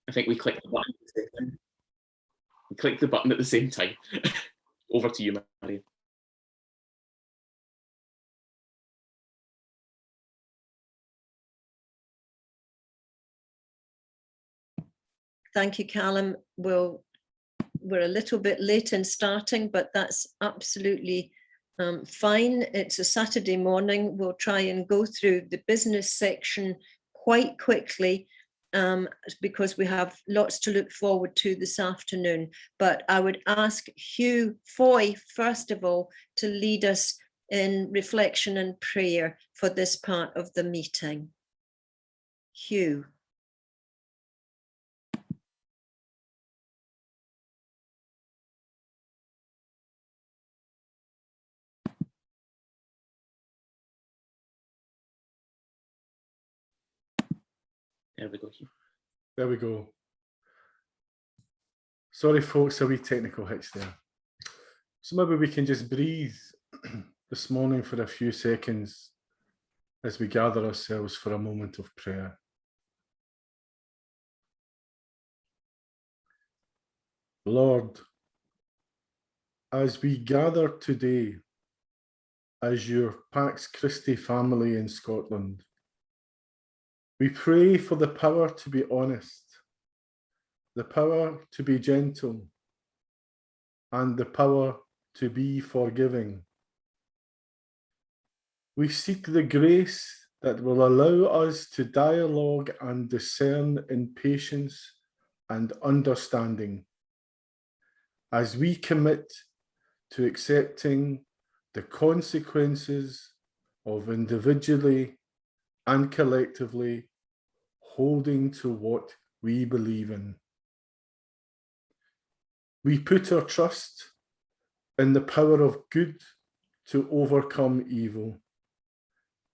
I think we clicked the button at the same time. We clicked the button at the same time. Over to you, Maria. Thank you, Callum. We're a little bit late in starting, but that's absolutely fine. It's a Saturday morning. We'll try and go through the business section quite quickly because we have lots to look forward to this afternoon. But I would ask Hugh Foy, first of all, to lead us in reflection and prayer for this part of the meeting. Hugh. There we go, Hugh. There we go. Sorry, folks, a wee technical hitch there. So maybe we can just breathe this morning for a few seconds as we gather ourselves for a moment of prayer. Lord, as we gather today as your Pax Christi family in Scotland, we pray for the power to be honest, the power to be gentle, and the power to be forgiving. We seek the grace that will allow us to dialogue and discern in patience and understanding as we commit to accepting the consequences of individually and collectively holding to what we believe in. We put our trust in the power of good to overcome evil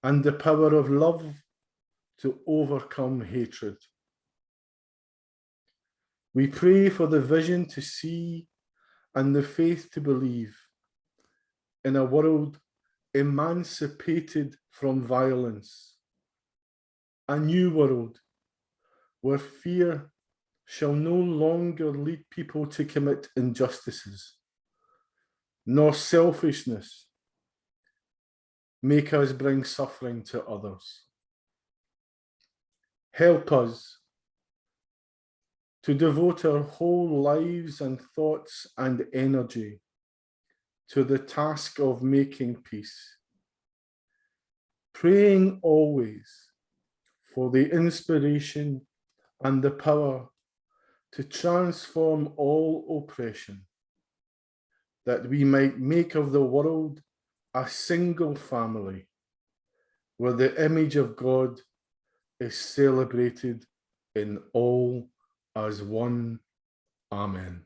and the power of love to overcome hatred. We pray for the vision to see and the faith to believe in a world emancipated from violence, a new world where fear shall no longer lead people to commit injustices, nor selfishness make us bring suffering to others. Help us to devote our whole lives and thoughts and energy to the task of making peace, praying always for the inspiration and the power to transform all oppression, that we might make of the world a single family where the image of God is celebrated in all as one. Amen.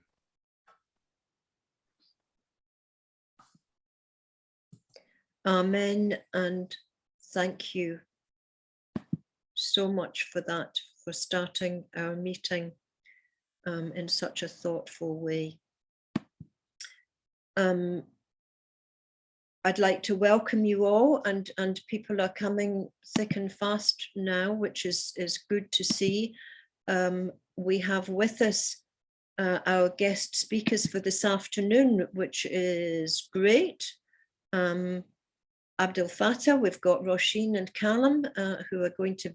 Amen, and thank you so much for that, for starting our meeting in such a thoughtful way. I'd like to welcome you all, and people are coming thick and fast now, which is good to see. We have with us our guest speakers for this afternoon, which is great. Abdelfattah, we've got Roisin and Callum who are going to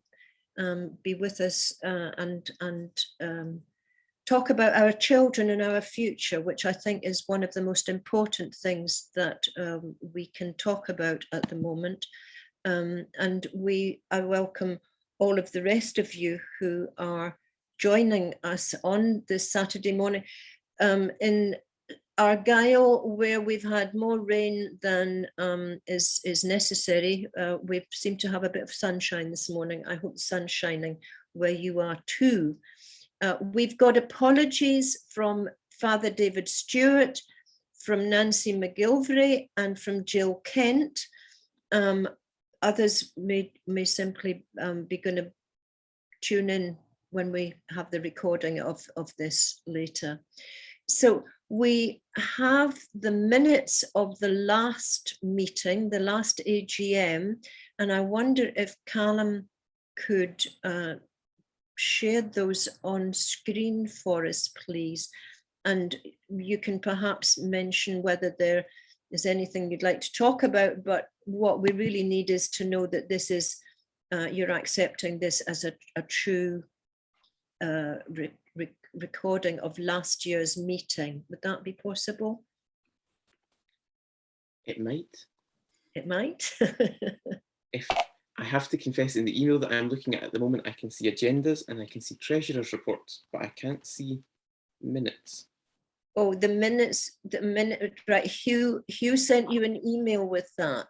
be with us and talk about our children and our future, which I think is one of the most important things that we can talk about at the moment. And I welcome all of the rest of you who are joining us on this Saturday morning. In Argyll, where we've had more rain than is necessary, we seem to have a bit of sunshine this morning. I hope the sun's shining where you are too. We've got apologies from Father David Stewart, from Nancy McGilvray, and from Jill Kent. Others may simply be going to tune in when we have the recording of this later. So we have the minutes of the last meeting, the last AGM, and I wonder if Callum could shared those on screen for us, please. And you can perhaps mention whether there is anything you'd like to talk about, but what we really need is to know that this is, you're accepting this as a true recording of last year's meeting. Would that be possible? It might. It might. If I have to confess, in the email that I'm looking at the moment, I can see agendas and I can see treasurer's reports, but I can't see minutes. Oh, the minute, right. Hugh sent you an email with that.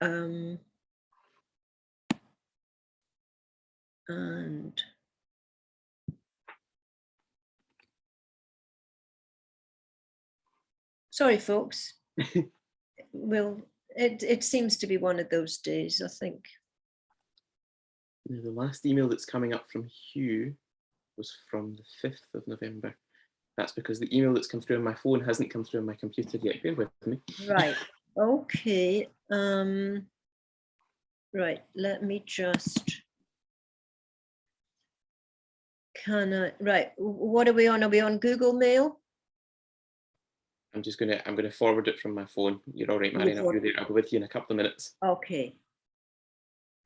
And sorry, folks. Well, it seems to be one of those days, I think. Now, the last email that's coming up from Hugh was from the 5th of November. That's because the email that's come through on my phone hasn't come through on my computer yet. Bear with me. Right. Okay. Right. Let me just. Right. What are we on? Are we on Google Mail? I'm gonna forward it from my phone. You're all right, Marion. I'll be with you in a couple of minutes. Okay.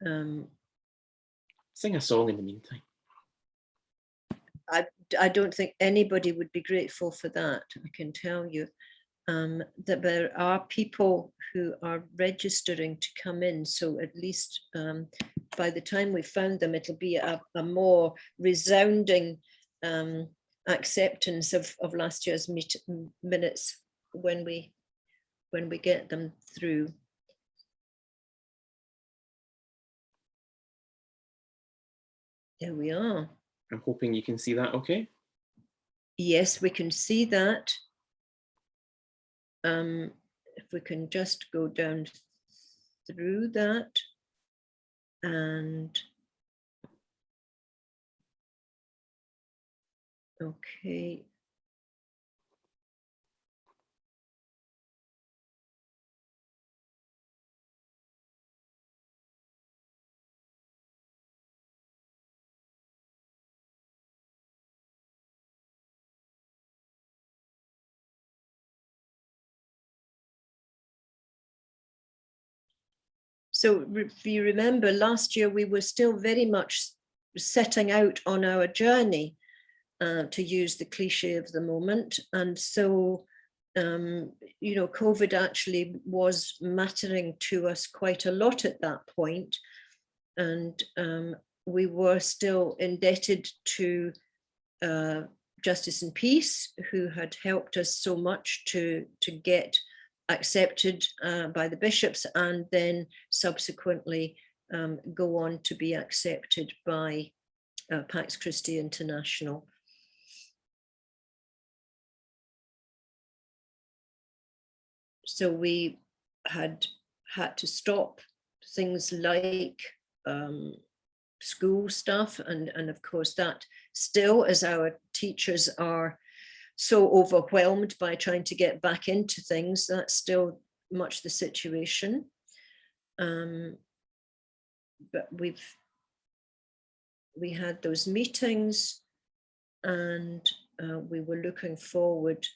Sing a song in the meantime. I don't think anybody would be grateful for that. I can tell you that there are people who are registering to come in. So at least by the time we found them, it'll be a more resounding acceptance of last year's minutes when we get them through. There we are. I'm hoping you can see that okay? Yes, we can see that. If we can just go down through that and okay. So if you remember, last year we were still very much setting out on our journey, to use the cliche of the moment. And so, COVID actually was mattering to us quite a lot at that point. And we were still indebted to Justice and Peace, who had helped us so much to get accepted by the bishops and then subsequently go on to be accepted by Pax Christi International. So we had to stop things like school stuff, and of course that still, as our teachers are so overwhelmed by trying to get back into things, that's still much the situation. But we had those meetings, and we were looking forward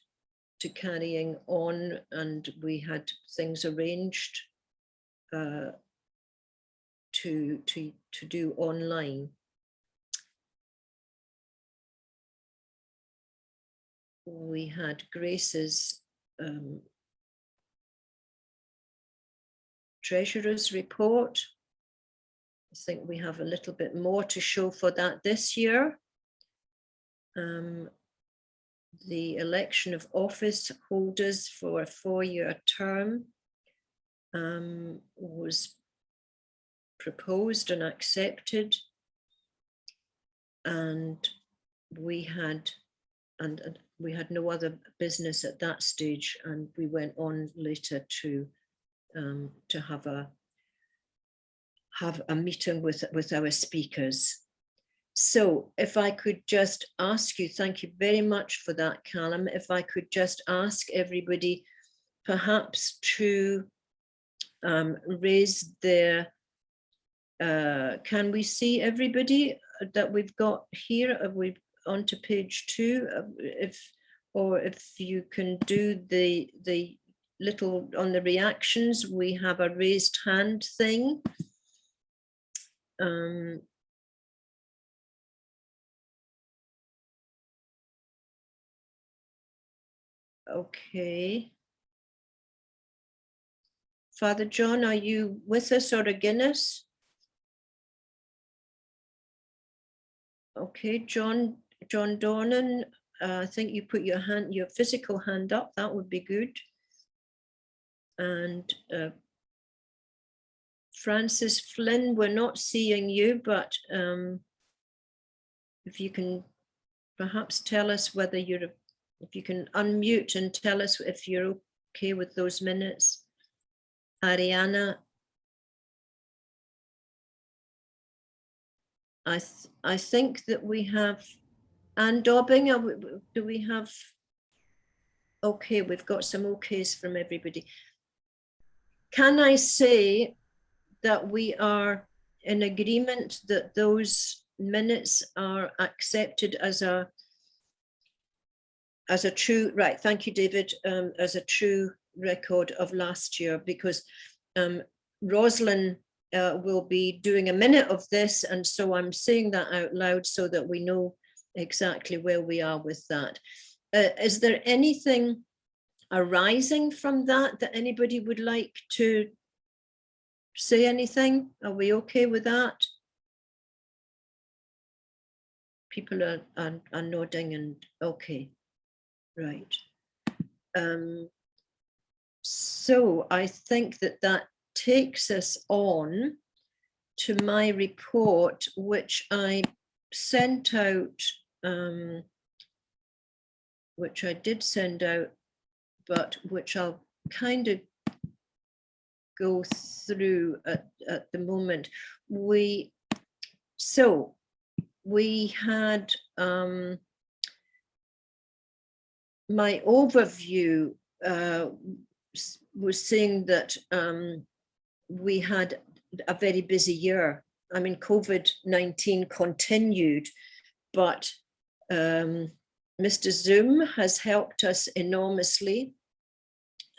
to carrying on, and we had things arranged to do online. We had Grace's treasurer's report. I think we have a little bit more to show for that this year. The election of office holders for a 4-year term was proposed and accepted, and we had no other business at that stage, and we went on later to have a meeting with our speakers. So if I could just ask you, thank you very much for that, Callum, if I could just ask everybody perhaps to raise their can we see everybody that we've got here? Are we on to page 2? If you can do the little on the reactions, we have a raised hand thing. Okay. Father John, are you with us or against us? Okay, John Dornan, I think you put your physical hand up. That would be good. And Francis Flynn, we're not seeing you, but if you can perhaps tell us whether if you can unmute and tell us if you're okay with those minutes. Ariana, I think that we have Anne Dobbing. Do we have? Okay, we've got some okays from everybody. Can I say that we are in agreement that those minutes are accepted as a true, right, thank you, David, as a true record of last year, because Roisin will be doing a minute of this, and so I'm saying that out loud so that we know exactly where we are with that. Is there anything arising from that anybody would like to say anything? Are we okay with that? People are nodding and okay, right. So I think that takes us on to my report, which I sent out, which I did send out, but which I'll kind of go through at the moment. We had my overview was saying that we had a very busy year. I mean, COVID-19 continued, but Mr. Zoom has helped us enormously.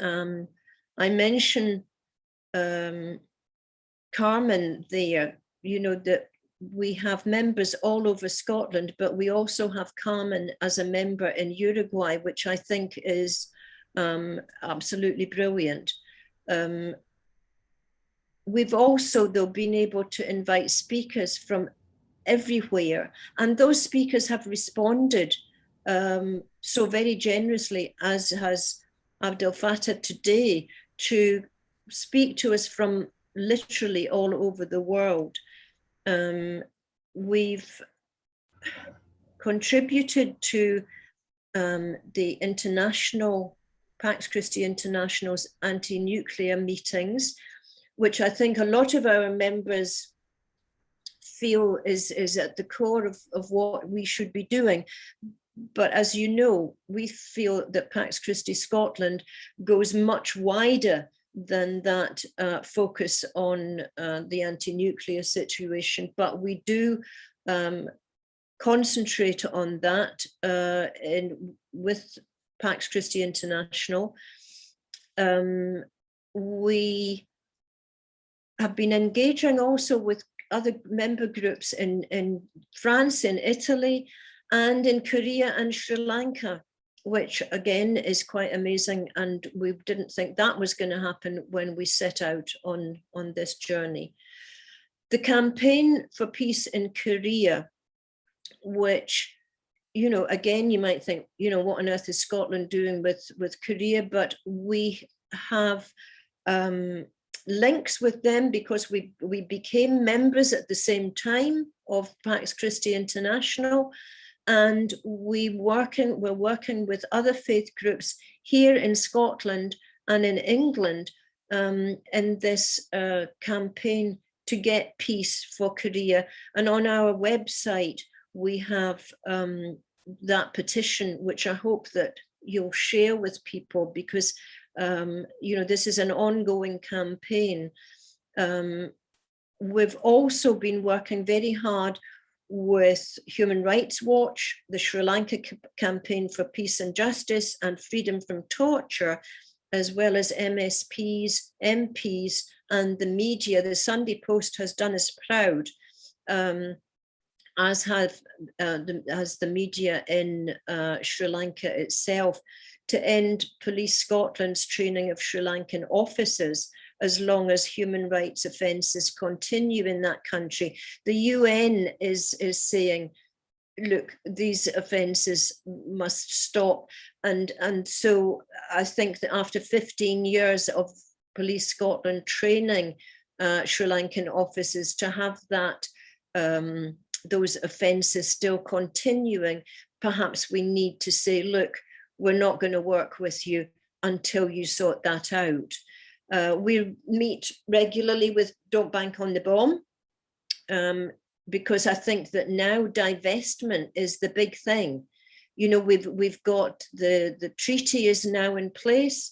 I mentioned Carmen there, you know, that we have members all over Scotland, but we also have Carmen as a member in Uruguay, which I think is absolutely brilliant. We've also, though, been able to invite speakers from everywhere, and those speakers have responded so very generously, as has Abdelfattah today, to speak to us from literally all over the world. We've contributed to the international, Pax Christi International's anti-nuclear meetings, which I think a lot of our members feel is at the core of what we should be doing. But as you know, we feel that Pax Christi Scotland goes much wider than that focus on the anti-nuclear situation, but we do concentrate on that with Pax Christi International. We have been engaging also with other member groups in France, in Italy, and in Korea and Sri Lanka, which again is quite amazing. And we didn't think that was going to happen when we set out on this journey. The campaign for peace in Korea, which, you know, again, you might think, you know, what on earth is Scotland doing with Korea? But we have links with them because we became members at the same time of Pax Christi International, and we're working with other faith groups here in Scotland and in England in this campaign to get peace for Korea. And on our website we have that petition, which I hope that you'll share with people, because you know, this is an ongoing campaign. we've also been working very hard with Human Rights Watch, the Sri Lanka Campaign for Peace and Justice and Freedom from Torture, as well as MSPs, MPs, and the media. The Sunday Post has done us proud, as the media in Sri Lanka itself, to end Police Scotland's training of Sri Lankan officers as long as human rights offences continue in that country. The UN is saying, look, these offences must stop. And so I think that after 15 years of Police Scotland training Sri Lankan officers, to have that those offences still continuing, perhaps we need to say, look, we're not going to work with you until you sort that out. We meet regularly with Don't Bank on the Bomb, because I think that now divestment is the big thing. You know, we've got the treaty is now in place.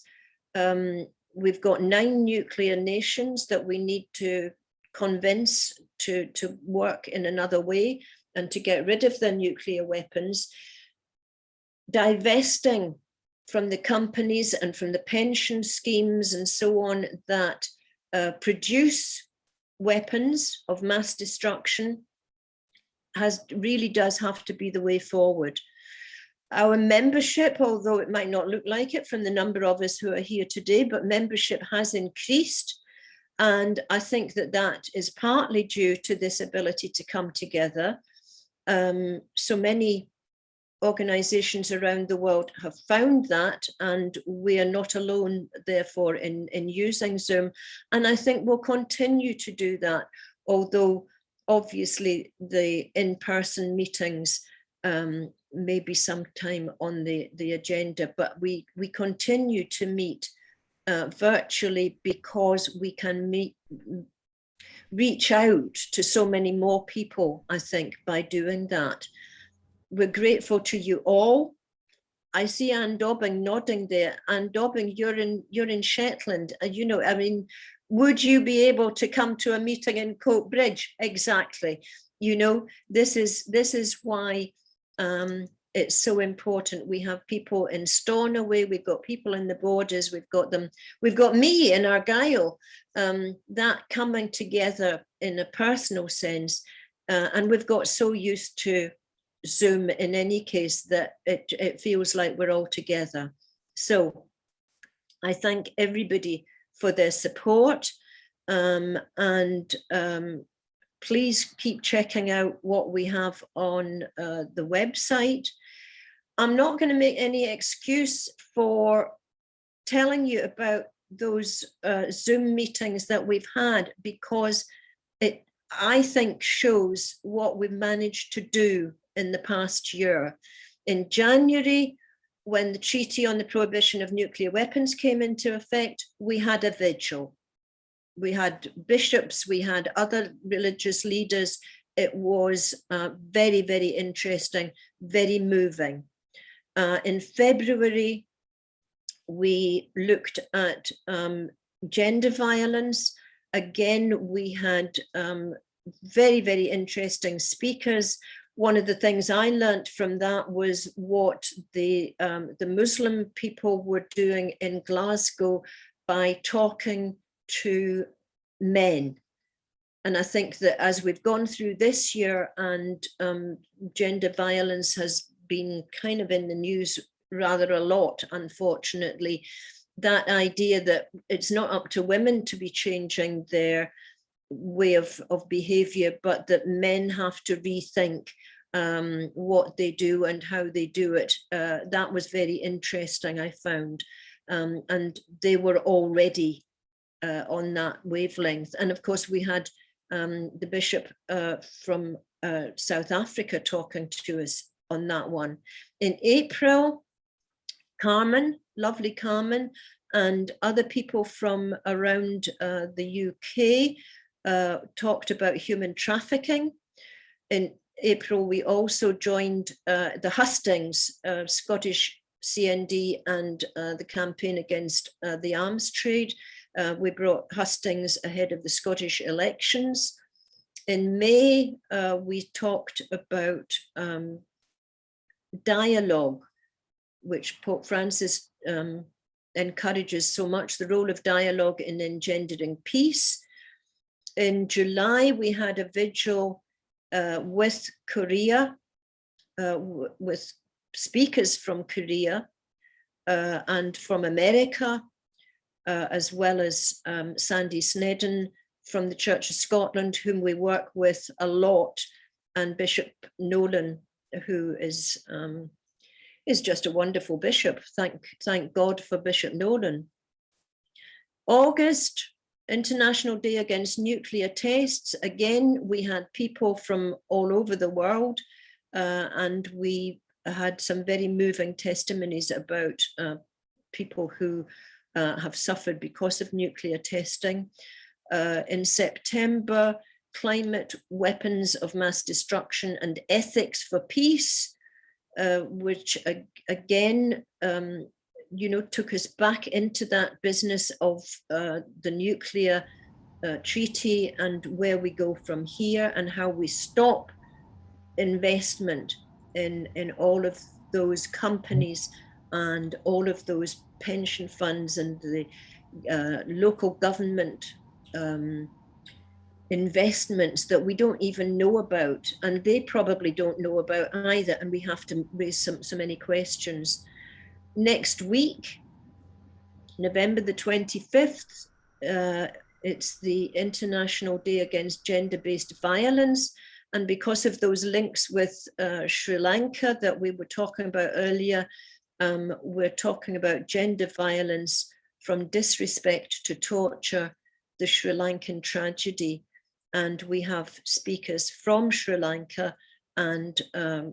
We've got 9 nuclear nations that we need to convince to work in another way and to get rid of their nuclear weapons. Divesting from the companies and from the pension schemes and so on that produce weapons of mass destruction really does have to be the way forward. Our membership, although it might not look like it from the number of us who are here today, but membership has increased. And I think that that is partly due to this ability to come together. So many organizations around the world have found that, and we are not alone, therefore, in using Zoom. And I think we'll continue to do that, although obviously the in-person meetings may be sometime on the agenda, but we continue to meet virtually because we can reach out to so many more people, I think, by doing that. We're grateful to you all. I see Anne Dobbing nodding there. Anne Dobbing, you're in Shetland. You know, I mean, would you be able to come to a meeting in Coatbridge? Exactly. You know, this is why it's so important. We have people in Stornoway, we've got people in the borders, we've got me in Argyll, that coming together in a personal sense. And we've got so used to Zoom in any case that it feels like we're all together. So I thank everybody for their support, and please keep checking out what we have on the website. I'm not going to make any excuse for telling you about those Zoom meetings that we've had, because it, I think, shows what we've managed to do in the past year. In January, when the Treaty on the Prohibition of Nuclear Weapons came into effect, we had a vigil. We had bishops, we had other religious leaders. It was very, very interesting, very moving. In February, we looked at gender violence. Again, we had very, very interesting speakers. One of the things I learned from that was what the Muslim people were doing in Glasgow by talking to men. And I think that as we've gone through this year and gender violence has been kind of in the news rather a lot, unfortunately, that idea that it's not up to women to be changing their way of behavior, but that men have to rethink what they do and how they do it. That was very interesting, I found. And they were already on that wavelength. And of course, we had the bishop from South Africa talking to us on that one. In April, Carmen, lovely Carmen, and other people from around the UK talked about human trafficking. In April, we also joined the Hustings, Scottish CND, and the campaign against the arms trade. We brought Hustings ahead of the Scottish elections In May, we talked about dialogue, which Pope Francis encourages so much, the role of dialogue in engendering peace. In July, we had a vigil with Korea, with speakers from Korea and from America, as well as Sandy Snedden from the Church of Scotland, whom we work with a lot, and Bishop Nolan, who is just a wonderful bishop. Thank God for Bishop Nolan. August, International Day Against Nuclear Tests. Again, we had people from all over the world, and we had some very moving testimonies about people who have suffered because of nuclear testing. In September, Climate, Weapons of Mass Destruction and Ethics for Peace, which again, took us back into that business of the nuclear treaty and where we go from here, and how we stop investment in all of those companies and all of those pension funds and the local government investments that we don't even know about, and they probably don't know about either, and we have to raise so many questions. Next week, November the 25th, it's the International Day Against Gender-Based Violence, and because of those links with Sri Lanka that we were talking about earlier, we're talking about gender violence from disrespect to torture, the Sri Lankan tragedy. And we have speakers from Sri Lanka and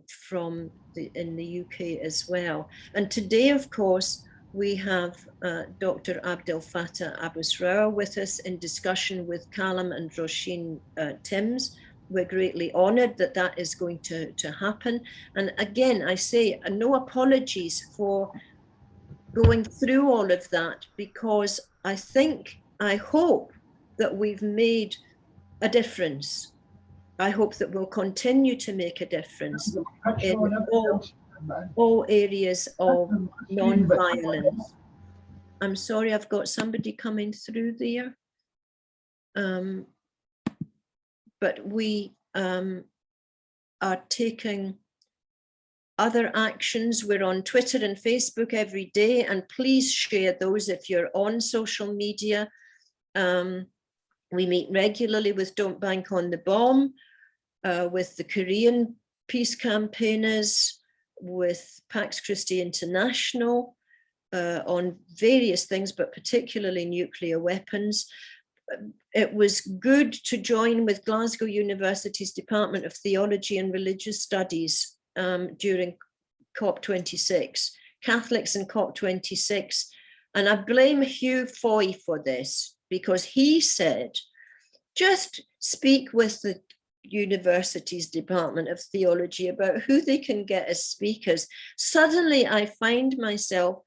from in the UK as well. And today, of course, we have Dr Abdelfattah Abusrour with us in discussion with Callum and Roisin Timms. We're greatly honoured that that is going to happen. And again, I say no apologies for going through all of that, because I hope that we've made a difference. I hope that we'll continue to make a difference in all areas of non-violence. I'm sorry, I've got somebody coming through there. But we are taking other actions. We're on Twitter and Facebook every day, and please share those if you're on social media. We meet regularly with Don't Bank on the Bomb, with the Korean peace campaigners, with Pax Christi International, on various things, but particularly nuclear weapons. It was good to join with Glasgow University's Department of Theology and Religious Studies during COP26, Catholics in COP26. And I blame Hugh Foy for this, because he said, just speak with the university's Department of Theology about who they can get as speakers. Suddenly I find myself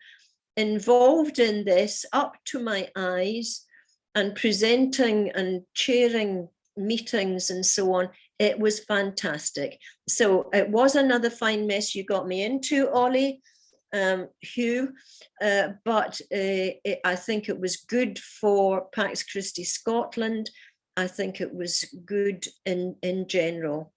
involved in this up to my eyes and presenting and chairing meetings and so on. It was fantastic. So it was another fine mess you got me into, Ollie, Hugh, but I think it was good for Pax Christi Scotland. I think it was good in general.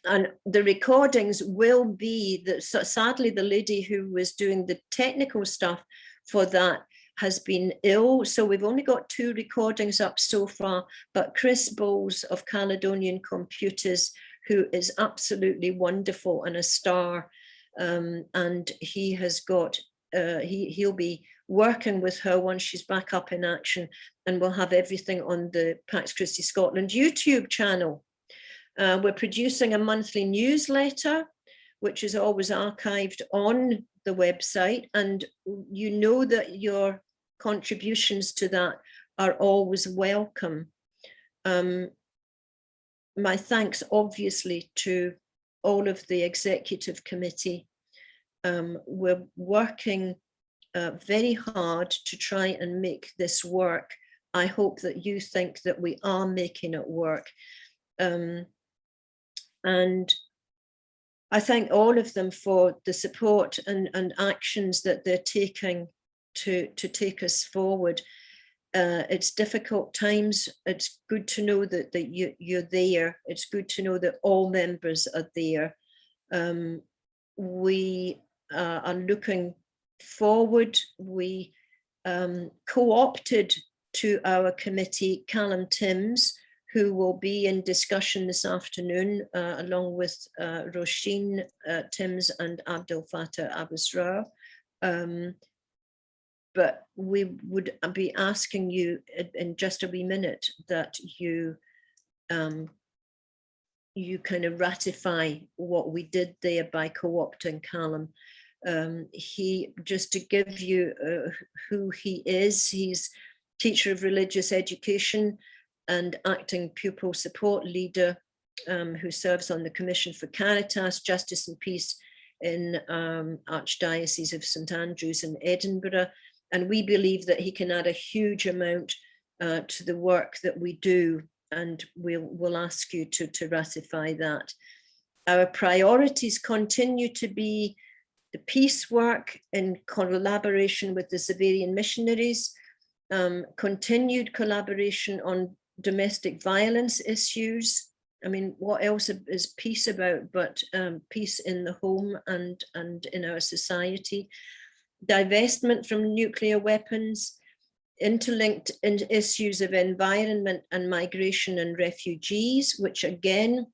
And the recordings will be, sadly, the lady who was doing the technical stuff for that has been ill. So we've only got 2 recordings up so far, but Chris Bowles of Caledonian Computers, who is absolutely wonderful and a star, and he has got, he'll be working with her once she's back up in action, and we'll have everything on the Pax Christi Scotland YouTube channel. We're producing a monthly newsletter, which is always archived on the website, and you know that your contributions to that are always welcome. My thanks, obviously, to all of the executive committee. We're working very hard to try and make this work. I hope that you think that we are making it work. And I thank all of them for the support and actions that they're taking to take us forward. It's difficult times. It's good to know that you're there. It's good to know that all members are there. We are looking forward. We co-opted to our committee Callum Timms, who will be in discussion this afternoon, along with Roisin Timms and Abdelfattah Abusrour. But we would be asking you in just a wee minute that you kind of ratify what we did there by co-opting Callum. He, just to give you who he is, he's teacher of religious education and acting pupil support leader, who serves on the Commission for Caritas, Justice and Peace in Archdiocese of St Andrews in Edinburgh. And we believe that he can add a huge amount to the work that we do, and we'll ask you to ratify that. Our priorities continue to be the peace work in collaboration with the Zavarian missionaries, continued collaboration on domestic violence issues. I mean, what else is peace about but peace in the home and in our society? Divestment from nuclear weapons, interlinked in issues of environment and migration and refugees, which again,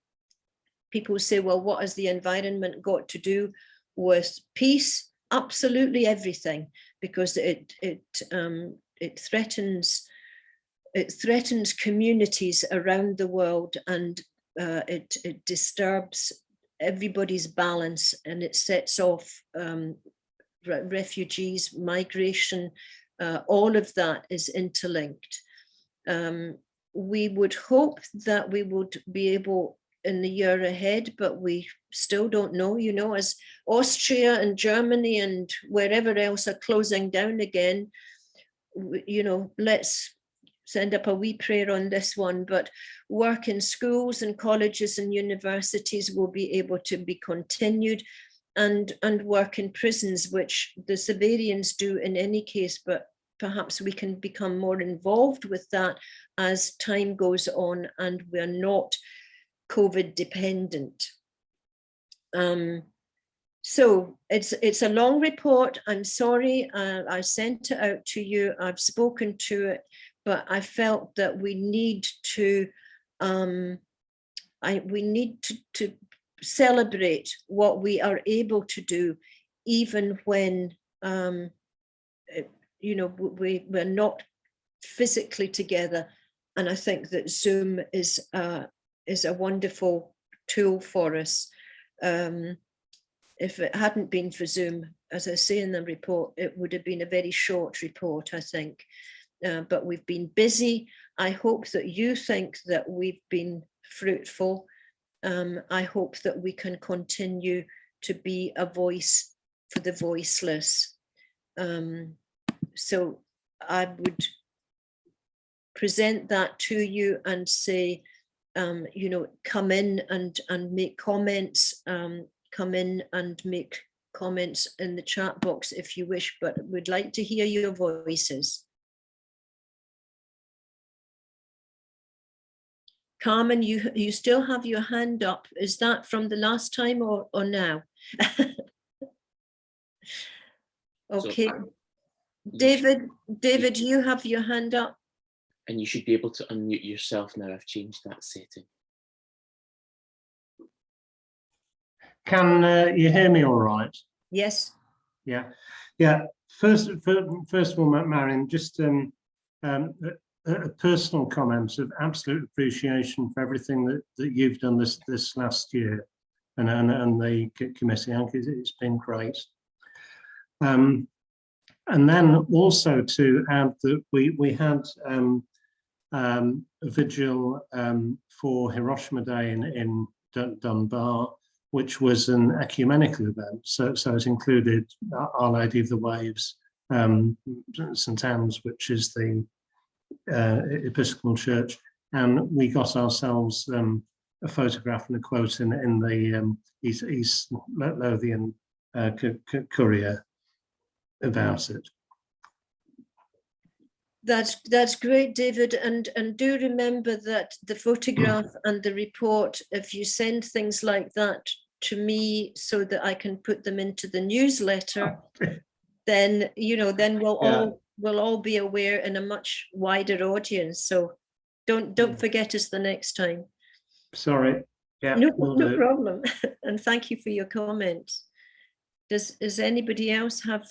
people say, well, what has the environment got to do with peace? Absolutely everything, because it threatens communities around the world, and it disturbs everybody's balance, and it sets off refugees, migration, all of that is interlinked. We would hope that we would be able in the year ahead, but we still don't know, you know, as Austria and Germany and wherever else are closing down again, you know, let's send up a wee prayer on this one, but work in schools and colleges and universities will be able to be continued, and work in prisons, which the Zavarians do in any case, but perhaps we can become more involved with that as time goes on and we're not COVID dependent. So it's a long report. I'm sorry, I sent it out to you. I've spoken to it, but I felt that we need to to celebrate what we are able to do, even when you know, we're not physically together. And I think that Zoom is a wonderful tool for us. If it hadn't been for Zoom, as I say in the report, it would have been a very short report, I think. But we've been busy. I hope that you think that we've been fruitful. I hope that we can continue to be a voice for the voiceless. So I would present that to you and say, you know, come in and make comments, come in and make comments in the chat box if you wish, but we'd like to hear your voices. Carmen, you still have your hand up. Is that from the last time or now? Okay. So, David, you have your hand up. And you should be able to unmute yourself now. I've changed that setting. Can you hear me all right? Yes. Yeah. First of all, Marion, just a personal comment of absolute appreciation for everything that you've done this last year, and the committee. I think it's been great. And then also to add that we had a vigil for Hiroshima Day in Dunbar, which was an ecumenical event. So it included Our Lady of the Waves, St Anne's, which is the Episcopal Church, and we got ourselves a photograph and a quote in the East Lothian Courier about it. That's great, David, and do remember that the photograph and the report, if you send things like that to me so that I can put them into the newsletter, then then we'll all be aware in a much wider audience. So don't forget us the next time. Sorry. Yeah. No problem. And thank you for your comments. Does anybody else have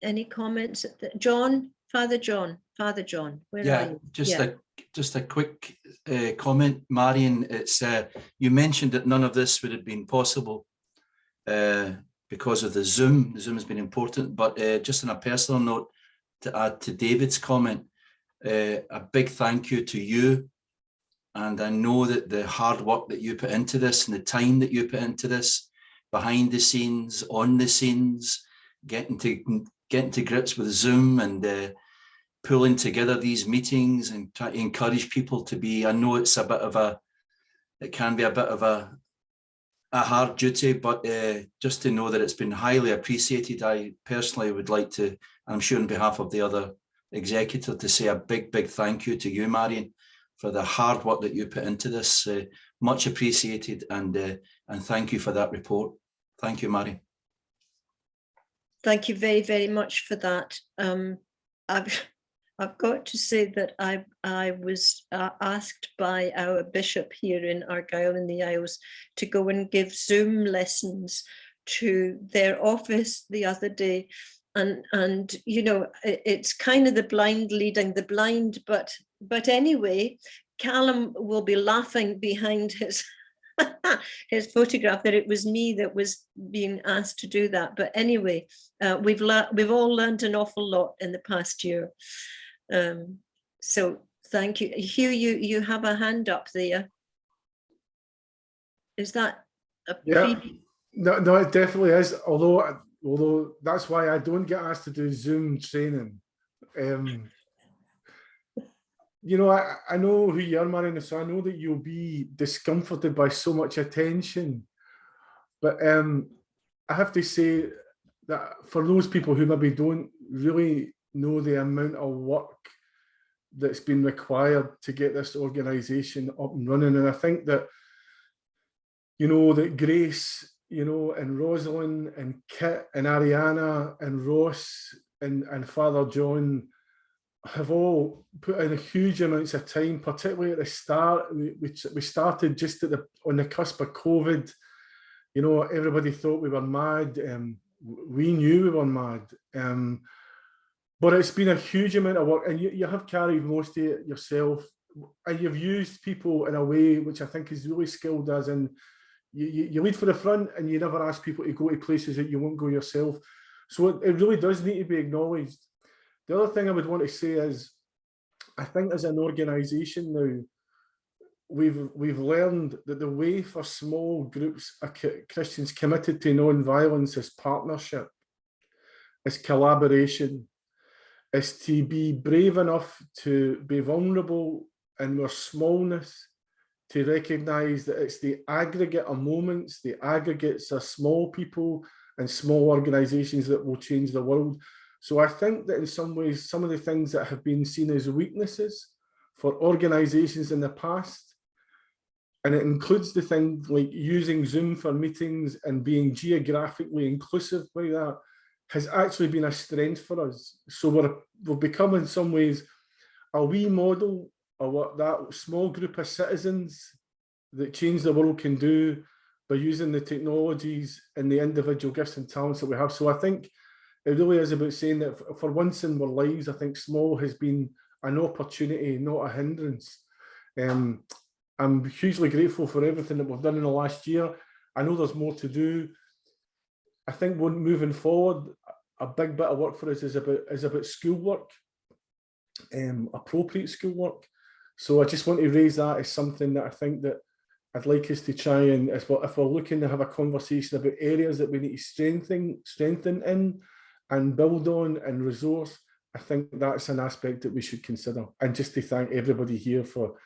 any comments? John, Father John, where are you? Just a quick comment, Marion. It's you mentioned that none of this would have been possible because of the Zoom. The Zoom has been important, but just on a personal note, to add to David's comment, a big thank you to you. And I know that the hard work that you put into this and the time that you put into this, behind the scenes, on the scenes, getting to grips with Zoom and pulling together these meetings and try to encourage people to be, I know it can be a bit of a hard duty, but just to know that it's been highly appreciated. I personally would like to, I'm sure on behalf of the other executive, to say a big thank you to you, Marion, for the hard work that you put into this. Much appreciated, and thank you for that report. Thank you, Marion. Thank you very, very much for that. I've got to say that I was asked by our bishop here in Argyll in the Isles to go and give Zoom lessons to their office the other day. And it's kind of the blind leading the blind, but anyway, Callum will be laughing behind his his photograph that it was me that was being asked to do that. But anyway, we've all learned an awful lot in the past year. So thank you. Hugh, you have a hand up there. Is that a No, it definitely is. Although that's why I don't get asked to do Zoom training. I know who you are, Marion, so I know that you'll be discomforted by so much attention. But I have to say that for those people who maybe don't really know the amount of work that's been required to get this organisation up and running, and I think that, that Grace, and Rosalind and Kit and Ariana and Ross and Father John have all put in a huge amounts of time, particularly at the start. We started just on the cusp of COVID. Everybody thought we were mad. We knew we were mad. But it's been a huge amount of work, and you have carried most of it yourself, and you've used people in a way which I think is really skilled, as in you lead for the front and you never ask people to go to places that you won't go yourself. So it really does need to be acknowledged. The other thing I would want to say is, I think as an organisation now, we've learned that the way for small groups of Christians committed to non-violence is partnership, is collaboration, is to be brave enough to be vulnerable in their smallness, to recognise that it's the aggregate of moments, the aggregates of small people and small organisations that will change the world. So I think that in some ways, some of the things that have been seen as weaknesses for organisations in the past, and it includes the things like using Zoom for meetings and being geographically inclusive like that, has actually been a strength for us. So we've become in some ways a wee model of what that small group of citizens that change the world can do by using the technologies and the individual gifts and talents that we have. So I think it really is about saying that for once in our lives, I think small has been an opportunity, not a hindrance. I'm hugely grateful for everything that we've done in the last year. I know there's more to do. I think moving forward, a big bit of work for us is about schoolwork, appropriate schoolwork. So I just want to raise that as something that I think that I'd like us to try and, if we're looking to have a conversation about areas that we need to strengthen in and build on and resource, I think that's an aspect that we should consider. And just to thank everybody here for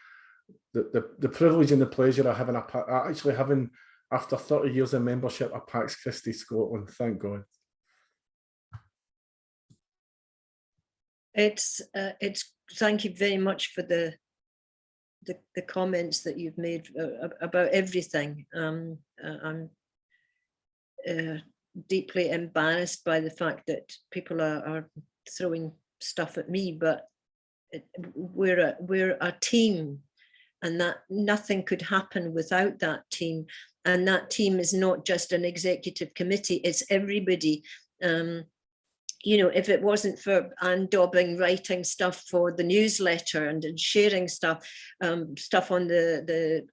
the privilege and the pleasure of having actually having, after 30 years of membership, a Pax Christi Scotland. Thank God. It's thank you very much for the comments that you've made about everything. I'm deeply embarrassed by the fact that people are throwing stuff at me, but we're a team, and that nothing could happen without that team. And that team is not just an executive committee, it's everybody. You know, if it wasn't for Anne Dobbing writing stuff for the newsletter and sharing stuff on the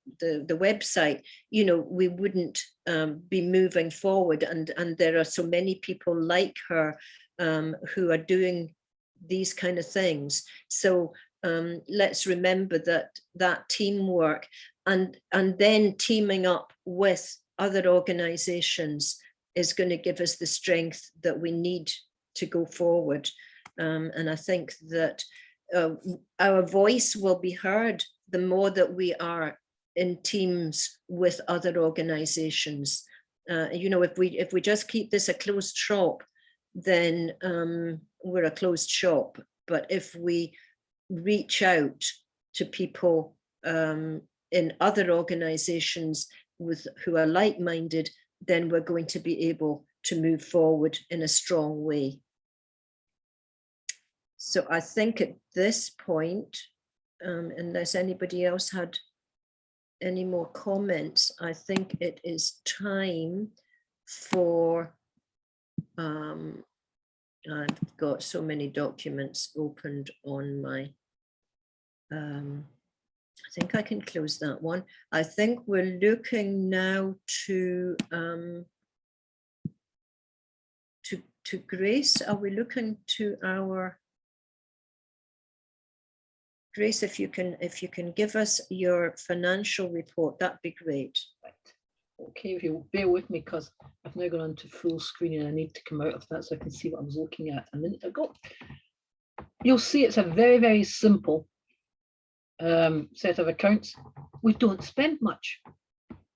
website, you know, we wouldn't be moving forward. And there are so many people like her who are doing these kind of things. So let's remember that teamwork and then teaming up with other organizations is going to give us the strength that we need to go forward. And I think that our voice will be heard the more that we are in teams with other organizations. You know, if we just keep this a closed shop, then we're a closed shop. But if we reach out to people in other organizations who are like-minded, then we're going to be able to move forward in a strong way. So I think at this point, unless anybody else had any more comments, I think it is time for, I've got so many documents opened on my, I think I can close that one. I think we're looking now to Grace. Are we looking to our Grace? If you can give us your financial report, that'd be great. Right. Okay, if you'll bear with me, because I've now gone on to full screen and I need to come out of that so I can see what I was looking at a minute ago. You'll see it's a very, very simple set of accounts. We don't spend much.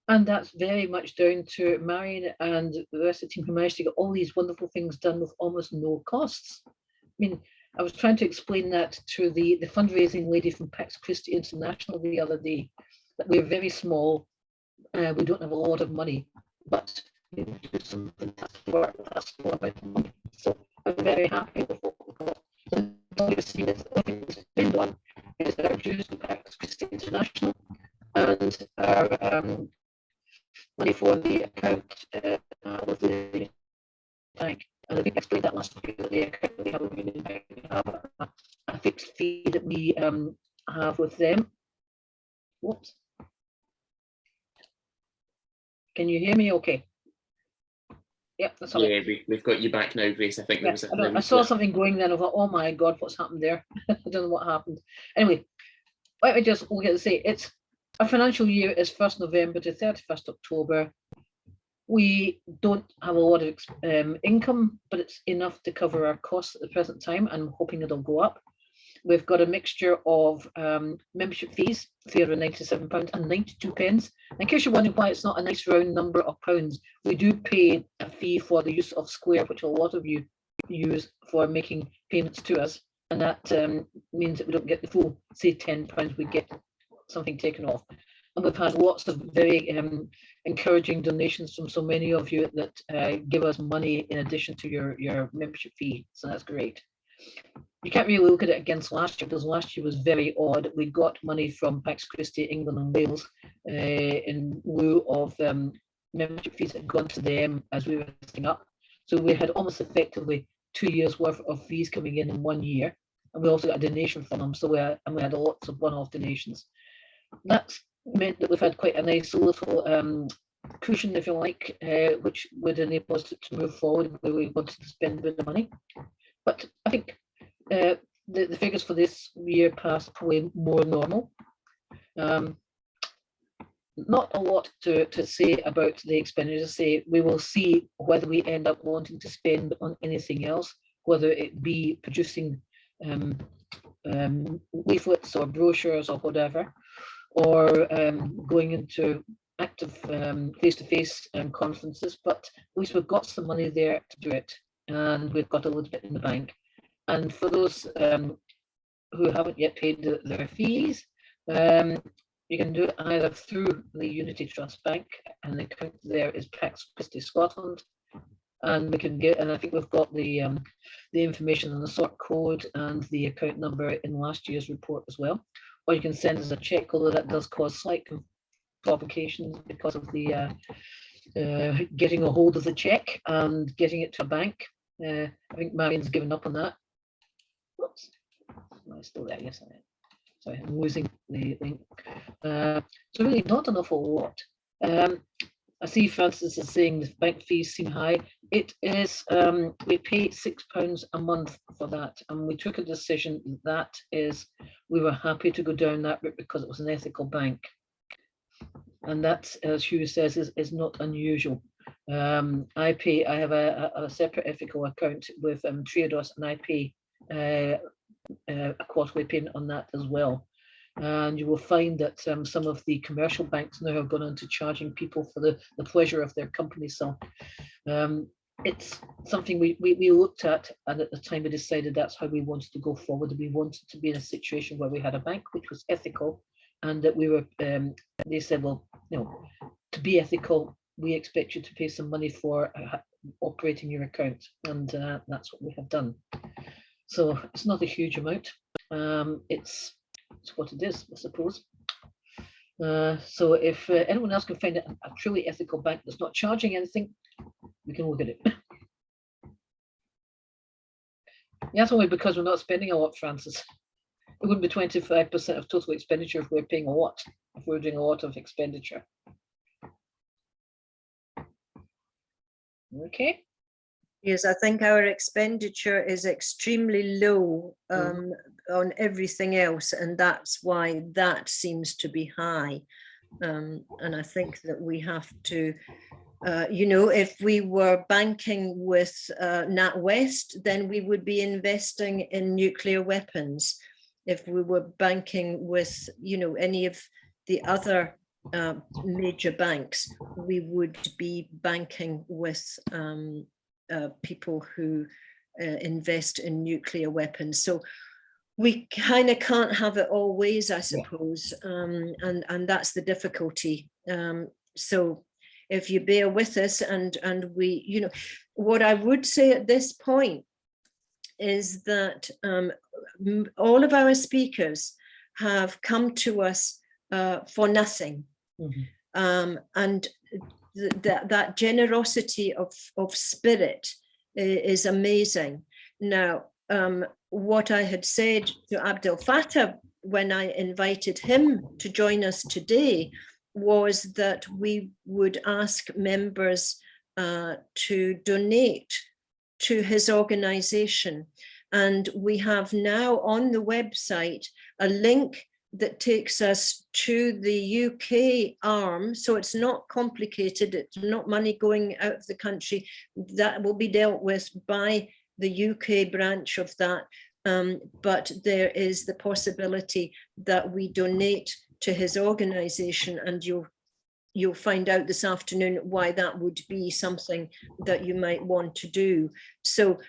And that's very much down to Marion and the rest of the team who managed to get all these wonderful things done with almost no costs. I mean, I was trying to explain that to the fundraising lady from Pax Christi International the other day, that we're very small, we don't have a lot of money, but we do something that's worth a small amount of money. So I'm very happy with what we've got. So all you're seeing is the thing to spend on is our dues to Pax Christi International and our money for the account with the bank. And I think I explained that last week, that the account that we have with the bank, we have a fixed fee that we have with them. Whoops. Can you hear me okay? Yep, that's all. Yeah, we've got you back now, Grace. I think there was I saw something going then. I thought, oh my God, what's happened there? I don't know what happened. Anyway, let me just look at and say it's our financial year is 1st November to 31st October. We don't have a lot of income, but it's enough to cover our costs at the present time. I'm hoping it'll go up. We've got a mixture of membership fees, £397.92. In case you're wondering why it's not a nice round number of pounds, we do pay a fee for the use of Square, which a lot of you use for making payments to us. And that means that we don't get the full, say, £10, we get something taken off. And we've had lots of very encouraging donations from so many of you that give us money in addition to your membership fee. So that's great. You can't really look at it against last year, because last year was very odd. We got money from Pax Christi England and Wales in lieu of membership fees that had gone to them as we were setting up. So we had almost effectively 2 years worth of fees coming in 1 year. And we also got a donation from them. So we had lots of one-off donations. That's meant that we've had quite a nice little cushion, if you like, which would enable us to move forward where we wanted to spend a bit of money. But I think the figures for this year past probably more normal. Not a lot to say about the expenditures. Say we will see whether we end up wanting to spend on anything else, whether it be producing leaflets or brochures or whatever. or going into active face-to-face conferences, but at least we've got some money there to do it, and we've got a little bit in the bank. And for those who haven't yet paid their fees, you can do it either through the Unity Trust Bank, and the account there is Pax Christi Scotland, and we can get, and I think we've got the information on the sort code and the account number in last year's report as well. Or you can send us a check, although that does cause slight complications because of the getting a hold of the check and getting it to a bank. I think Marion's given up on that. Whoops, am I still there? Yes, I am. Sorry, I'm losing the link. So really not an awful lot. I see Francis is saying the bank fees seem high. It is, we pay £6 a month for that, and we took a decision that is, we were happy to go down that route because it was an ethical bank. And that, as Hugh says, is not unusual. I have a separate ethical account with Triodos, and I pay a quarterly payment on that as well. And you will find that some of the commercial banks now have gone on to charging people for the pleasure of their company. So it's something we looked at, and at the time we decided that's how we wanted to go forward. We wanted to be in a situation where we had a bank which was ethical, and that we were, they said, well, you know, to be ethical, we expect you to pay some money for operating your account, and that's what we have done. So it's not a huge amount. It's what it is, I suppose. So if anyone else can find a truly ethical bank that's not charging anything, we can look at it. That's only because we're not spending a lot, Francis. It wouldn't be 25% of total expenditure if we're paying a lot, if we're doing a lot of expenditure. Okay. Yes, I think our expenditure is extremely low on everything else, and that's why that seems to be high. And I think that we have to, you know, if we were banking with NatWest, then we would be investing in nuclear weapons. If we were banking with, you know, any of the other major banks, we would be banking with people who invest in nuclear weapons. So we kind of can't have it always, I suppose, and that's the difficulty. So if you bear with us, and we, you know, what I would say at this point is that all of our speakers have come to us for nothing. And that generosity of spirit is amazing. Now, what I had said to Abdelfattah when I invited him to join us today was that we would ask members to donate to his organization. And we have now on the website a link that takes us to the UK arm. So it's not complicated, it's not money going out of the country. That will be dealt with by the UK branch of that. But there is the possibility that we donate to his organization, and you'll find out this afternoon why that would be something that you might want to do. So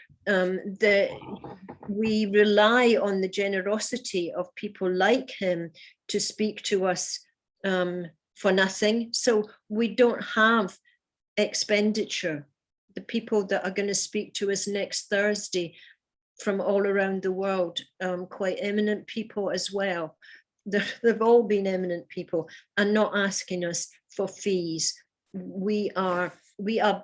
we rely on the generosity of people like him to speak to us for nothing. So we don't have expenditure. The people that are going to speak to us next Thursday from all around the world, quite eminent people as well. They've all been eminent people and not asking us for fees. We are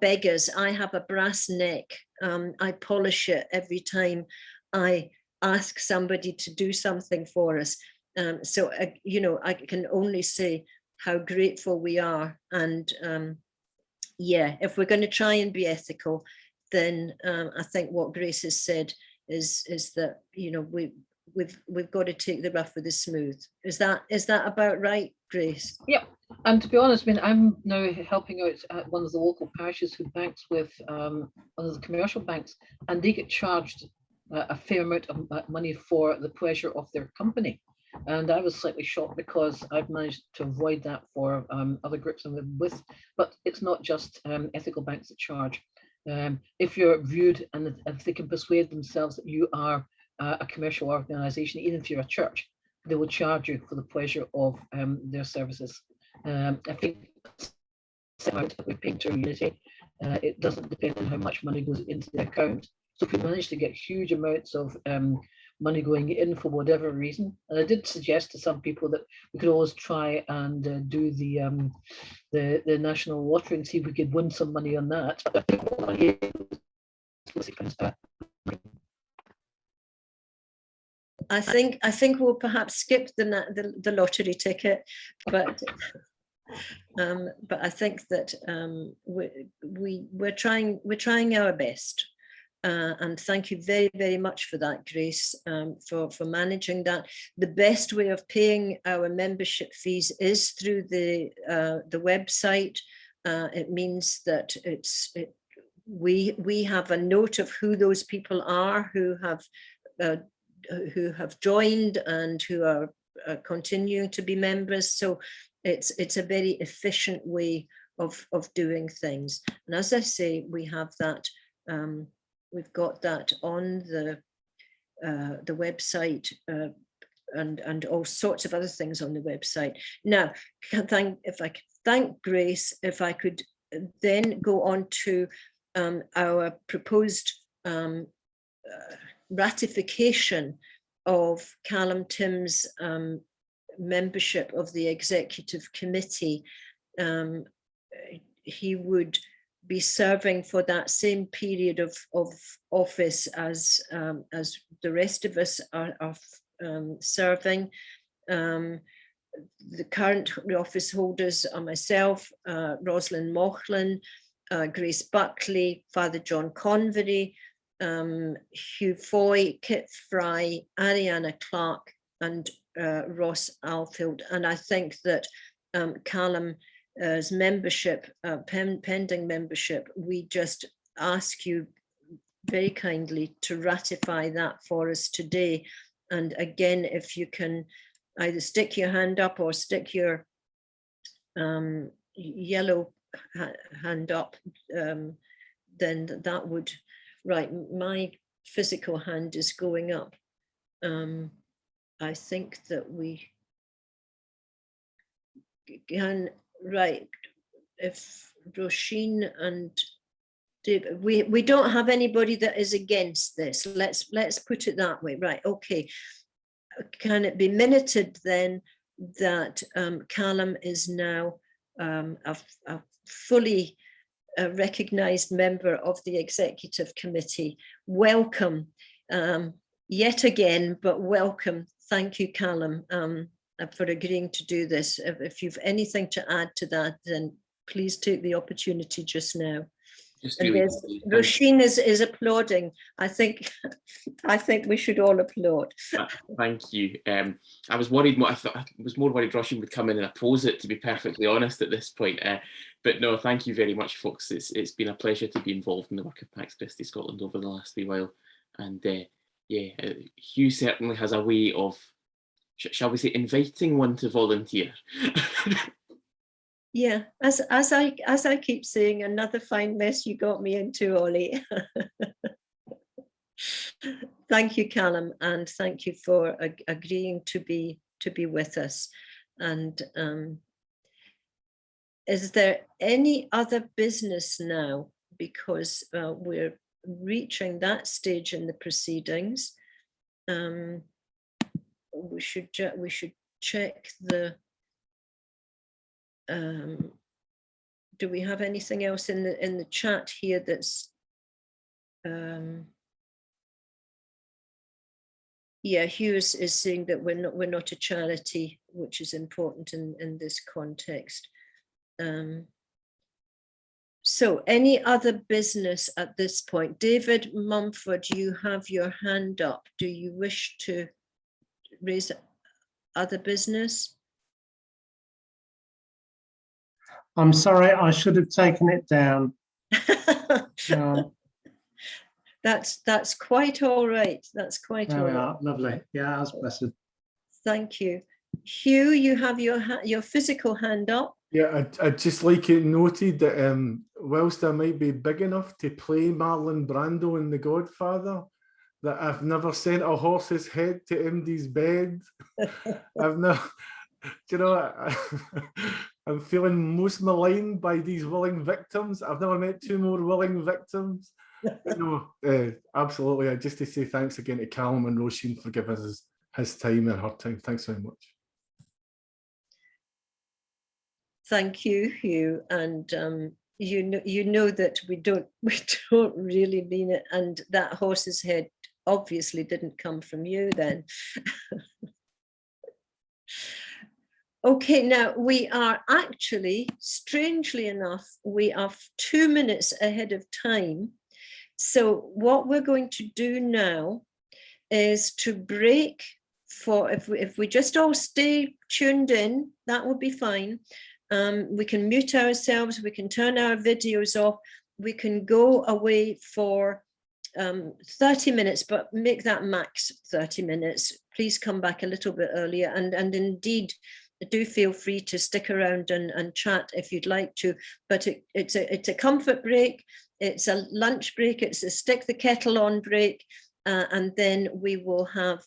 beggars. I have a brass neck. I polish it every time I ask somebody to do something for us. So, you know, I can only say how grateful we are. And yeah, if we're going to try and be ethical, then I think what Grace has said is that, you know, we've got to take the rough with the smooth. Is that about right, Grace? Yeah, and to be honest, I mean, I'm now helping out at one of the local parishes who banks with one of the commercial banks, and they get charged a fair amount of money for the pleasure of their company. And I was slightly shocked because I've managed to avoid that for other groups I'm with. But it's not just ethical banks that charge. If you're viewed and if they can persuade themselves that you are a commercial organization, even if you're a church, they will charge you for the pleasure of their services. I think that we pay to Unity, it doesn't depend on how much money goes into the account. So if we manage to get huge amounts of money going in for whatever reason, and I did suggest to some people that we could always try and do the national lottery and see if we could win some money on that. I think we'll perhaps skip the lottery ticket, but I think that we're trying our best, and thank you very, very much for that, Grace, for managing that. The best way of paying our membership fees is through the website. It means that we have a note of who those people are who have joined and who are continuing to be members. So it's a very efficient way of doing things. And as I say, we have that. We've got that on the website, and all sorts of other things on the website. Now, if I could thank Grace, if I could then go on to our proposed ratification of Callum Tim's membership of the executive committee. He would be serving for that same period of office as the rest of us are serving. The current office holders are myself, Rosalind Mochlin, Grace Buckley, Father John Convery, Hugh Foy, Kit Fry, Ariana Clark, and Ross Alfield. And I think that Callum's membership, pending membership, we just ask you very kindly to ratify that for us today. And again, if you can either stick your hand up or stick your yellow hand up, then that would, right, my physical hand is going up. I think that we can, right, if Roisin and David, we don't have anybody that is against this. Let's put it that way, right? Okay. Can it be minuted then that Callum is now a fully recognised member of the executive committee? Welcome yet again, but welcome. Thank you, Callum, for agreeing to do this. If you've anything to add to that, then please take the opportunity just now. Just and really Roisin is applauding. I think we should all applaud. Thank you. I was worried. I was more worried Roisin would come in and oppose it, to be perfectly honest, at this point. But no, thank you very much, folks. It's been a pleasure to be involved in the work of Pax Christi Scotland over the last wee while. And yeah, Hugh certainly has a way of, shall we say, inviting one to volunteer. Yeah, as I keep saying, another fine mess you got me into, Ollie. Thank you, Callum, and thank you for agreeing to be with us. And is there any other business now? Because we're reaching that stage in the proceedings. We should check the. Do we have anything else in the chat here that's yeah, Hugh is saying that we're not a charity, which is important in this context. So any other business at this point? David Mumford, you have your hand up. Do you wish to raise other business? I'm sorry, I should have taken it down. That's quite all right. That's quite all right. Lovely. Yeah, that's blessed. Thank you. Hugh, you have your physical hand up. Yeah, I'd just like it noted that whilst I might be big enough to play Marlon Brando in The Godfather, that I've never sent a horse's head to MD's bed. I've never, you know, I'm feeling most maligned by these willing victims. I've never met two more willing victims. No, absolutely. Just to say thanks again to Callum and Roisin for giving us his time and her time. Thanks very much. Thank you, Hugh. And you know that we don't really mean it. And that horse's head obviously didn't come from you then. Okay, now we are actually, strangely enough, we are 2 minutes ahead of time. So what we're going to do now is to break for, if we just all stay tuned in, that would be fine. We can mute ourselves, we can turn our videos off, we can go away for 30 minutes, but make that max 30 minutes. Please come back a little bit earlier, and indeed do feel free to stick around and chat if you'd like to, but it's a comfort break, it's a lunch break, it's a stick the kettle on break, and then we will have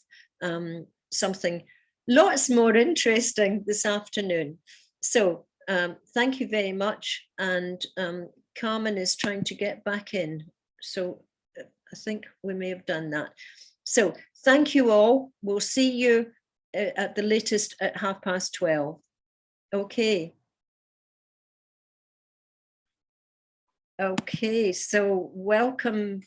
something lots more interesting this afternoon. So thank you very much, and Carmen is trying to get back in, so I think we may have done that. So thank you all. We'll see you at the latest at 12:30. Okay. Okay, so welcome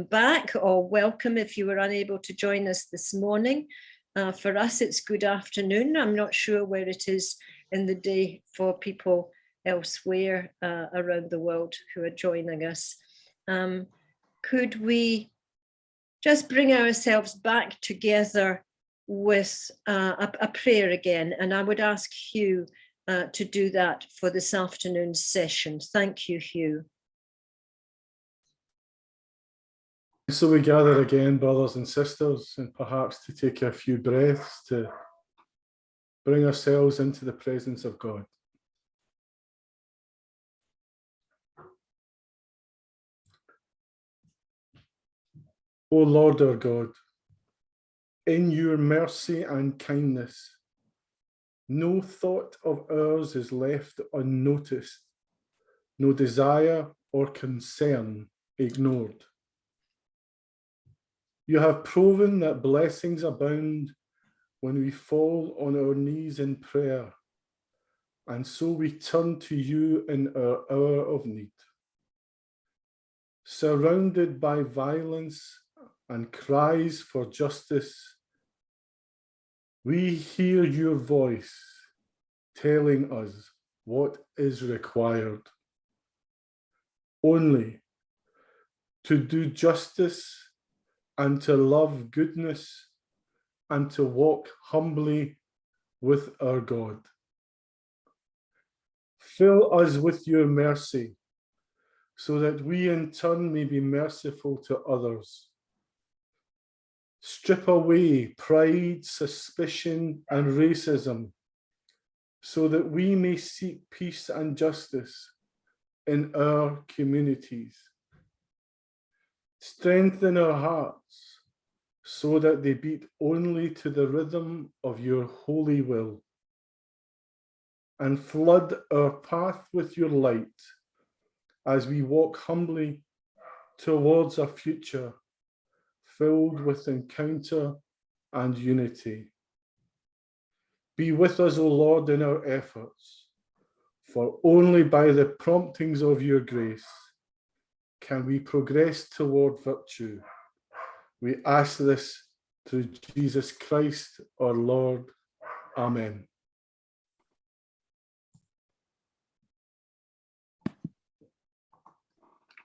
back, or welcome if you were unable to join us this morning. For us, it's good afternoon. I'm not sure where it is in the day for people elsewhere around the world who are joining us. Could we just bring ourselves back together with a prayer again? And I would ask Hugh to do that for this afternoon's session. Thank you, Hugh. So we gather again, brothers and sisters, and perhaps to take a few breaths to bring ourselves into the presence of God. O Lord our God, in your mercy and kindness, no thought of ours is left unnoticed, no desire or concern ignored. You have proven that blessings abound when we fall on our knees in prayer, and so we turn to you in our hour of need. Surrounded by violence and cries for justice, we hear your voice telling us what is required. Only to do justice and to love goodness and to walk humbly with our God. Fill us with your mercy so that we in turn may be merciful to others. Strip away pride, suspicion, and racism so that we may seek peace and justice in our communities. Strengthen our hearts so that they beat only to the rhythm of your holy will. And flood our path with your light as we walk humbly towards a future filled with encounter and unity. Be with us, O Lord, in our efforts, for only by the promptings of your grace can we progress toward virtue. We ask this through Jesus Christ, our Lord. Amen.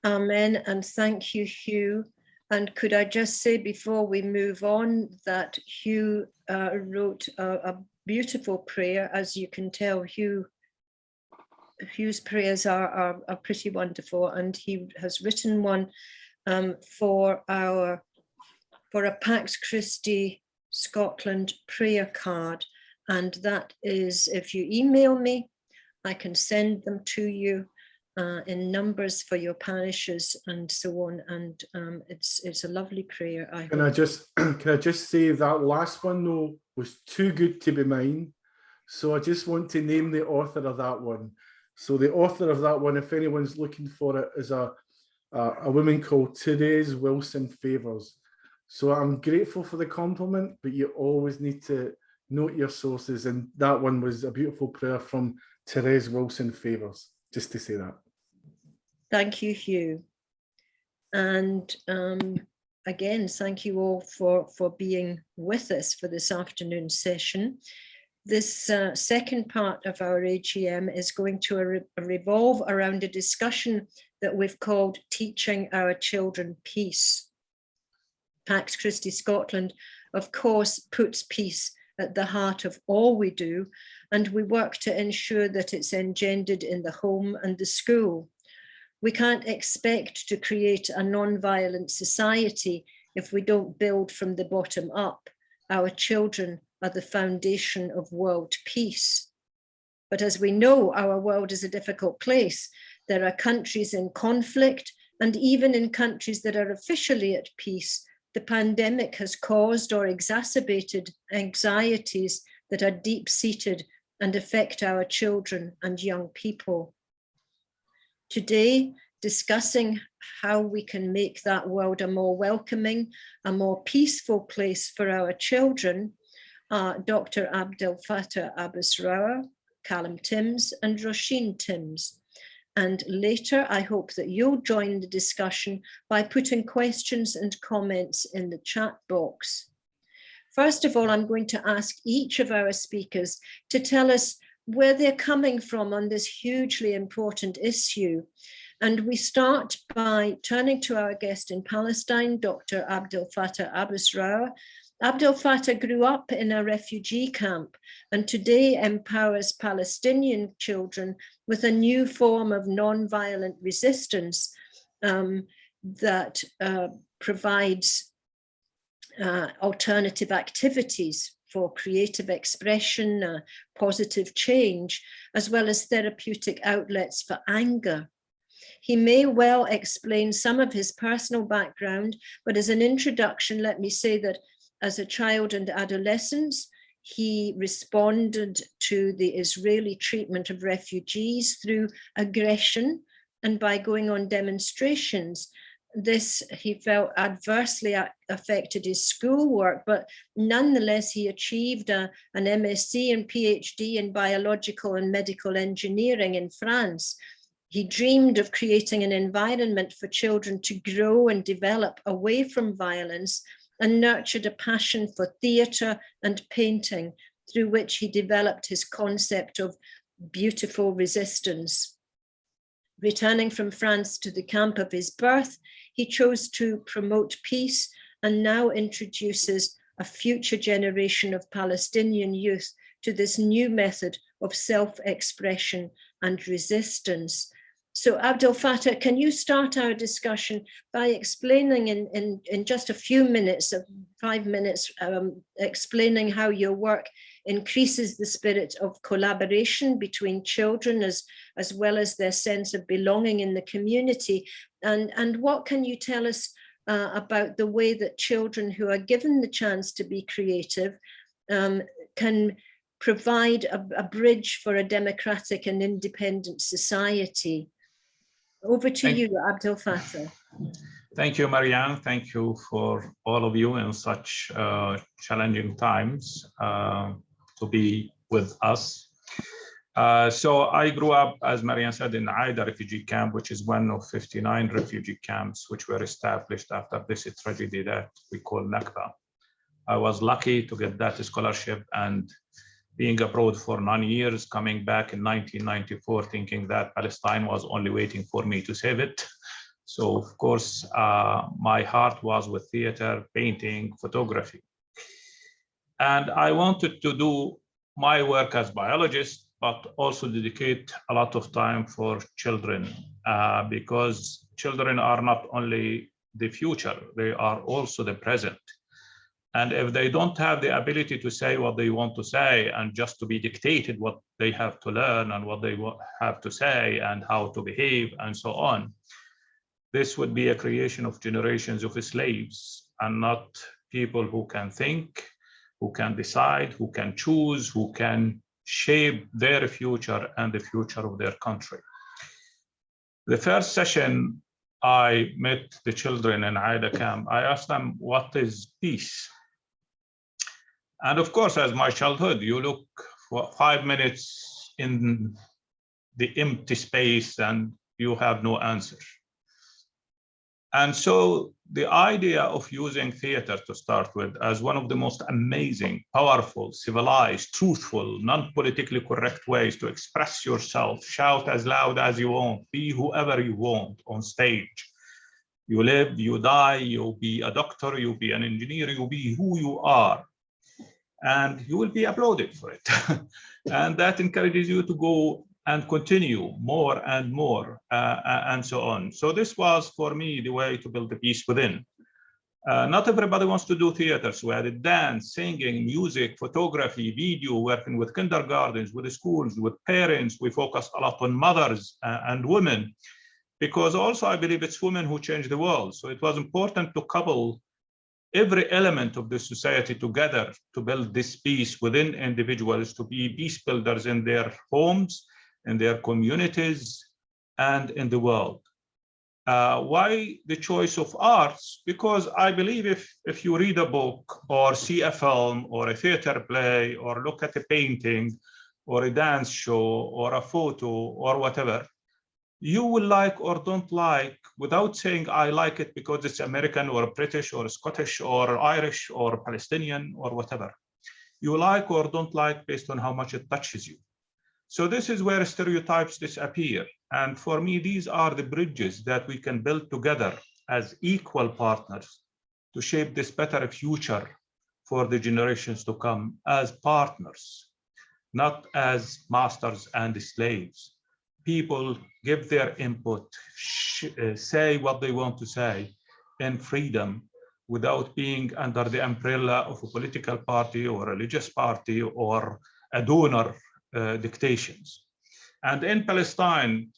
Amen, and thank you, Hugh. And could I just say before we move on that Hugh wrote a beautiful prayer. As you can tell, Hugh's prayers are pretty wonderful, and he has written one for a Pax Christi Scotland prayer card. And that is, if you email me, I can send them to you in numbers for your parishes and so on. And it's a lovely prayer. Can I just say that last one though was too good to be mine. So I just want to name the author of that one. So the author of that one, if anyone's looking for it, is a woman called Therese Wilson Favours. So I'm grateful for the compliment, but you always need to note your sources. And that one was a beautiful prayer from Therese Wilson Favours, just to say that. Thank you, Hugh. And again, thank you all for being with us for this afternoon session. This second part of our AGM is going to revolve around a discussion that we've called Teaching Our Children Peace. Pax Christi Scotland, of course, puts peace at the heart of all we do, and we work to ensure that it's engendered in the home and the school. We can't expect to create a non-violent society if we don't build from the bottom up. Our children are the foundation of world peace. But as we know, our world is a difficult place. There are countries in conflict, and even in countries that are officially at peace, the pandemic has caused or exacerbated anxieties that are deep-seated and affect our children and young people. Today, discussing how we can make that world a more welcoming, a more peaceful place for our children, Dr Abdelfattah Abusrour, Callum Timms and Roisin Timms. And later, I hope that you'll join the discussion by putting questions and comments in the chat box. First of all, I'm going to ask each of our speakers to tell us where they're coming from on this hugely important issue. And we start by turning to our guest in Palestine, Dr Abdelfattah Abusrour. Abdelfattah grew up in a refugee camp and today empowers Palestinian children with a new form of non-violent resistance that provides alternative activities for creative expression, positive change, as well as therapeutic outlets for anger. He may well explain some of his personal background, but as an introduction, let me say that as a child and adolescence, he responded to the Israeli treatment of refugees through aggression and by going on demonstrations. This, he felt, adversely affected his schoolwork, but nonetheless, he achieved an MSc and PhD in biological and medical engineering in France. He dreamed of creating an environment for children to grow and develop away from violence, and nurtured a passion for theatre and painting, through which he developed his concept of beautiful resistance. Returning from France to the camp of his birth, he chose to promote peace and now introduces a future generation of Palestinian youth to this new method of self-expression and resistance. So Abdelfattah, can you start our discussion by explaining in just a few minutes, 5 minutes, explaining how your work increases the spirit of collaboration between children as well as their sense of belonging in the community? And what can you tell us about the way that children who are given the chance to be creative can provide a bridge for a democratic and independent society? Over to you, Abdelfattah. Thank you, Marianne. Thank you for all of you in such challenging times to be with us. So I grew up, as Marianne said, in Aida refugee camp, which is one of 59 refugee camps which were established after this tragedy that we call Nakba. I was lucky to get that scholarship, and being abroad for 9 years, coming back in 1994, thinking that Palestine was only waiting for me to save it. So of course, my heart was with theater, painting, photography. And I wanted to do my work as biologist, but also dedicate a lot of time for children, because children are not only the future, they are also the present. And if they don't have the ability to say what they want to say and just to be dictated what they have to learn and what they have to say and how to behave and so on, this would be a creation of generations of slaves and not people who can think, who can decide, who can choose, who can shape their future and the future of their country. The first session, I met the children in Aida camp. I asked them, what is peace? And of course, as my childhood, you look for 5 minutes in the empty space and you have no answer. And so the idea of using theater to start with as one of the most amazing, powerful, civilized, truthful, non-politically correct ways to express yourself, shout as loud as you want, be whoever you want on stage. You live, you die, you'll be a doctor, you'll be an engineer, you'll be who you are. And you will be applauded for it. And that encourages you to go and continue more and more, and so on. So this was, for me, the way to build the peace within. Not everybody wants to do theater, so we added dance, singing, music, photography, video, working with kindergartens, with the schools, with parents. We focused a lot on mothers and women, because also I believe it's women who change the world. So it was important to couple every element of the society together to build this peace within individuals, to be peace builders in their homes, in their communities, and in the world. Why the choice of arts? Because I believe if you read a book or see a film or a theater play or look at a painting or a dance show or a photo or whatever, you will like or don't like without saying I like it because it's American or British or Scottish or Irish or Palestinian or whatever. You like or don't like based on how much it touches you. So this is where stereotypes disappear. And for me, these are the bridges that we can build together as equal partners to shape this better future for the generations to come as partners, not as masters and slaves. People give their input, say what they want to say in freedom without being under the umbrella of a political party or religious party or a donor dictations. And in Palestine,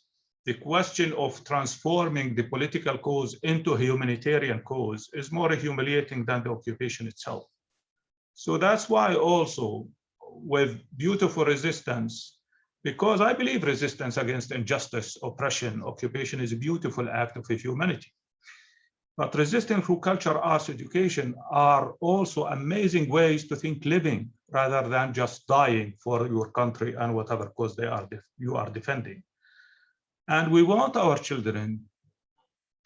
the question of transforming the political cause into a humanitarian cause is more humiliating than the occupation itself. So that's why also with beautiful resistance, because I believe resistance against injustice, oppression, occupation is a beautiful act of humanity. But resisting through culture, arts, education are also amazing ways to think living rather than just dying for your country and whatever cause you are defending. And we want our children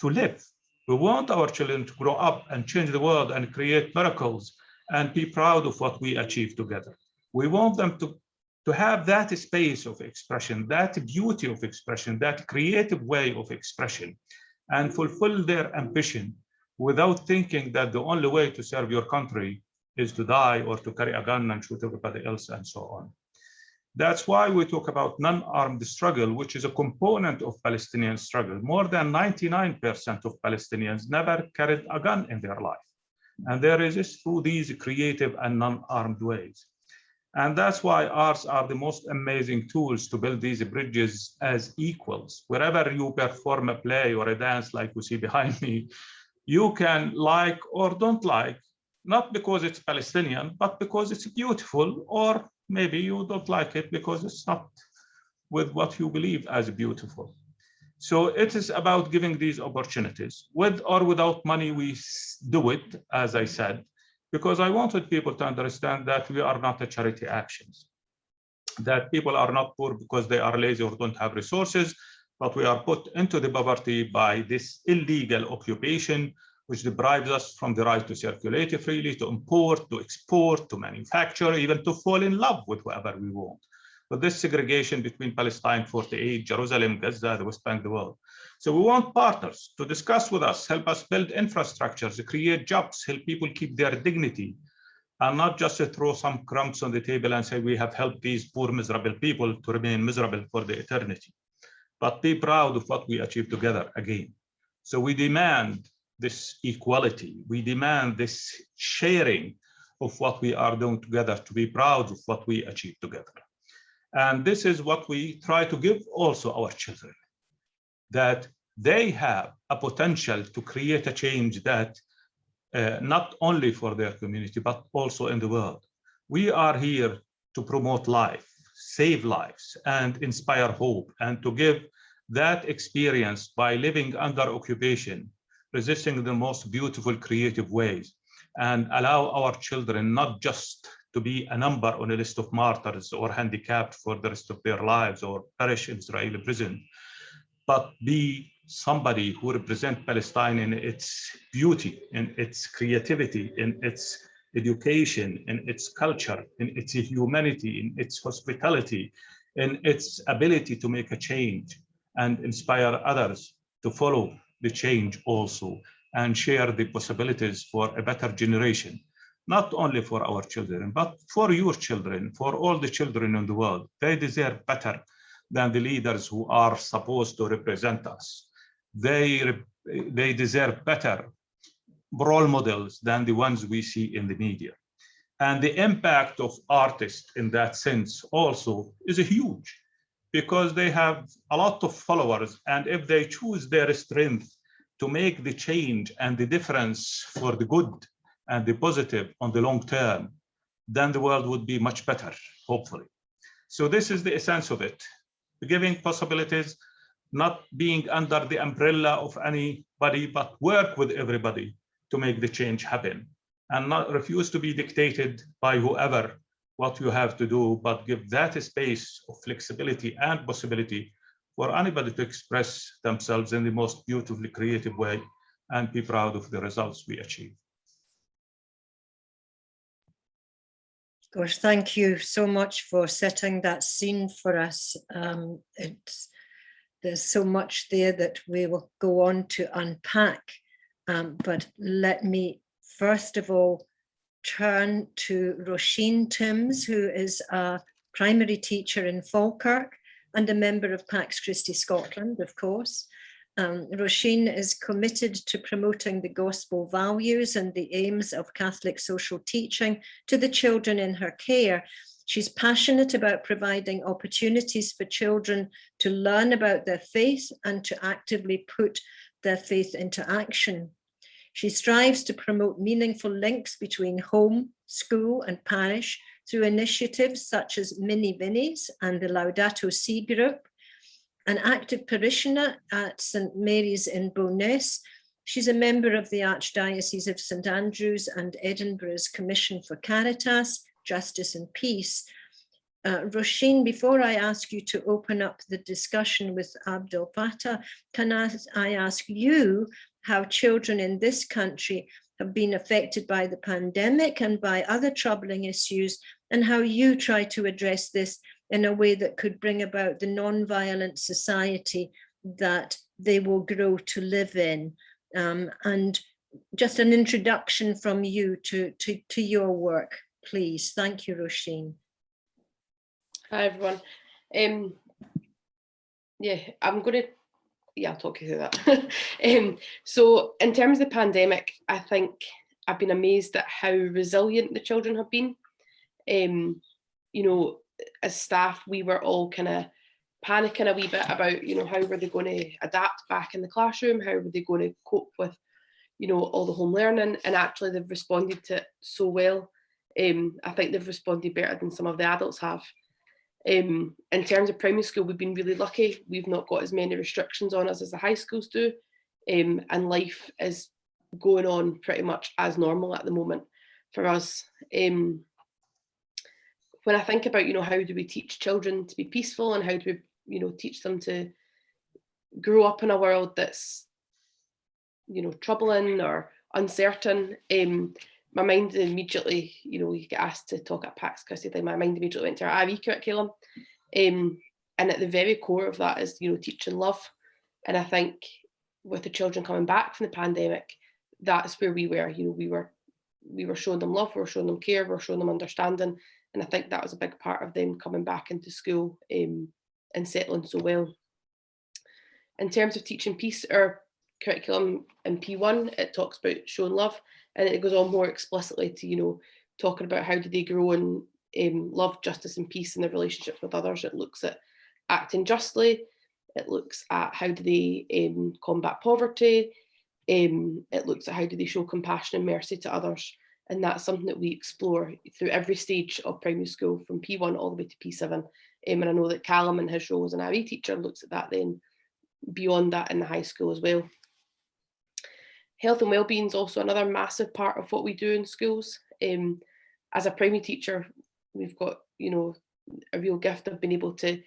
to live. We want our children to grow up and change the world and create miracles and be proud of what we achieve together. We want them to have that space of expression, that beauty of expression, that creative way of expression, and fulfill their ambition without thinking that the only way to serve your country is to die or to carry a gun and shoot everybody else and so on. That's why we talk about non-armed struggle, which is a component of Palestinian struggle. More than 99% of Palestinians never carried a gun in their life. And they resist through these creative and non-armed ways. And that's why arts are the most amazing tools to build these bridges as equals. Wherever you perform a play or a dance like you see behind me, you can like or don't like, not because it's Palestinian, but because it's beautiful, or maybe you don't like it because it's not with what you believe as beautiful. So it is about giving these opportunities. With or without money, we do it, as I said, because I wanted people to understand that we are not a charity actions, that people are not poor because they are lazy or don't have resources, but we are put into the poverty by this illegal occupation, which deprives us from the right to circulate freely, to import, to export, to manufacture, even to fall in love with whoever we want. But this segregation between Palestine 48, Jerusalem, Gaza, the West Bank, the world. So we want partners to discuss with us, help us build infrastructures, create jobs, help people keep their dignity, and not just to throw some crumbs on the table and say we have helped these poor, miserable people to remain miserable for the eternity. But be proud of what we achieved together again. So we demand this equality. We demand this sharing of what we are doing together, to be proud of what we achieve together. And this is what we try to give also our children, that they have a potential to create a change that not only for their community, but also in the world. We are here to promote life, save lives, and inspire hope, and to give that experience by living under occupation, resisting the most beautiful, creative ways, and allow our children not just to be a number on a list of martyrs or handicapped for the rest of their lives or perish in Israeli prison, but be somebody who represents Palestine in its beauty, in its creativity, in its education, in its culture, in its humanity, in its hospitality, in its ability to make a change and inspire others to follow the change also, and share the possibilities for a better generation, not only for our children, but for your children, for all the children in the world. They deserve better than the leaders who are supposed to represent us. They deserve better role models than the ones we see in the media. And the impact of artists in that sense also is huge, because they have a lot of followers, and if they choose their strength to make the change and the difference for the good and the positive on the long term, then the world would be much better, hopefully. So this is the essence of it, giving possibilities, not being under the umbrella of anybody, but work with everybody to make the change happen, and not refuse to be dictated by whoever what you have to do, but give that space of flexibility and possibility for anybody to express themselves in the most beautifully creative way and be proud of the results we achieve. Gosh, thank you so much for setting that scene for us. There's so much there that we will go on to unpack, but let me first of all turn to Roisin Timms, who is a primary teacher in Falkirk and a member of Pax Christi Scotland, of course. Roisin is committed to promoting the gospel values and the aims of Catholic social teaching to the children in her care. She's passionate about providing opportunities for children to learn about their faith and to actively put their faith into action. She strives to promote meaningful links between home, school, and parish through initiatives such as Mini Vinnies and the Laudato Si group. An active parishioner at St Mary's in Bo'ness, she's a member of the Archdiocese of St Andrews and Edinburgh's Commission for Caritas, Justice and Peace. Roisin, before I ask you to open up the discussion with Abdelfattah, can I ask you how children in this country have been affected by the pandemic and by other troubling issues, and how you try to address this in a way that could bring about the non-violent society that they will grow to live in. And just an introduction from you to your work, please. Thank you, Roisin. Hi, everyone. I'll talk you through that. So in terms of the pandemic, I think I've been amazed at how resilient the children have been. You know, as staff, we were all kind of panicking a wee bit about, you know, how were they going to adapt back in the classroom? How were they going to cope with, you know, all the home learning? And actually they've responded to it so well. I think they've responded better than some of the adults have. In terms of primary school, we've been really lucky. We've not got as many restrictions on us as the high schools do. And life is going on pretty much as normal at the moment for us. When I think about, you know, how do we teach children to be peaceful, and how do we, you know, teach them to grow up in a world that's, you know, troubling or uncertain, my mind immediately, you know, you get asked to talk at Pax Christi, my mind immediately went to our IE curriculum. And at the very core of that is, you know, teaching love. And I think with the children coming back from the pandemic, that's where we were, you know, we were showing them love, we were showing them care, we were showing them understanding. And I think that was a big part of them coming back into school and settling so well. In terms of teaching peace, our curriculum in P1, it talks about showing love, and it goes on more explicitly to, you know, talking about how do they grow in love, justice and peace in their relationships with others. It looks at acting justly. It looks at how do they combat poverty. It looks at how do they show compassion and mercy to others. And that's something that we explore through every stage of primary school, from P1 all the way to P7. And I know that Callum, in his role as an IE teacher, looks at that then beyond that in the high school as well. Health and wellbeing is also another massive part of what we do in schools. As a primary teacher, we've got, you know, a real gift of being able to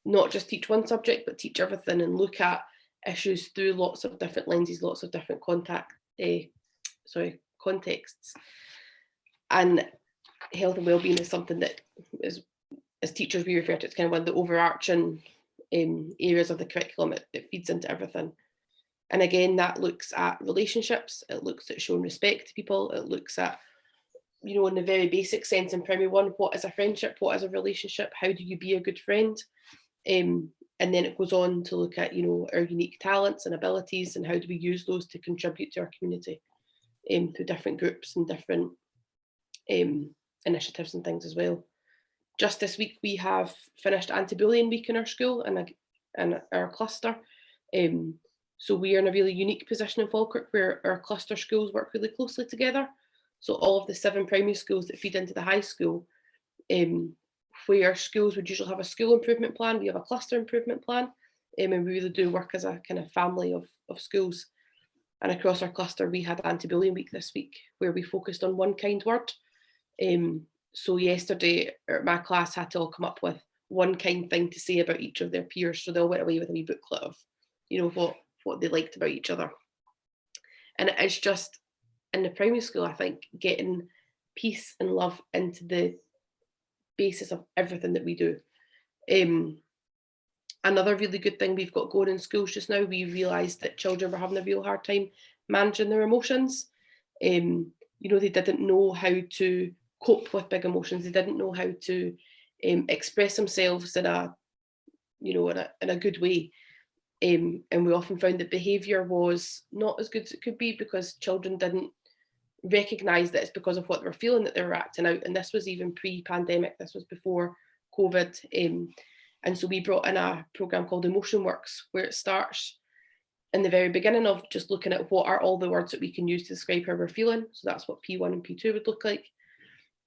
not just teach one subject, but teach everything and look at issues through lots of different lenses, lots of different contexts. And health and wellbeing is something that is, as teachers, we refer to it as kind of one of the overarching areas of the curriculum. It feeds into everything. And again, that looks at relationships. It looks at showing respect to people. It looks at, you know, in the very basic sense in primary one, what is a friendship? What is a relationship? How do you be a good friend? And then it goes on to look at, you know, our unique talents and abilities and how do we use those to contribute to our community through different groups and different initiatives and things as well. Just this week, we have finished Anti-Bullying Week in our school and our cluster. So we are in a really unique position in Falkirk where our cluster schools work really closely together. So all of the 7 primary schools that feed into the high school, where schools would usually have a school improvement plan, we have a cluster improvement plan, and we really do work as a kind of family of schools. And across our cluster, we had Anti-Bullying Week this week, where we focused on one kind word. So yesterday, my class had to all come up with one kind thing to say about each of their peers. So they all went away with a wee booklet of, you know, what they liked about each other. And it is just, in the primary school, I think, getting peace and love into the basis of everything that we do. Another really good thing we've got going in schools just now, we realised that children were having a real hard time managing their emotions. You know, they didn't know how to cope with big emotions. They didn't know how to express themselves in a, you know, in a good way. And we often found that behaviour was not as good as it could be because children didn't recognise that it's because of what they were feeling that they were acting out. And this was even pre-pandemic. This was before COVID. And so we brought in a programme called Emotion Works, where it starts in the very beginning of just looking at what are all the words that we can use to describe how we're feeling. So that's what P1 and P2 would look like.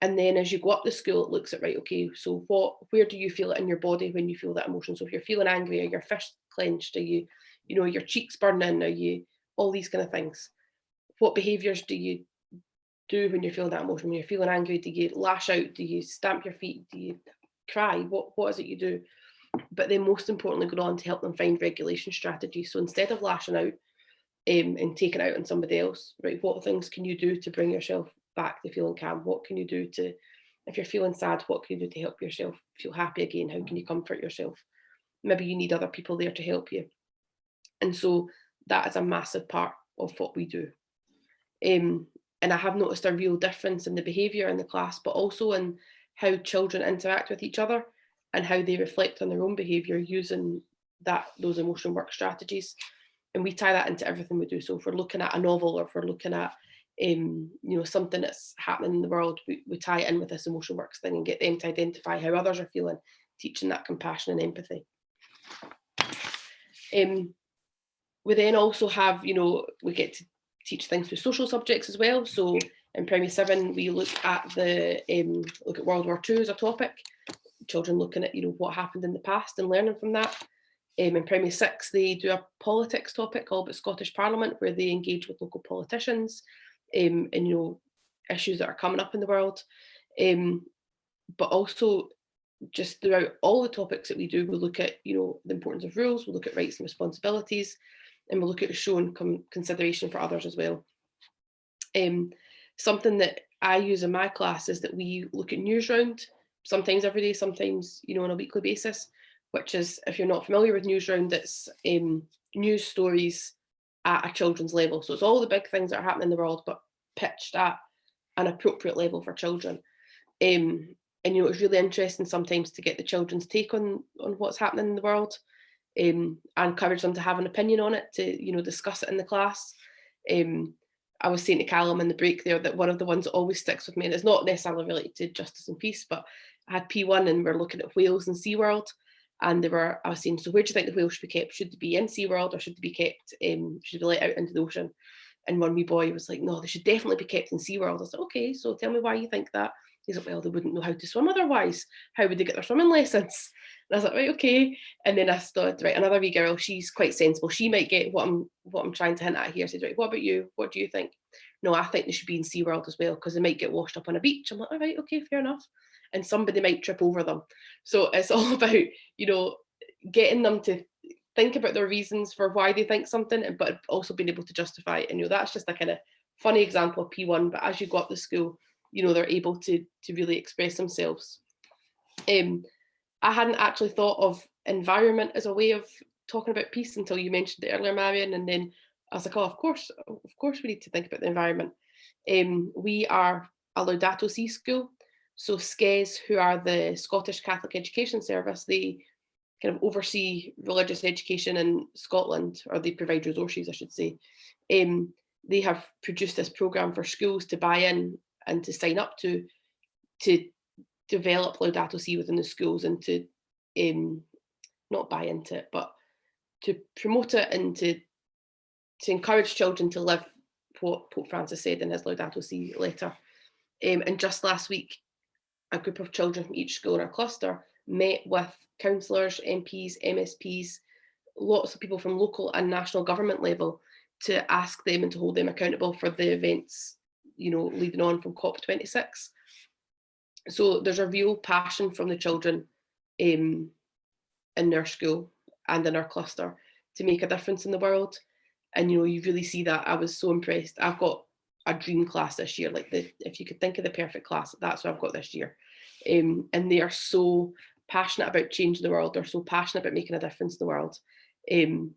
And then as you go up the school, it looks at, right, okay, so where do you feel it in your body when you feel that emotion? So if you're feeling angry, are your fists clenched? Are you know, your cheeks burning? Are you, all these kind of things? What behaviours do you do when you're feeling that emotion? When you're feeling angry, do you lash out? Do you stamp your feet? Do you cry? What is it you do? But then most importantly, go on to help them find regulation strategies. So instead of lashing out and taking it out on somebody else, right, what things can you do to bring yourself back to feeling calm? What can you do to, if you're feeling sad, what can you do to help yourself feel happy again? How can you comfort yourself? Maybe you need other people there to help you. And so that is a massive part of what we do. And I have noticed a real difference in the behaviour in the class, but also in how children interact with each other and how they reflect on their own behaviour using those emotion work strategies. And we tie that into everything we do. So if we're looking at a novel or if we're looking at you know, something that's happening in the world, we tie it in with this emotion works thing and get them to identify how others are feeling, teaching that compassion and empathy. We then also have, you know, we get to teach things through social subjects as well. So in primary 7, we look at World War II as a topic. Children looking at, you know, what happened in the past and learning from that. In primary 6, they do a politics topic all about Scottish Parliament, where they engage with local politicians and, you know, issues that are coming up in the world. But also just throughout all the topics that we do, we look at, you know, the importance of rules, we look at rights and responsibilities, and we look at showing consideration for others as well. Something that I use in my class is that we look at news round, sometimes every day, sometimes, you know, on a weekly basis, which is, if you're not familiar with news round, it's news stories at a children's level. So it's all the big things that are happening in the world, but pitched at an appropriate level for children. And, you know, it's really interesting sometimes to get the children's take on what's happening in the world. and encourage them to have an opinion on it, to, you know, discuss it in the class. I was saying to Callum in the break there that one of the ones that always sticks with me, and it's not necessarily related to justice and peace, but I had P1 and we're looking at whales in SeaWorld, and I was saying, so where do you think the whales should be kept? Should they be in SeaWorld or should they be kept, should they be let out into the ocean? And one wee boy was like, no, they should definitely be kept in SeaWorld. I was like, okay, so tell me why you think that. He's like, well, they wouldn't know how to swim otherwise. How would they get their swimming lessons? And I was like, right, okay. And then I thought, right, another wee girl, she's quite sensible. She might get what I'm trying to hint at here. I said, right, what about you? What do you think? No, I think they should be in SeaWorld as well, because they might get washed up on a beach. I'm like, all right, okay, fair enough. And somebody might trip over them. So it's all about, you know, getting them to think about their reasons for why they think something, but also being able to justify it. And, you know, that's just a kind of funny example of P1, but as you go up the school, you know, they're able to really express themselves. I hadn't actually thought of environment as a way of talking about peace until you mentioned it earlier, Marion, and then I was like, oh, of course we need to think about the environment. We are a Laudato Si school, so SCES, who are the Scottish Catholic Education Service, they kind of oversee religious education in Scotland, or they provide resources, I should say. They have produced this programme for schools to buy in and to sign up to develop Laudato Si within the schools, and to not buy into it, but to promote it and to encourage children to live what Pope Francis said in his Laudato Si letter. And just last week, a group of children from each school in our cluster met with councillors, MPs, MSPs, lots of people from local and national government level, to ask them and to hold them accountable for the events, you know, leading on from COP26. So there's a real passion from the children in their school and in our cluster to make a difference in the world. And, you know, you really see that. I was so impressed. I've got a dream class this year, like if you could think of the perfect class, that's what I've got this year. And they are so passionate about changing the world. They're so passionate about making a difference in the world. And,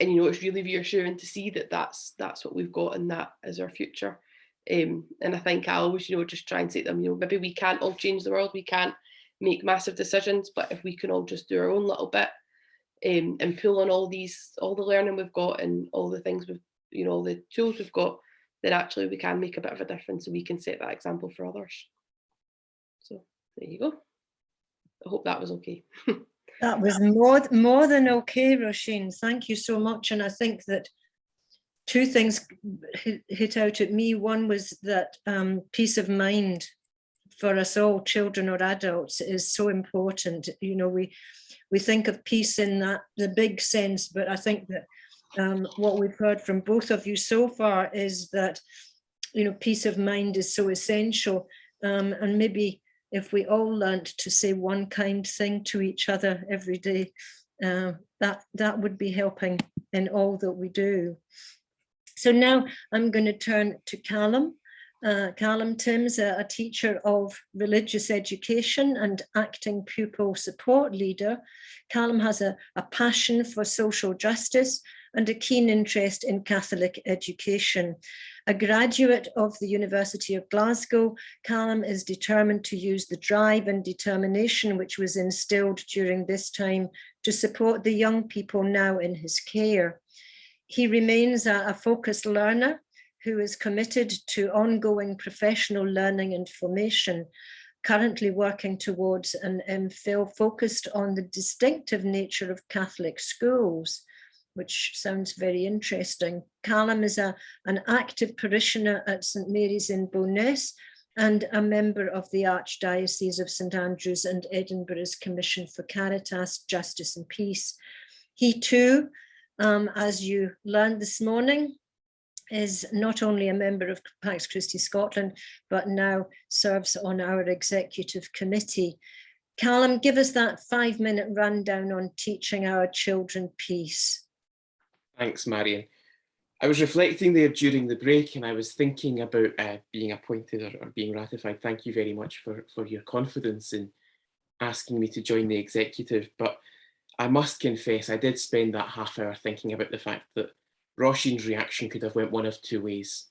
you know, it's really reassuring to see that that's what we've got, and that is our future. And I think I always, you know, just try and say to them, you know, maybe we can't all change the world, we can't make massive decisions, but if we can all just do our own little bit, and pull on all the learning we've got and all the things we've, you know, all the tools we've got, then actually we can make a bit of a difference, and we can set that example for others. So there you go. I hope that was okay. That was more than okay, Roisin. Thank you so much. And I think that two things hit out at me. One was that peace of mind for us all, children or adults, is so important. You know, we think of peace in the big sense, but I think that what we've heard from both of you so far is that, you know, peace of mind is so essential. And maybe if we all learnt to say one kind thing to each other every day, that would be helping in all that we do. So now I'm going to turn to Callum. Callum Tim's a teacher of religious education and acting pupil support leader. Callum has a passion for social justice and a keen interest in Catholic education. A graduate of the University of Glasgow, Callum is determined to use the drive and determination which was instilled during this time to support the young people now in his care. He remains a focused learner who is committed to ongoing professional learning and formation, currently working towards an MPhil focused on the distinctive nature of Catholic schools, which sounds very interesting. Callum is an active parishioner at St Mary's in Bowness and a member of the Archdiocese of St Andrews and Edinburgh's Commission for Caritas, Justice and Peace. He too, as you learned this morning, is not only a member of Pax Christi Scotland, but now serves on our executive committee. Callum, give us that 5-minute rundown on teaching our children peace. Thanks, Marion. I was reflecting there during the break, and I was thinking about being appointed or being ratified. Thank you very much for your confidence in asking me to join the executive. But I must confess, I did spend that half hour thinking about the fact that Roisin's reaction could have went one of two ways.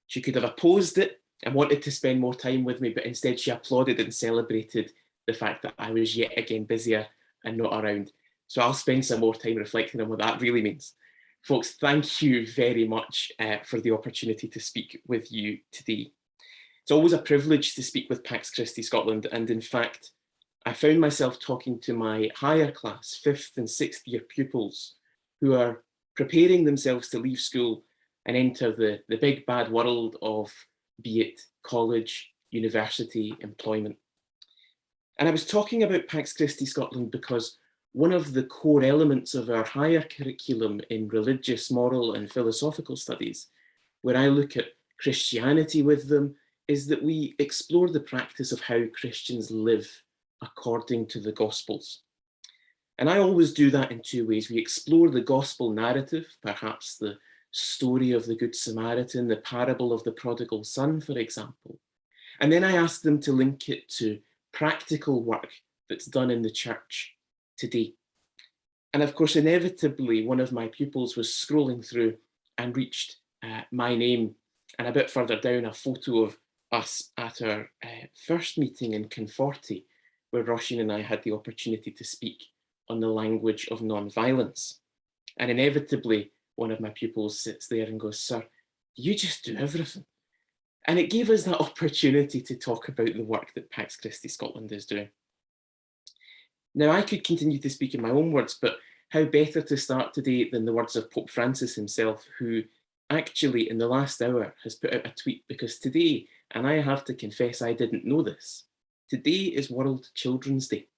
She could have opposed it and wanted to spend more time with me, but instead she applauded and celebrated the fact that I was yet again busier and not around. So I'll spend some more time reflecting on what that really means. Folks, thank you very much for the opportunity to speak with you today. It's always a privilege to speak with Pax Christi Scotland, and in fact, I found myself talking to my higher class, 5th and 6th year pupils who are preparing themselves to leave school and enter the big bad world of, be it college, university, employment. And I was talking about Pax Christi Scotland because one of the core elements of our higher curriculum in religious, moral and philosophical studies, where I look at Christianity with them, is that we explore the practice of how Christians live according to the Gospels. And I always do that in two ways. We explore the Gospel narrative, perhaps the story of the Good Samaritan, the parable of the prodigal son, for example. And then I ask them to link it to practical work that's done in the church today. And of course, inevitably, one of my pupils was scrolling through and reached my name, and a bit further down, a photo of us at our first meeting in Conforti, where Roisin and I had the opportunity to speak on the language of non-violence. And inevitably, one of my pupils sits there and goes, "Sir, you just do everything." And it gave us that opportunity to talk about the work that Pax Christi Scotland is doing. Now, I could continue to speak in my own words, but how better to start today than the words of Pope Francis himself, who actually in the last hour has put out a tweet, because today, and I have to confess I didn't know this, today is World Children's Day.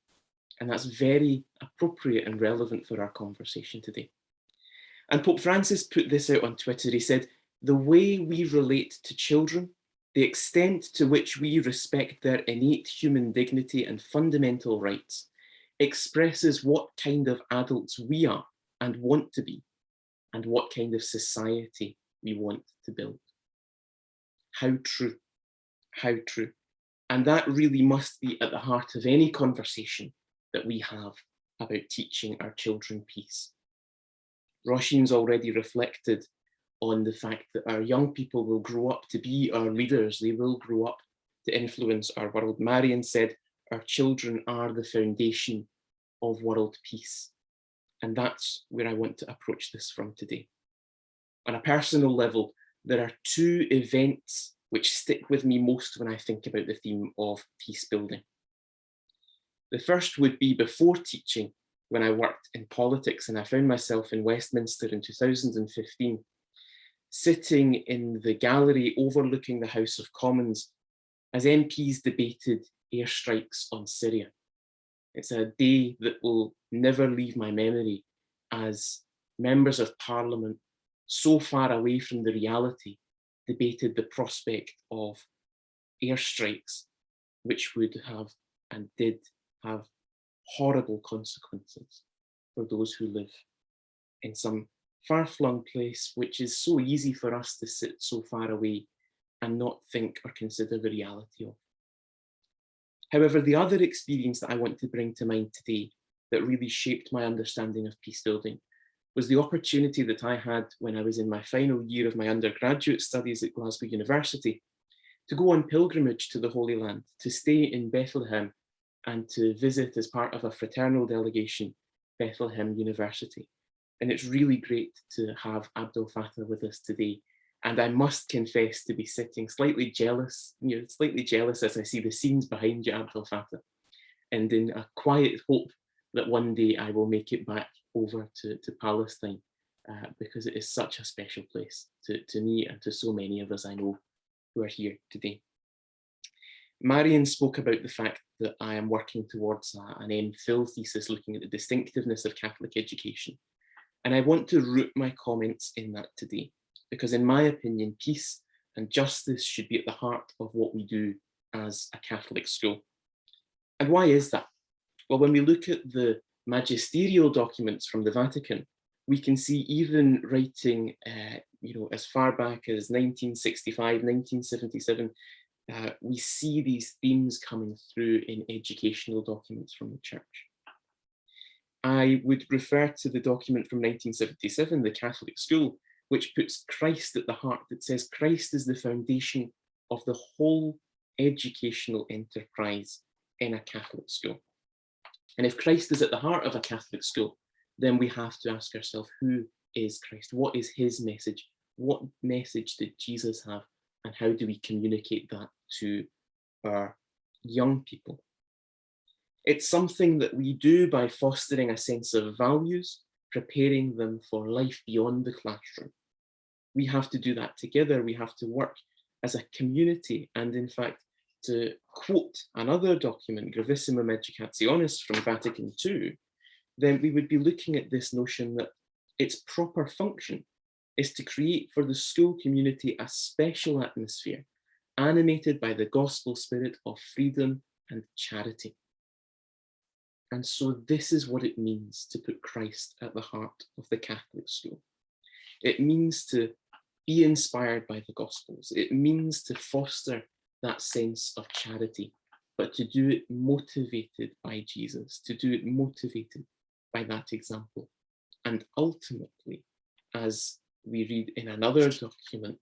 And that's very appropriate and relevant for our conversation today. And Pope Francis put this out on Twitter. He said, "The way we relate to children, the extent to which we respect their innate human dignity and fundamental rights, expresses what kind of adults we are and want to be, and what kind of society we want to build." How true, how true. And that really must be at the heart of any conversation that we have about teaching our children peace. Roisin's already reflected on the fact that our young people will grow up to be our leaders. They will grow up to influence our world. Marian said, our children are the foundation of world peace. And that's where I want to approach this from today. On a personal level, there are two events which stick with me most when I think about the theme of peace building. The first would be before teaching, when I worked in politics, and I found myself in Westminster in 2015, sitting in the gallery overlooking the House of Commons as MPs debated airstrikes on Syria. It's a day that will never leave my memory, as members of Parliament, so far away from the reality, debated the prospect of airstrikes, which would have and did have horrible consequences for those who live in some far-flung place, which is so easy for us to sit so far away and not think or consider the reality of. However, the other experience that I want to bring to mind today that really shaped my understanding of peace building was the opportunity that I had when I was in my final year of my undergraduate studies at Glasgow University to go on pilgrimage to the Holy Land, to stay in Bethlehem and to visit as part of a fraternal delegation, Bethlehem University. And it's really great to have Abdelfattah with us today. And I must confess to be sitting slightly jealous as I see the scenes behind you, Abdelfattah, and in a quiet hope that one day I will make it back over to Palestine, because it is such a special place to me and to so many of us I know who are here today. Marian spoke about the fact that I am working towards an MPhil thesis looking at the distinctiveness of Catholic education. And I want to root my comments in that today, because in my opinion, peace and justice should be at the heart of what we do as a Catholic school. And why is that? Well, when we look at the magisterial documents from the Vatican, we can see even writing, as far back as 1965, 1977, we see these themes coming through in educational documents from the Church. I would refer to the document from 1977, the Catholic School, which puts Christ at the heart. It says Christ is the foundation of the whole educational enterprise in a Catholic school. And if Christ is at the heart of a Catholic school, then we have to ask ourselves, who is Christ? What is his message? What message did Jesus have? And how do we communicate that to our young people? It's something that we do by fostering a sense of values, preparing them for life beyond the classroom. We have to do that together. We have to work as a community. And in fact, to quote another document, Gravissimum Educationis from Vatican II, then we would be looking at this notion that its proper function is to create for the school community a special atmosphere animated by the gospel spirit of freedom and charity. And so this is what it means to put Christ at the heart of the Catholic school. It means to be inspired by the Gospels. It means to foster that sense of charity, but to do it motivated by Jesus, to do it motivated by that example. And ultimately, as we read in another document,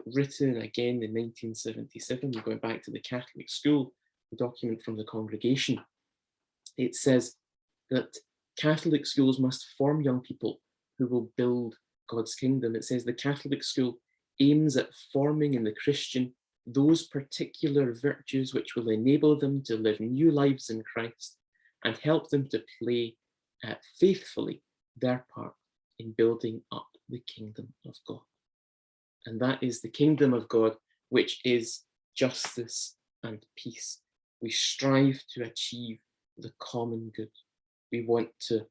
written again in 1977, going back to the Catholic school, a document from the congregation, it says that Catholic schools must form young people who will build God's kingdom. It says the Catholic school aims at forming in the Christian those particular virtues which will enable them to live new lives in Christ and help them to play faithfully their part in building up the kingdom of God. And that is the kingdom of God, which is justice and peace. We strive to achieve the common good. We want to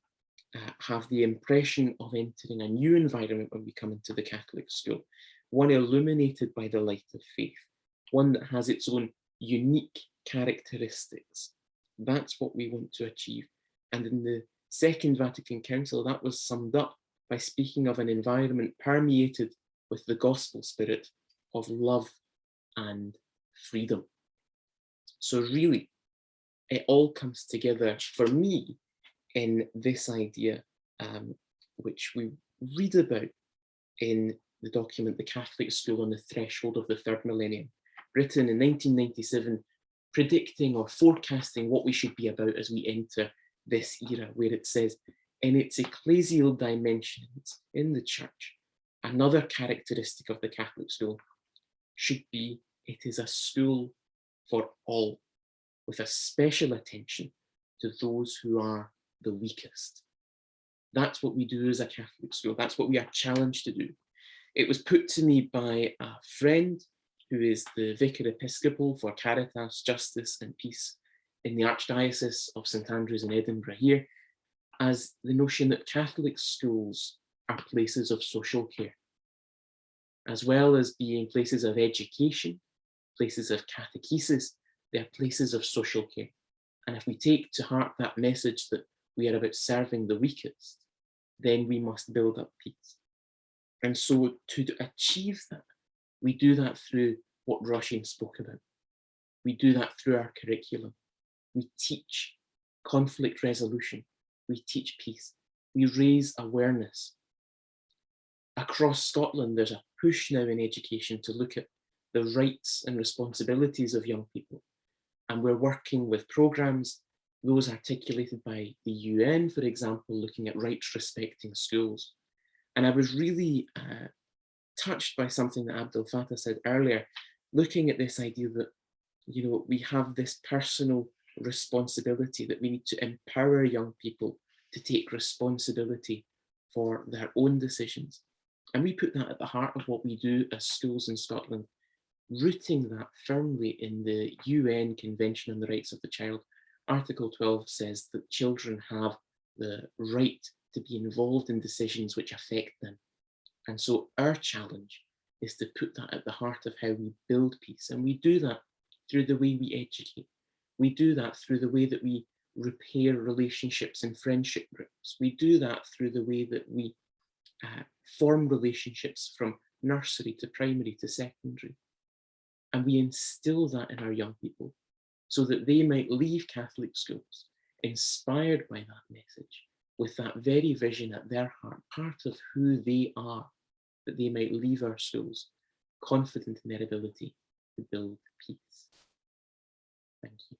have the impression of entering a new environment when we come into the Catholic school, one illuminated by the light of faith, one that has its own unique characteristics. That's what we want to achieve. And in the Second Vatican Council, that was summed up by speaking of an environment permeated with the gospel spirit of love and freedom. So really, it all comes together for me in this idea, which we read about in the document, The Catholic School on the Threshold of the Third Millennium, written in 1997, predicting or forecasting what we should be about as we enter this era, where it says, in its ecclesial dimensions in the church, another characteristic of the Catholic school should be it is a school for all, with a special attention to those who are the weakest. That's what we do as a Catholic school. That's what we are challenged to do. It was put to me by a friend who is the Vicar Episcopal for Caritas, Justice and Peace in the Archdiocese of St Andrews in Edinburgh here, as the notion that Catholic schools are places of social care, as well as being places of education, places of catechesis. They are places of social care. And if we take to heart that message that we are about serving the weakest, then we must build up peace. And so to achieve that, we do that through what Roisin spoke about. We do that through our curriculum. We teach conflict resolution. We teach peace. We raise awareness. Across Scotland, there's a push now in education to look at the rights and responsibilities of young people. And we're working with programs, those articulated by the UN, for example, looking at rights respecting schools. And I was really touched by something that Abdelfattah said earlier, looking at this idea that, you know, we have this personal responsibility, that we need to empower young people to take responsibility for their own decisions. And we put that at the heart of what we do as schools in Scotland, rooting that firmly in the UN Convention on the Rights of the Child. Article 12 says that children have the right to be involved in decisions which affect them. And so our challenge is to put that at the heart of how we build peace. And we do that through the way we educate. We do that through the way that we repair relationships in friendship groups. We do that through the way that we form relationships from nursery to primary to secondary. And we instill that in our young people so that they might leave Catholic schools inspired by that message, with that very vision at their heart, part of who they are, that they might leave our schools confident in their ability to build peace. Thank you.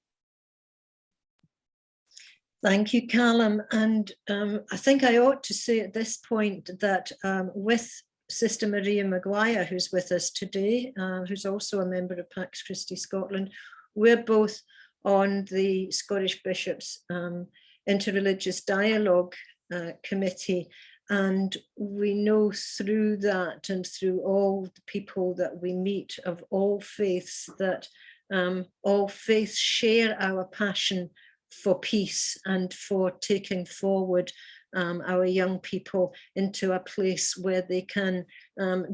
Thank you, Callum. And I think I ought to say at this point that with Sister Maria Maguire, who's with us today, who's also a member of Pax Christi Scotland, we're both on the Scottish Bishops' Interreligious Dialogue Committee. And we know through that and through all the people that we meet of all faiths that all faiths share our passion for peace and for taking forward our young people into a place where they can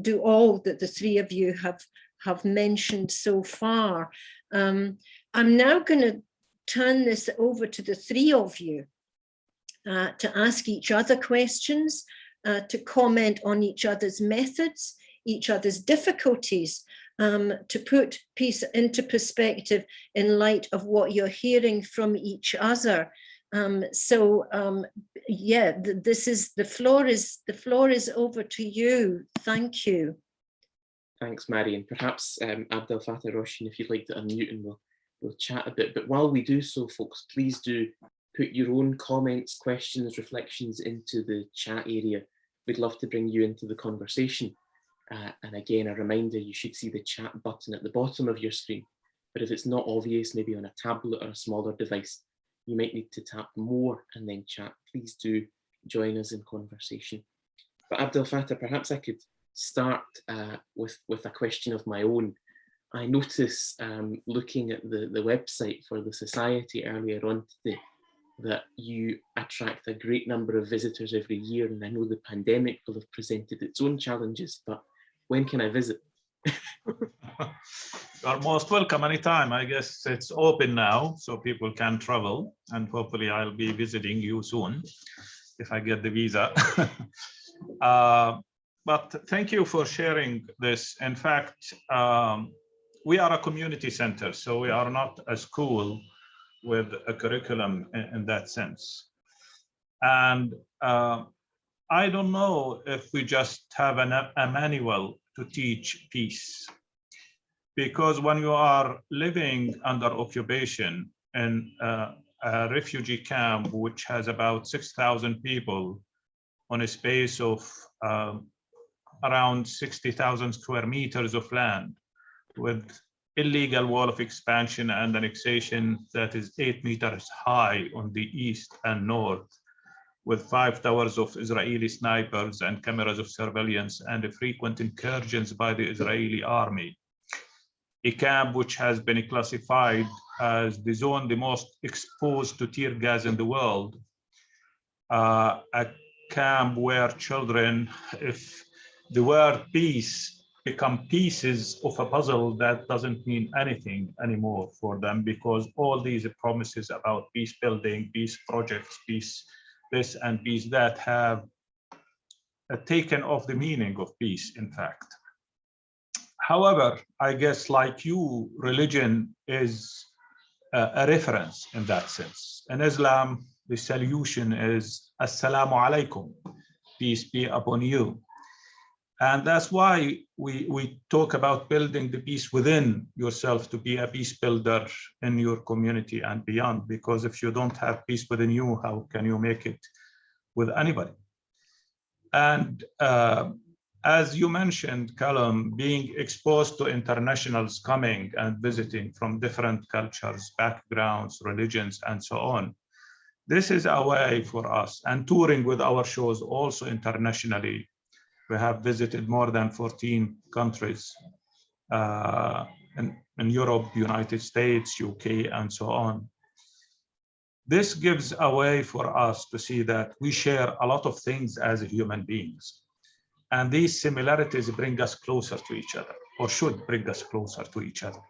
do all that the three of you have mentioned so far. I'm now going to turn this over to the three of you to ask each other questions, to comment on each other's methods, each other's difficulties, to put peace into perspective in light of what you're hearing from each other. Yeah, the floor is over to you. Thank you. Thanks, Marion. Perhaps Abdelfattah, Roisin, if you'd like to unmute, and we'll chat a bit. But while we do so, folks, please do put your own comments, questions, reflections into the chat area. We'd love to bring you into the conversation. And again, a reminder, you should see the chat button at the bottom of your screen. But if it's not obvious, maybe on a tablet or a smaller device, you might need to tap more and then chat. Please do join us in conversation. But Abdelfattah, perhaps I could start with a question of my own. I notice looking at the website for the Society earlier on today, that you attract a great number of visitors every year, and I know the pandemic will have presented its own challenges, but when can I visit? You are most welcome anytime. I guess it's open now, so people can travel, and hopefully I'll be visiting you soon if I get the visa. But thank you for sharing this. In fact, we are a community center, so we are not a school with a curriculum in that sense. And I don't know if we just have a manual to teach peace, because when you are living under occupation in a refugee camp, which has about 6,000 people on a space of around 60,000 square meters of land, with illegal wall of expansion and annexation that is 8 meters high on the east and north, with 5 towers of Israeli snipers and cameras of surveillance and frequent incursions by the Israeli army. A camp which has been classified as the zone the most exposed to tear gas in the world. A camp where children, if the word peace become pieces of a puzzle that doesn't mean anything anymore for them, because all these promises about peace building, peace projects, peace this and peace that have taken off the meaning of peace, in fact. However, I guess like you, religion is a reference in that sense. In Islam, the solution is Assalamu alaikum, peace be upon you. And that's why we talk about building the peace within yourself, to be a peace builder in your community and beyond. Because if you don't have peace within you, how can you make it with anybody? And as you mentioned, Callum, being exposed to internationals coming and visiting from different cultures, backgrounds, religions, and so on, this is a way for us. And touring with our shows also internationally. We have visited more than 14 countries in Europe, United States, UK, and so on. This gives a way for us to see that we share a lot of things as human beings. And these similarities bring us closer to each other, or should bring us closer to each other.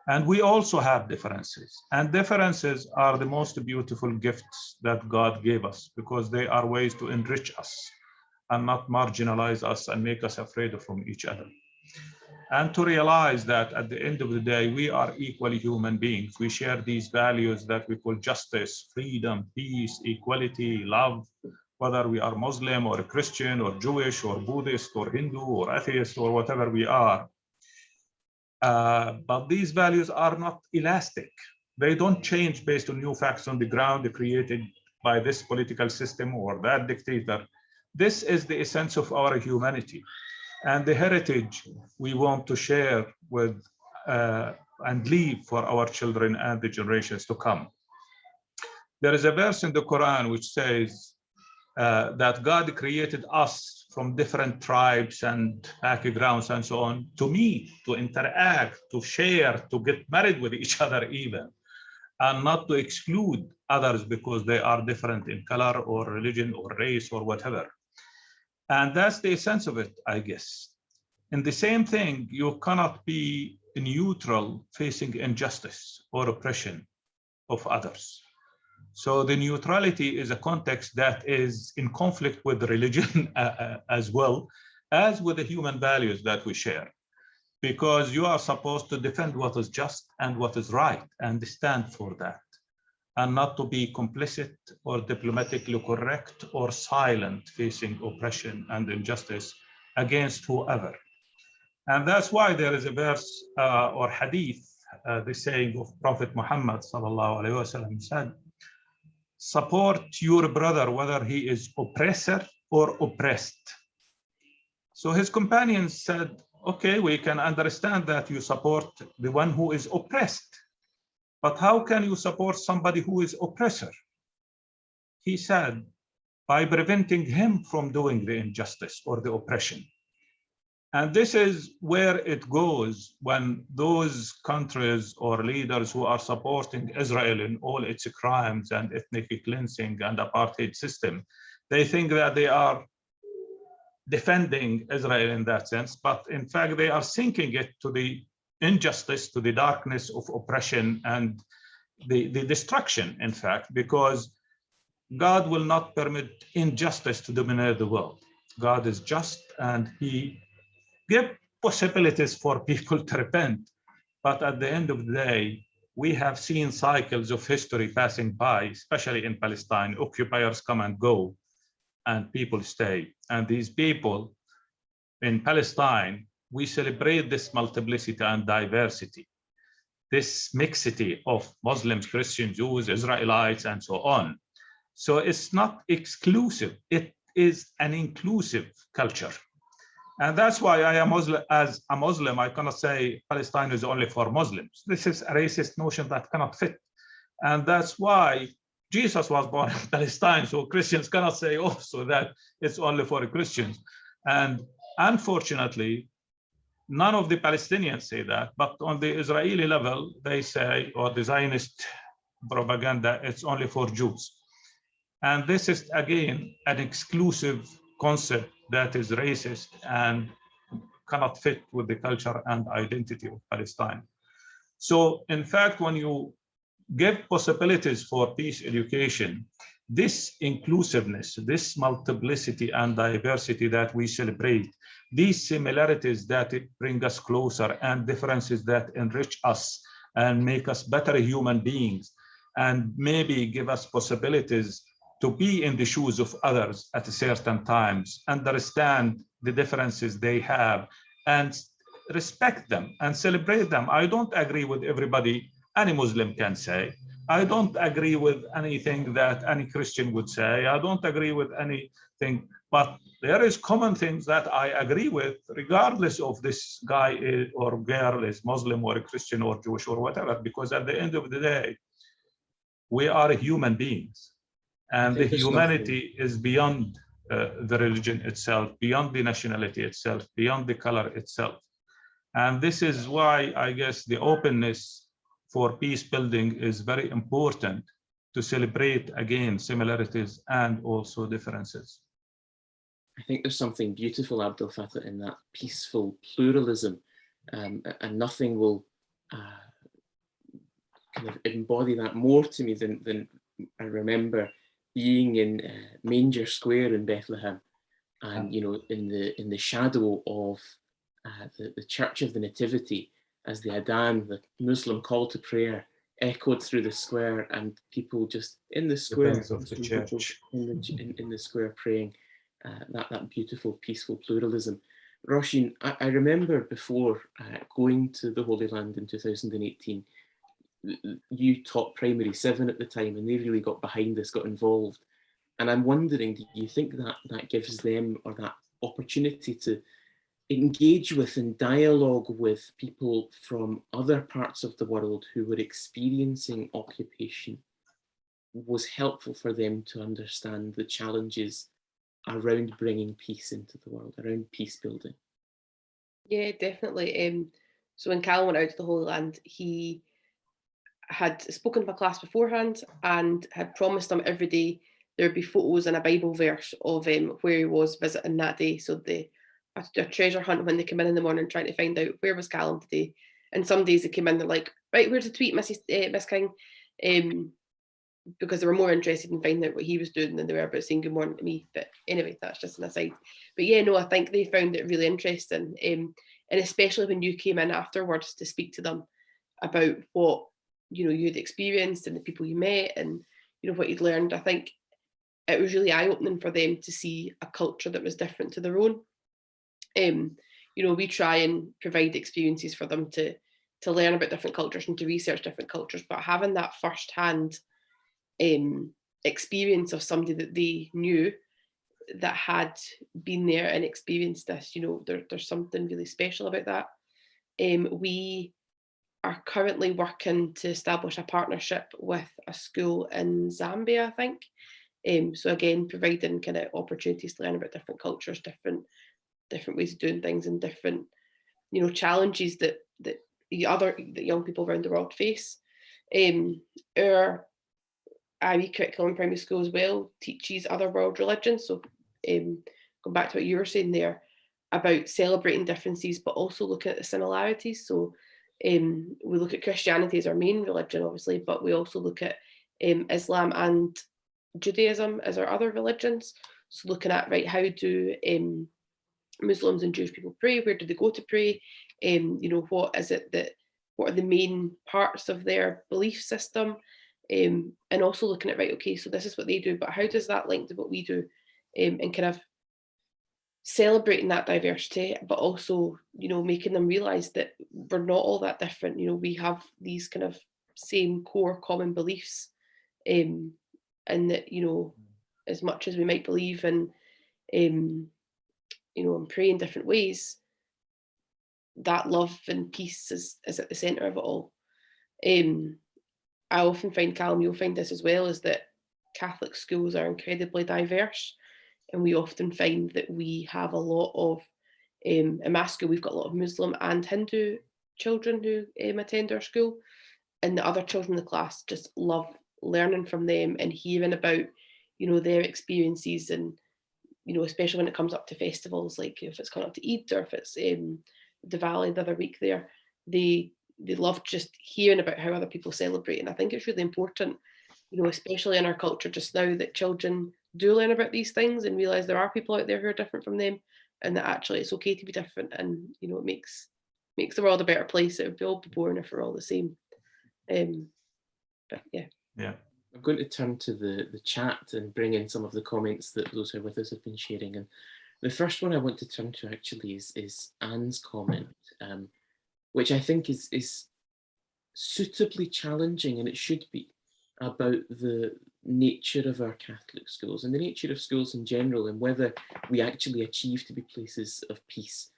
And we also have differences. And differences are the most beautiful gifts that God gave us, because they are ways to enrich us and not marginalize us and make us afraid from each other. And to realize that at the end of the day, we are equally human beings. We share these values that we call justice, freedom, peace, equality, love, whether we are Muslim or Christian or Jewish or Buddhist or Hindu or atheist or whatever we are. But these values are not elastic. They don't change based on new facts on the ground created by this political system or that dictator. This is the essence of our humanity and the heritage we want to share with and leave for our children and the generations to come. There is a verse in the Quran which says that God created us from different tribes and backgrounds and so on to meet, to interact, to share, to get married with each other even, and not to exclude others because they are different in color or religion or race or whatever. And that's the essence of it, I guess. In the same thing, you cannot be neutral facing injustice or oppression of others. So the neutrality is a context that is in conflict with religion as well as with the human values that we share, because you are supposed to defend what is just and what is right and stand for that, and not to be complicit or diplomatically correct or silent facing oppression and injustice against whoever. And that's why there is a verse or hadith, the saying of Prophet Muhammad sallallahu alaihi wasallam said, support your brother whether he is oppressor or oppressed. So his companions said, okay, we can understand that you support the one who is oppressed, but how can you support somebody who is oppressor? He said, by preventing him from doing the injustice or the oppression. And this is where it goes when those countries or leaders who are supporting Israel in all its crimes and ethnic cleansing and apartheid system, they think that they are defending Israel in that sense, but in fact, they are sinking it to the injustice, to the darkness of oppression and the destruction, in fact, because God will not permit injustice to dominate the world. God is just and he gives possibilities for people to repent. But at the end of the day, we have seen cycles of history passing by, especially in Palestine. Occupiers come and go and people stay. And these people in Palestine, we celebrate this multiplicity and diversity, this mixity of Muslims, Christians, Jews, Israelites, and so on. So it's not exclusive, it is an inclusive culture. And that's why I am Muslim. As a Muslim, I cannot say Palestine is only for Muslims. This is a racist notion that cannot fit. And that's why Jesus was born in Palestine. So Christians cannot say also that it's only for Christians. And unfortunately, none of the Palestinians say that, but on the Israeli level, they say, or the Zionist propaganda, it's only for Jews. And this is, again, an exclusive concept that is racist and cannot fit with the culture and identity of Palestine. So in fact, when you give possibilities for peace education, this inclusiveness, this multiplicity and diversity that we celebrate, these similarities that bring us closer and differences that enrich us and make us better human beings, and maybe give us possibilities to be in the shoes of others at certain times, understand the differences they have, and respect them and celebrate them. I don't agree with everybody any Muslim can say. I don't agree with anything that any Christian would say. I don't agree with anything, but there is common things that I agree with, regardless of this guy or girl is Muslim or Christian or Jewish or whatever, because at the end of the day, we are human beings. And the humanity is beyond the religion itself, beyond the nationality itself, beyond the color itself. And this is why I guess the openness for peace building is very important, to celebrate, again, similarities and also differences. I think there's something beautiful, Abdelfattah, in that peaceful pluralism, and nothing will kind of embody that more to me than I remember being in Manger Square in Bethlehem, and you know, in the shadow of the Church of the Nativity, as the Adhan, the Muslim call to prayer, echoed through the square, and people just in the square, of the church. in the square praying, that beautiful, peaceful pluralism. Roisin, I remember before going to the Holy Land in 2018, you taught primary 7 at the time, and they really got behind this, got involved. And I'm wondering, do you think that that gives them, or that opportunity to engage with and dialogue with people from other parts of the world who were experiencing occupation, was helpful for them to understand the challenges around bringing peace into the world, around peace building? Yeah, definitely. So when Callum went out to the Holy Land, he had spoken to a class beforehand and had promised them every day there would be photos and a Bible verse of where he was visiting that day. So they had to do a treasure hunt when they came in the morning, trying to find out where was Callum today. And some days they came in, they're like, right, where's the tweet, Miss King? Because they were more interested in finding out what he was doing than they were about saying good morning to me. But anyway, that's just an aside. But yeah, no, I think they found it really interesting. And especially when you came in afterwards to speak to them about what, you know, you'd experienced and the people you met and, you know, what you'd learned. I think it was really eye-opening for them to see a culture that was different to their own. You know, we try and provide experiences for them to learn about different cultures and to research different cultures, but having that first-hand experience of somebody that they knew that had been there and experienced this, you know, there's something really special about that. We are currently working to establish a partnership with a school in Zambia, I think. So again, providing kind of opportunities to learn about different cultures, different ways of doing things, and different, you know, challenges that young people around the world face. Our IE curriculum in primary school as well teaches other world religions. So going back to what you were saying there about celebrating differences, but also looking at the similarities. So we look at Christianity as our main religion, obviously, but we also look at Islam and Judaism as our other religions. So looking at, right, how do Muslims and Jewish people pray? Where do they go to pray? You know, what are the main parts of their belief system? And also looking at, right, okay, so this is what they do, but how does that link to what we do? And kind of celebrating that diversity, but also, you know, making them realize that we're not all that different. You know, we have these kind of same core common beliefs, and that, you know, as much as we might believe in, you know, and pray in different ways, that love and peace is at the center of it all. I often find, Callum, you'll find this as well, is that Catholic schools are incredibly diverse, and we often find that we have a lot of, in my school, we've got a lot of Muslim and Hindu children who attend our school, and the other children in the class just love learning from them and hearing about, you know, their experiences. And, you know, especially when it comes up to festivals, like if it's coming up to Eid or if it's Diwali the other week there, they love just hearing about how other people celebrate. And I think it's really important, you know, especially in our culture just now, that children do learn about these things and realize there are people out there who are different from them, and that actually it's okay to be different. And, you know, it makes the world a better place. It would all be boring if we're all the same. But yeah. Yeah. I'm going to turn to the chat and bring in some of the comments that those who are with us have been sharing. And the first one I want to turn to actually is Anne's comment, which I think is suitably challenging, and it should be, about the nature of our Catholic schools and the nature of schools in general, and whether we actually achieve to be places of peace,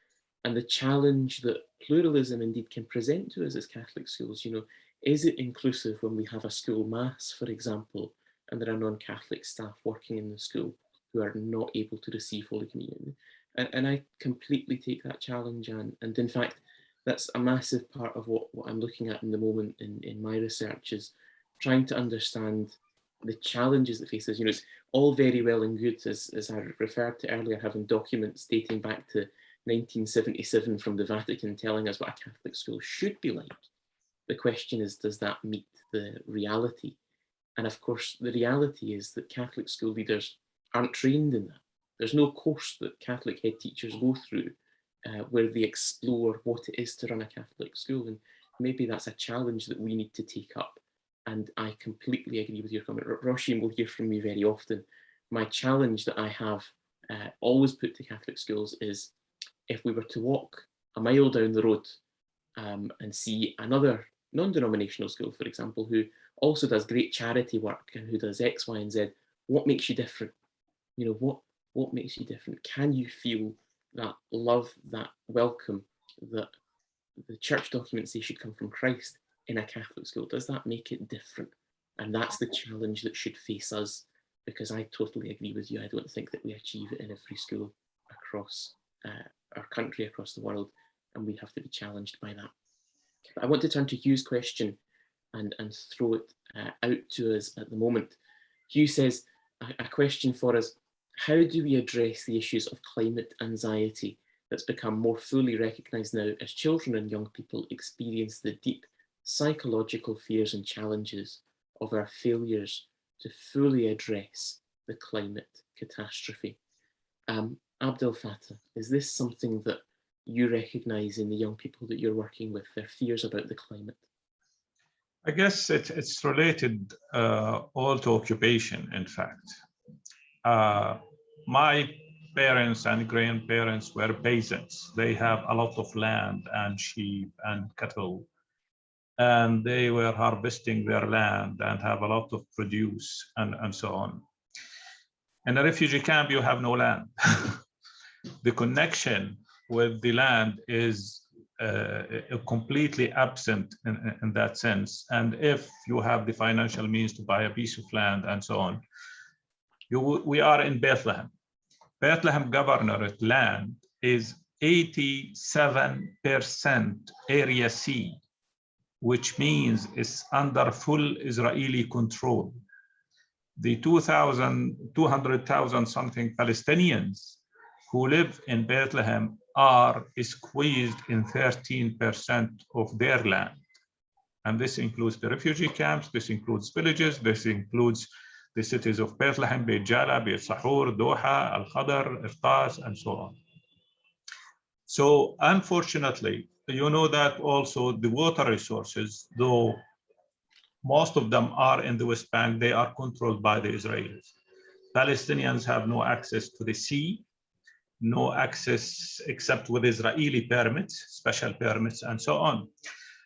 and the challenge that pluralism indeed can present to us as Catholic schools. You know, is it inclusive when we have a school mass, for example, and there are non-Catholic staff working in the school who are not able to receive Holy Communion? And I completely take that challenge, and in fact, that's a massive part of what I'm looking at in the moment in my research, is trying to understand the challenges that faces. You know, it's all very well and good, as I referred to earlier, having documents dating back to 1977 from the Vatican telling us what a Catholic school should be like. The question is, does that meet the reality? And of course, the reality is that Catholic school leaders aren't trained in that. There's no course that Catholic head teachers go through where they explore what it is to run a Catholic school. And maybe that's a challenge that we need to take up. And I completely agree with your comment. Roisin will hear from me very often. My challenge that I have always put to Catholic schools is, if we were to walk a mile down the road and see another non-denominational school, for example, who also does great charity work and who does X, Y, and Z, what makes you different? You know, what makes you different? Can you feel that love, that welcome, that the church documents say should come from Christ in a Catholic school? Does that make it different? And that's the challenge that should face us, because I totally agree with you. I don't think that we achieve it in every school across our country, across the world, and we have to be challenged by that. But I want to turn to Hugh's question and throw it out to us at the moment. Hugh says, a question for us: how do we address the issues of climate anxiety that's become more fully recognised now as children and young people experience the deep psychological fears and challenges of our failures to fully address the climate catastrophe? Abdelfattah, is this something that you recognise in the young people that you're working with, their fears about the climate? I guess it's related all to occupation, in fact. My parents and grandparents were peasants. They have a lot of land and sheep and cattle, and they were harvesting their land and have a lot of produce and so on. In a refugee camp, you have no land. The connection with the land is completely absent in that sense. And if you have the financial means to buy a piece of land and so on, we are in Bethlehem. Bethlehem governorate land is 87% area C, which means it's under full Israeli control. The 200,000 something Palestinians who live in Bethlehem are squeezed in 13% of their land. And this includes the refugee camps, this includes villages, this includes the cities of Bethlehem, Beit Jala, Beit Sahur, Doha, Al-Khadr, Irtas, and so on. So unfortunately, you know that also the water resources, though most of them are in the West Bank, they are controlled by the Israelis. Palestinians have no access to the sea, no access except with Israeli permits, special permits, and so on.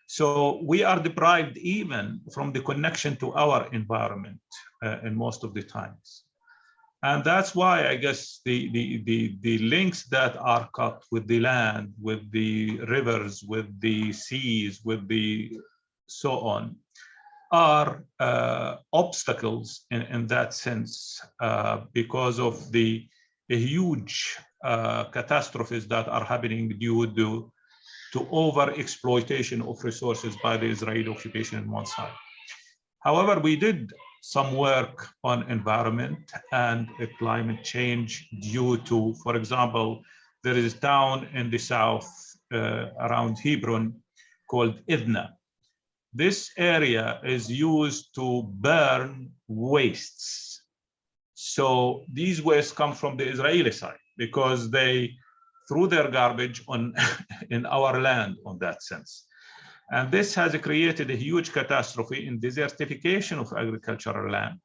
So we are deprived even from the connection to our environment in most of the times. And that's why I guess the links that are cut with the land, with the rivers, with the seas, with the so on, are obstacles in that sense because of the huge catastrophes that are happening due to over-exploitation of resources by the Israeli occupation on one side. However, we did some work on environment and climate change due to, for example, there is a town in the south around Hebron called Idna. This area is used to burn wastes. So these wastes come from the Israeli side because they threw their garbage on in our land on that sense. And this has created a huge catastrophe in desertification of agricultural land.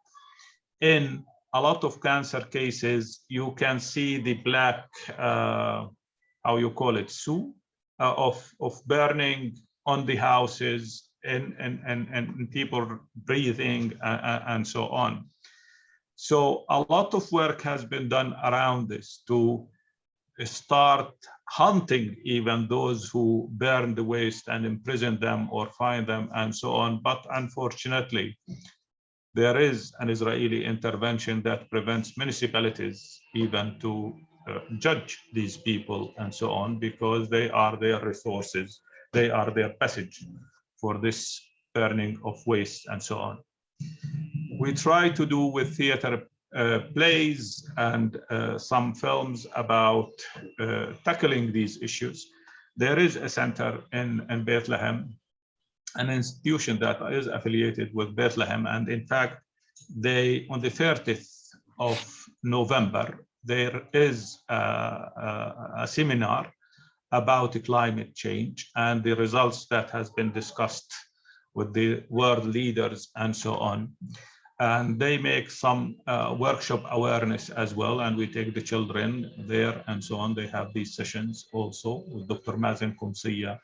In a lot of cancer cases, you can see the black, how you call it, soot of burning on the houses and people breathing and so on. So a lot of work has been done around this to start hunting even those who burn the waste and imprison them or find them and so on. But unfortunately, there is an Israeli intervention that prevents municipalities even to judge these people and so on, because they are their resources, they are their passage for this burning of waste and so on. We try to do with theater plays and some films about tackling these issues. There is a center in Bethlehem, an institution that is affiliated with Bethlehem, and in fact, they on the 30th of November, there is a seminar about climate change and the results that has been discussed with the world leaders and so on. And they make some workshop awareness as well, and we take the children there and so on. They have these sessions also with Dr. Mazen Kumsiya,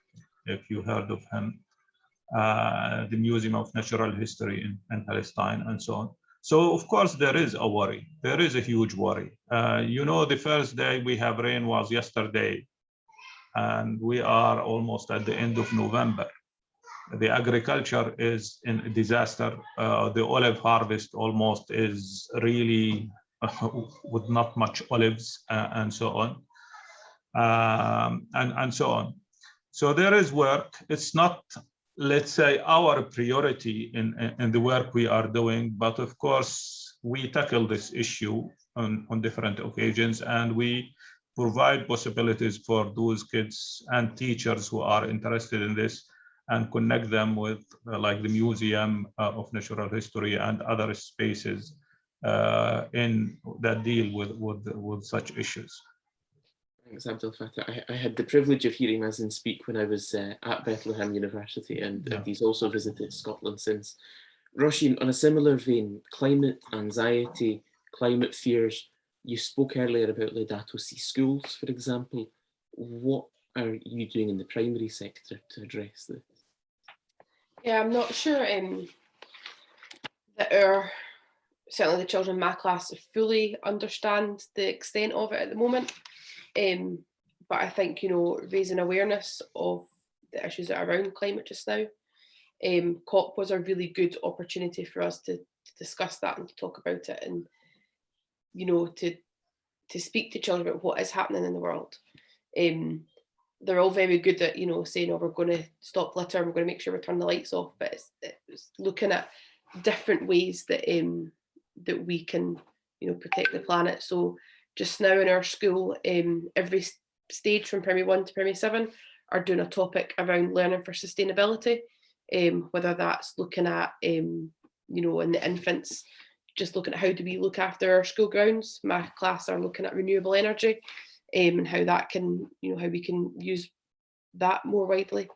if you heard of him. the Museum of Natural History in Palestine, and so on. So of course there is a worry. There is a huge worry. You know, the first day we have rain was yesterday, and we are almost at the end of November. The agriculture is in a disaster. The olive harvest almost is really with not much olives, and so on, and so on. So there is work. It's not, let's say, our priority in the work we are doing, but of course we tackle this issue on different occasions, and we provide possibilities for those kids and teachers who are interested in this, and connect them with like the Museum of Natural History and other spaces in that deal with such issues. Thanks, Abdelfattah. I had the privilege of hearing Mazen speak when I was at Bethlehem University, and he's also visited Scotland since. Roisin, on a similar vein, climate anxiety, climate fears, you spoke earlier about Laudato Si schools, for example. What are you doing in the primary sector to address this? Yeah, I'm not sure that certainly the children in my class fully understand the extent of it at the moment. But I think, you know, raising awareness of the issues that are around climate just now. COP was a really good opportunity for us to discuss that and to talk about it, and, you know, to speak to children about what is happening in the world. They're all very good at, you know, saying, oh, we're going to stop litter, we're going to make sure we turn the lights off, but it's looking at different ways that that we can, you know, protect the planet. So just now in our school, every stage from primary 1 to primary 7 are doing a topic around learning for sustainability, whether that's looking at, you know, in the infants, just looking at how do we look after our school grounds. My class are looking at renewable energy, and how that can, you know, how we can use that more widely.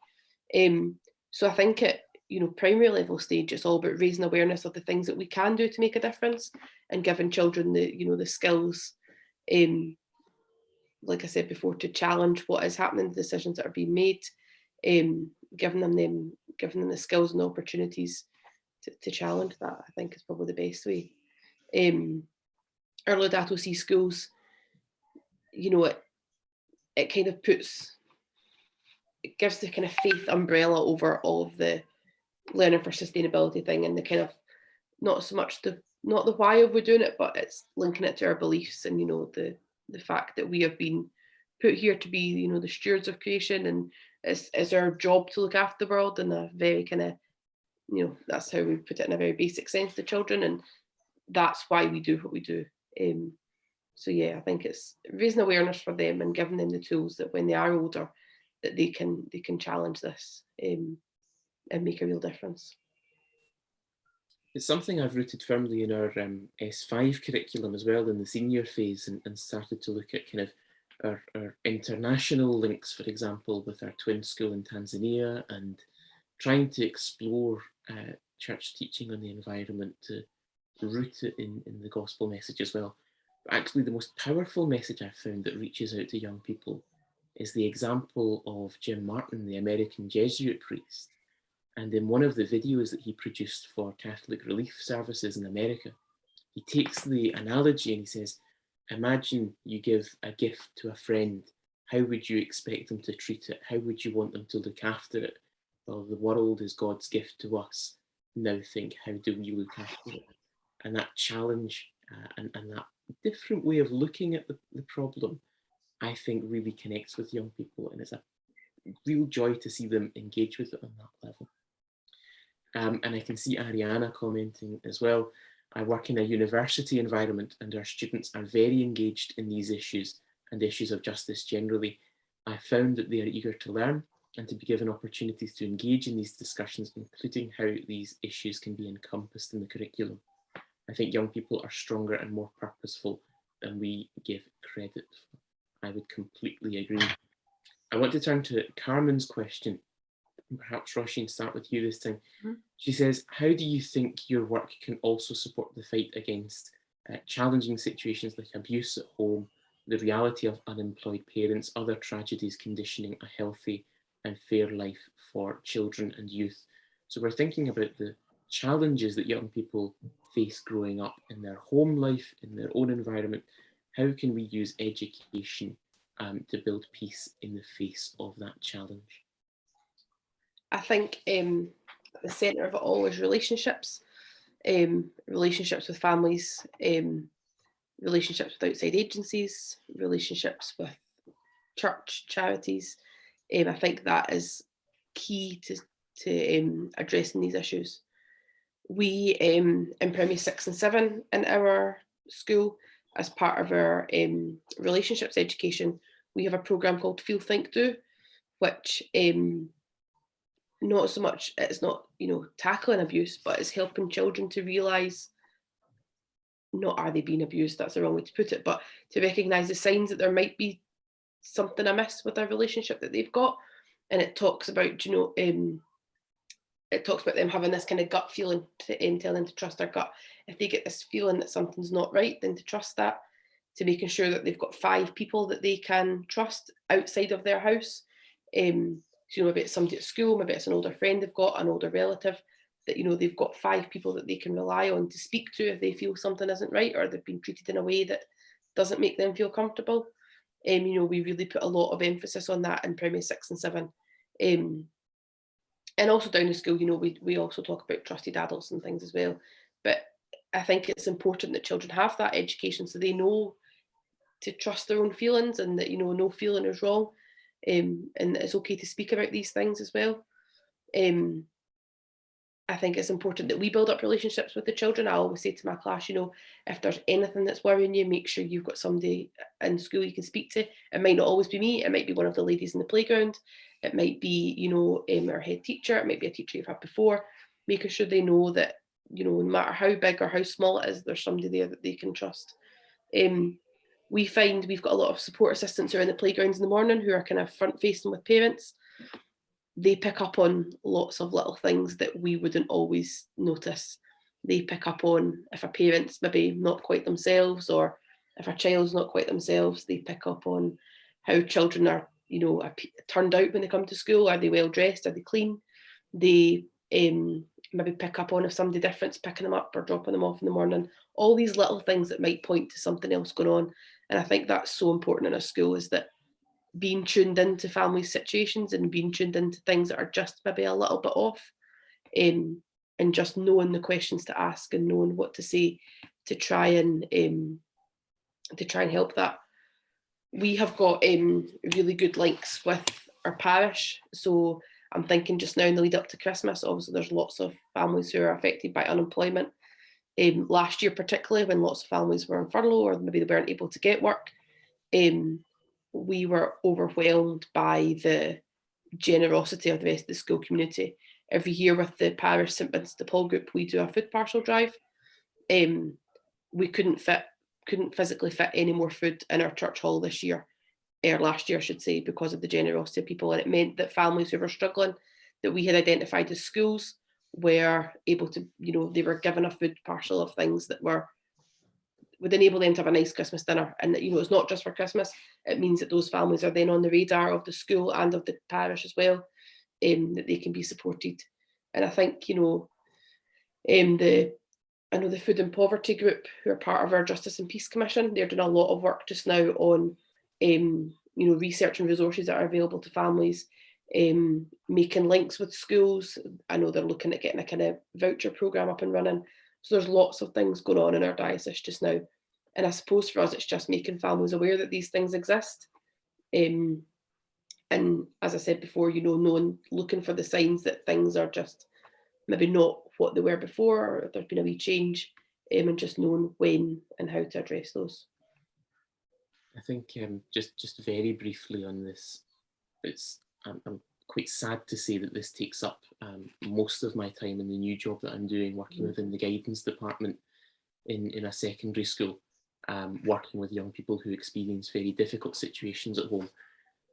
So I think at, you know, primary level stage, it's all about raising awareness of the things that we can do to make a difference, and giving children the, you know, the skills, like I said before, to challenge what is happening, the decisions that are being made, giving them the skills and opportunities to challenge that, I think is probably the best way. Our Laudato Si schools, you know, it kind of it gives the kind of faith umbrella over all of the learning for sustainability thing, and the kind of, not so much not the why of we're doing it, but it's linking it to our beliefs, and, you know, the fact that we have been put here to be, you know, the stewards of creation, and it's our job to look after the world in a very kind of, you know, that's how we put it in a very basic sense to children, and that's why we do what we do. So yeah, I think it's raising awareness for them and giving them the tools that when they are older, that they can challenge this and make a real difference. It's something I've rooted firmly in our S5 curriculum as well in the senior phase, and started to look at kind of our international links, for example, with our twin school in Tanzania, and trying to explore church teaching on the environment to root it in the gospel message as well. But actually the most powerful message I've found that reaches out to young people is the example of Jim Martin, the American Jesuit priest. And in one of the videos that he produced for Catholic Relief Services in America, he takes the analogy and he says, imagine you give a gift to a friend. How would you expect them to treat it? How would you want them to look after it? Well, the world is God's gift to us. Now think, how do we look after it? And that challenge and that different way of looking at the problem, I think really connects with young people, and it's a real joy to see them engage with it on that level. And I can see Ariana commenting as well. I work in a university environment, and our students are very engaged in these issues and issues of justice generally. I found that they are eager to learn and to be given opportunities to engage in these discussions, including how these issues can be encompassed in the curriculum. I think young people are stronger and more purposeful than we give credit for. I would completely agree. I want to turn to Carmen's question. Perhaps Roisin, start with you this time. Mm-hmm. She says, how do you think your work can also support the fight against challenging situations like abuse at home, the reality of unemployed parents, other tragedies conditioning a healthy and fair life for children and youth? So we're thinking about the challenges that young people face growing up in their home life, in their own environment. How can we use education to build peace in the face of that challenge? I think at the centre of it all is relationships, relationships with families, relationships with outside agencies, relationships with church, charities. I think that is key to addressing these issues. We, in primary 6 and 7 in our school, as part of our relationships education, we have a programme called Feel, Think, Do, which not so much, it's not, tackling abuse, but it's helping children to realise, not are they being abused, that's the wrong way to put it, but to recognise the signs that there might be something amiss with a relationship that they've got. And it talks about, it talks about them having this kind of gut feeling, to tell them to trust their gut. If they get this feeling that something's not right, then to trust that, to making sure that they've got 5 people that they can trust outside of their house. So, maybe it's somebody at school, maybe it's an older friend they've got, an older relative, that, they've got 5 people that they can rely on to speak to if they feel something isn't right, or they've been treated in a way that doesn't make them feel comfortable. We really put a lot of emphasis on that in primary 6 and 7. And also down in school, we also talk about trusted adults and things as well. But I think it's important that children have that education so they know to trust their own feelings, and that, no feeling is wrong, and it's okay to speak about these things as well. I think it's important that we build up relationships with the children. I always say to my class, if there's anything that's worrying you, make sure you've got somebody in school you can speak to. It might not always be me. It might be one of the ladies in the playground. It might be, our head teacher. It might be a teacher you've had before. Making sure they know that, no matter how big or how small it is, there's somebody there that they can trust. We find we've got a lot of support assistants who are in the playgrounds in the morning, who are kind of front facing with parents. They pick up on lots of little things that we wouldn't always notice. They pick up on if a parent's maybe not quite themselves, or if a child's not quite themselves. They pick up on how children are, turned out when they come to school. Are they well dressed? Are they clean? They maybe pick up on if somebody different's picking them up or dropping them off in the morning. All these little things that might point to something else going on. And I think that's so important in a school, is that being tuned into family situations and being tuned into things that are just maybe a little bit off, and just knowing the questions to ask and knowing what to say to try and help that. We have got really good links with our parish. So I'm thinking just now in the lead up to Christmas, obviously there's lots of families who are affected by unemployment. Last year particularly, when lots of families were on furlough, or maybe they weren't able to get work, we were overwhelmed by the generosity of the rest of the school community. Every year with the parish St Vincent de Paul group, we do a food parcel drive. We couldn't physically fit any more food in our church hall this year, or last year I should say, because of the generosity of people. And it meant that families who were struggling, that we had identified as schools, were able to, they were given a food parcel of things that would enable them to have a nice Christmas dinner. And it's not just for Christmas. It means that those families are then on the radar of the school and of the parish as well, that they can be supported. And I think, I know the Food and Poverty group, who are part of our Justice and Peace Commission, they're doing a lot of work just now on, research and resources that are available to families, making links with schools. I know they're looking at getting a kind of voucher programme up and running. So there's lots of things going on in our diocese just now. And I suppose for us, it's just making families aware that these things exist. And as I said before, knowing, looking for the signs that things are just maybe not what they were before, or there's been a wee change, and just knowing when and how to address those. I think just very briefly on this, I'm quite sad to say that this takes up most of my time in the new job that I'm doing, working within the guidance department in a secondary school, working with young people who experience very difficult situations at home.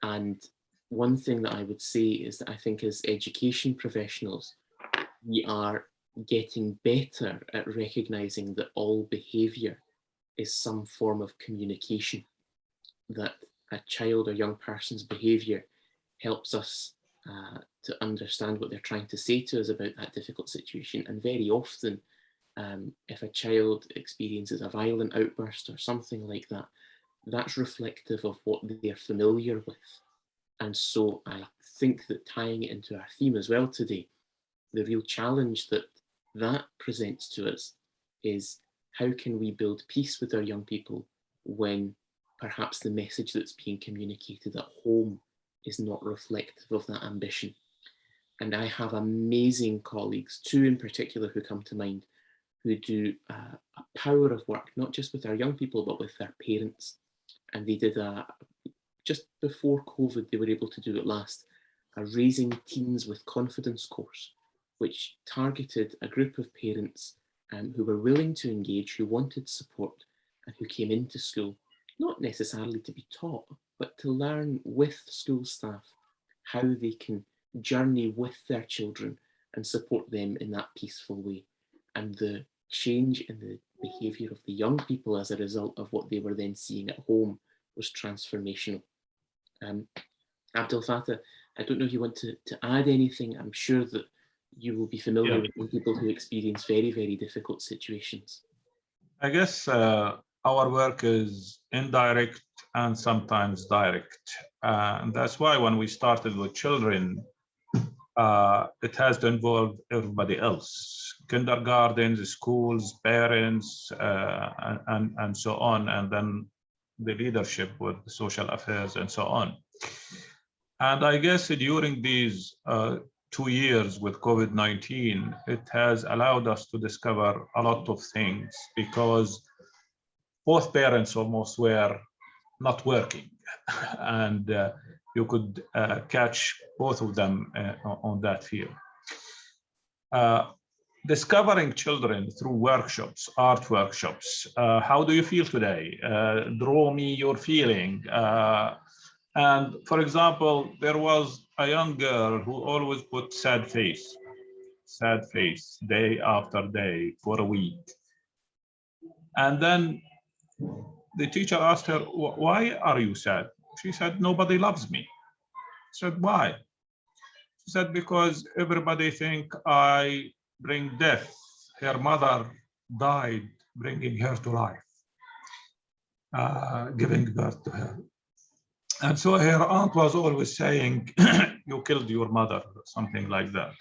And one thing that I would say is that I think as education professionals, we are getting better at recognising that all behaviour is some form of communication, that a child or young person's behaviour helps us to understand what they're trying to say to us about that difficult situation. And very often, if a child experiences a violent outburst or something like that, that's reflective of what they're familiar with. And so I think that tying it into our theme as well today, the real challenge that that presents to us is how can we build peace with our young people when perhaps the message that's being communicated at home is not reflective of that ambition. And I have amazing colleagues, two in particular who come to mind, who do a power of work, not just with our young people, but with their parents. And they did just before COVID, they were able to do at last, a Raising Teens with Confidence course, which targeted a group of parents who were willing to engage, who wanted support, and who came into school, not necessarily to be taught, but to learn with school staff how they can journey with their children and support them in that peaceful way. And the change in the behaviour of the young people as a result of what they were then seeing at home was transformational. Abdelfattah, I don't know if you want to add anything. I'm sure that you will be familiar with people who experience very, very difficult situations. I guess our work is indirect and sometimes direct. And that's why when we started with children, it has to involve everybody else, kindergartens, schools, parents, and so on, and then the leadership with social affairs and so on. And I guess during these 2 years with COVID-19, it has allowed us to discover a lot of things, because both parents almost were not working, and you could catch both of them on that field. Discovering children through workshops, art workshops. How do you feel today? Draw me your feeling. And for example, there was a young girl who always put sad face, day after day for a week. And then the teacher asked her, why are you sad? She said, nobody loves me. I said, why? She said, because everybody think I bring death. Her mother died bringing her to life, giving birth to her. And so her aunt was always saying, you killed your mother, something like that.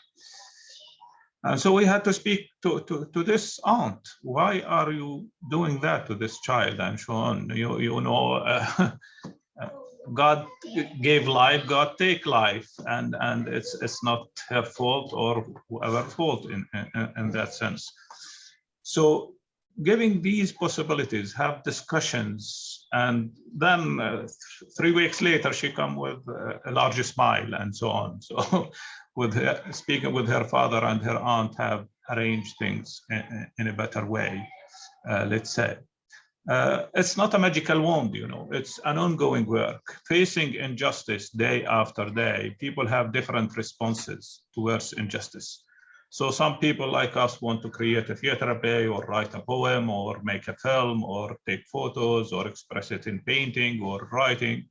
And so we had to speak to this aunt. Why are you doing that to this child, and so on? You know, God gave life, God take life, and it's not her fault or whoever's fault in that sense. So giving these possibilities, have discussions, and then 3 weeks later she come with a larger smile and so on. So with her, speaking with her father and her aunt, have arranged things in a better way, let's say. It's not a magical wand, you know, it's an ongoing work. Facing injustice day after day, people have different responses towards injustice. So some people like us want to create a theater play, or write a poem, or make a film, or take photos, or express it in painting or writing.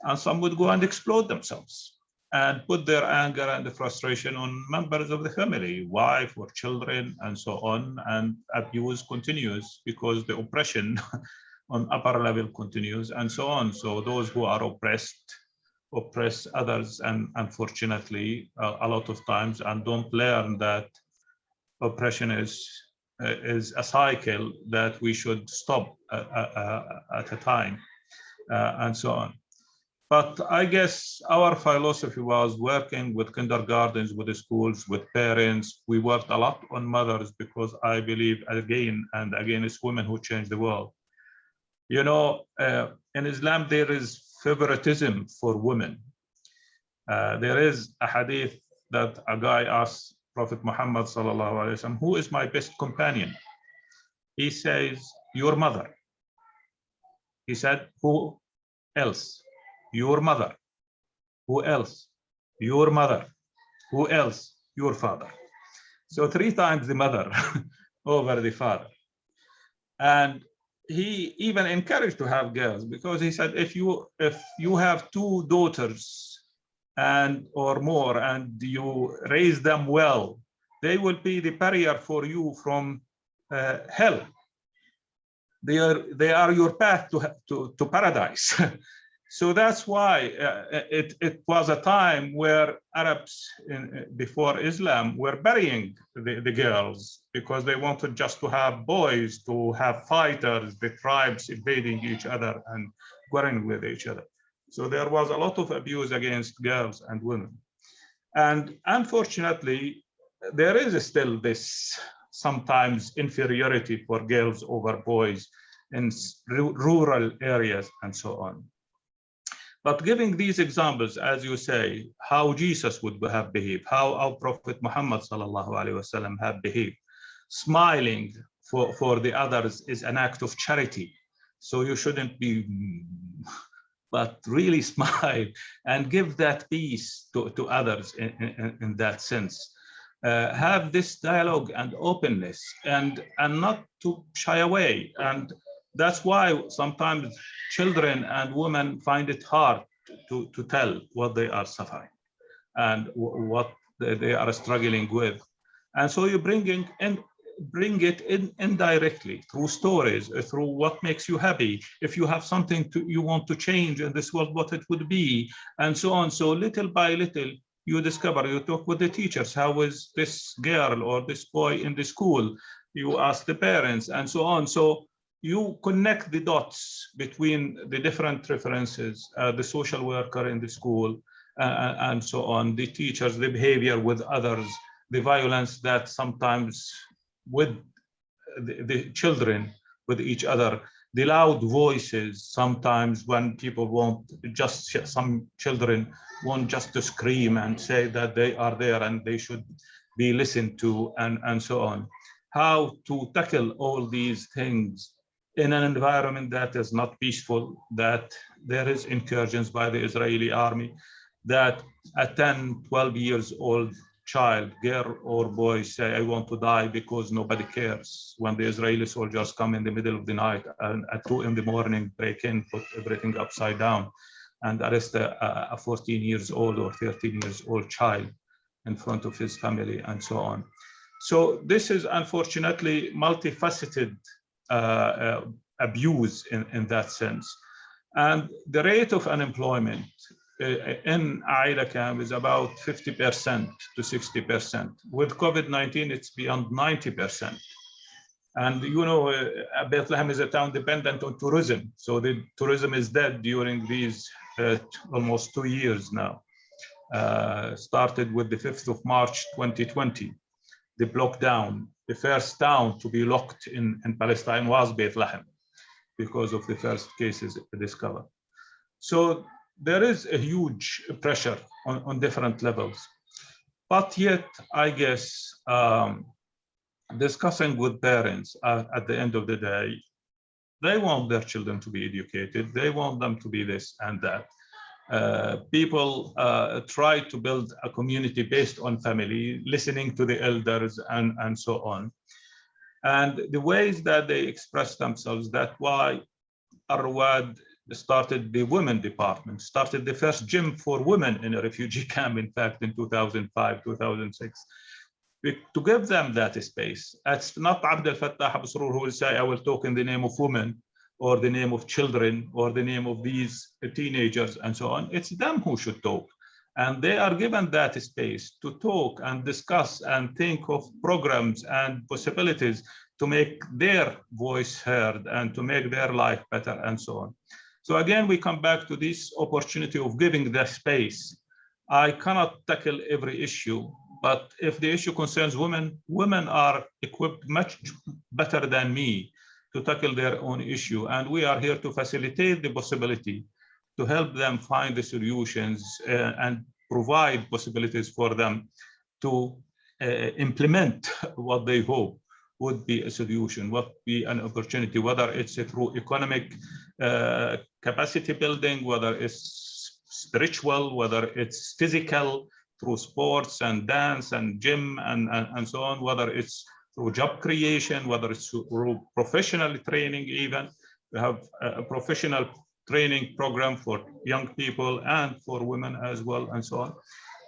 And some would go and explode themselves and put their anger and the frustration on members of the family, wife or children, and so on. And abuse continues because the oppression on upper level continues, and so on. So those who are oppressed oppress others, and unfortunately a lot of times, and don't learn that oppression is a cycle that we should stop at a time, and so on. But I guess our philosophy was working with kindergartens, with the schools, with parents. We worked a lot on mothers, because I believe again and again, it's women who change the world. You know, in Islam, there is favoritism for women. There is a hadith that a guy asked Prophet Muhammad sallallahu alaihi wasallam, who is my best companion? He says, your mother. He said, who else? Your mother. Who else? Your mother. Who else? Your father. So 3 times the mother over the father. And he even encouraged to have girls, because he said, if you have 2 daughters, and or more, and you raise them well, they will be the barrier for you from hell. They are your path to paradise. So that's why it was a time where Arabs before Islam were burying the girls, because they wanted just to have boys, to have fighters, the tribes invading each other and quarreling with each other. So there was a lot of abuse against girls and women. And unfortunately, there is still this sometimes inferiority for girls over boys in rural areas and so on. But giving these examples, as you say, how Jesus would have behaved, how our Prophet Muhammad sallallahu alaihi wasallam have behaved, smiling for the others is an act of charity. So you shouldn't be, but really smile and give that peace to others in that sense. Have this dialogue and openness, and not to shy away. And that's why sometimes children and women find it hard to tell what they are suffering and what they are struggling with. And so you bring it in indirectly through stories, through what makes you happy. If you have something you want to change in this world, what it would be, and so on. So little by little, you discover, you talk with the teachers, how is this girl or this boy in the school? You ask the parents and so on. So you connect the dots between the different references, the social worker in the school, and so on, the teachers, the behavior with others, the violence that sometimes with the children, with each other, the loud voices, sometimes when people want just, some children want just to scream and say that they are there and they should be listened to, and so on. How to tackle all these things in an environment that is not peaceful, that there is incursions by the Israeli army, that a 10, 12 years old child, girl or boy, say, I want to die because nobody cares. When the Israeli soldiers come in the middle of the night and at 2 in the morning, break in, put everything upside down, and arrest a 14 years old or 13 years old child in front of his family, and so on. So this is unfortunately multifaceted abuse in that sense. And the rate of unemployment in Aida camp is about 50% to 60%. With COVID-19, it's beyond 90%. And you know, Bethlehem is a town dependent on tourism. So the tourism is dead during these almost 2 years now. Started with the 5th of March, 2020, the lockdown. The first town to be locked in Palestine was Bethlehem because of the first cases discovered. So there is a huge pressure on different levels. But yet, I guess, discussing with parents at the end of the day, they want their children to be educated. They want them to be this and that. People try to build a community based on family, listening to the elders and so on. And the ways that they express themselves, that's why Arwad started the women department, started the first gym for women in a refugee camp, in fact, in 2005, 2006, to give them that space. It's not Abdelfattah Abusrour who will say, I will talk in the name of women, or the name of children, or the name of these teenagers, and so on. It's them who should talk. And they are given that space to talk and discuss and think of programs and possibilities to make their voice heard and to make their life better, and so on. So again, we come back to this opportunity of giving the space. I cannot tackle every issue, but if the issue concerns women, women are equipped much better than me to tackle their own issue. And we are here to facilitate the possibility to help them find the solutions and provide possibilities for them to implement what they hope would be a solution, would be an opportunity, whether it's through economic capacity building, whether it's spiritual, whether it's physical, through sports and dance and gym and so on, whether it's through job creation, whether it's through professional training even. We have professional training program for young people and for women as well, and so on.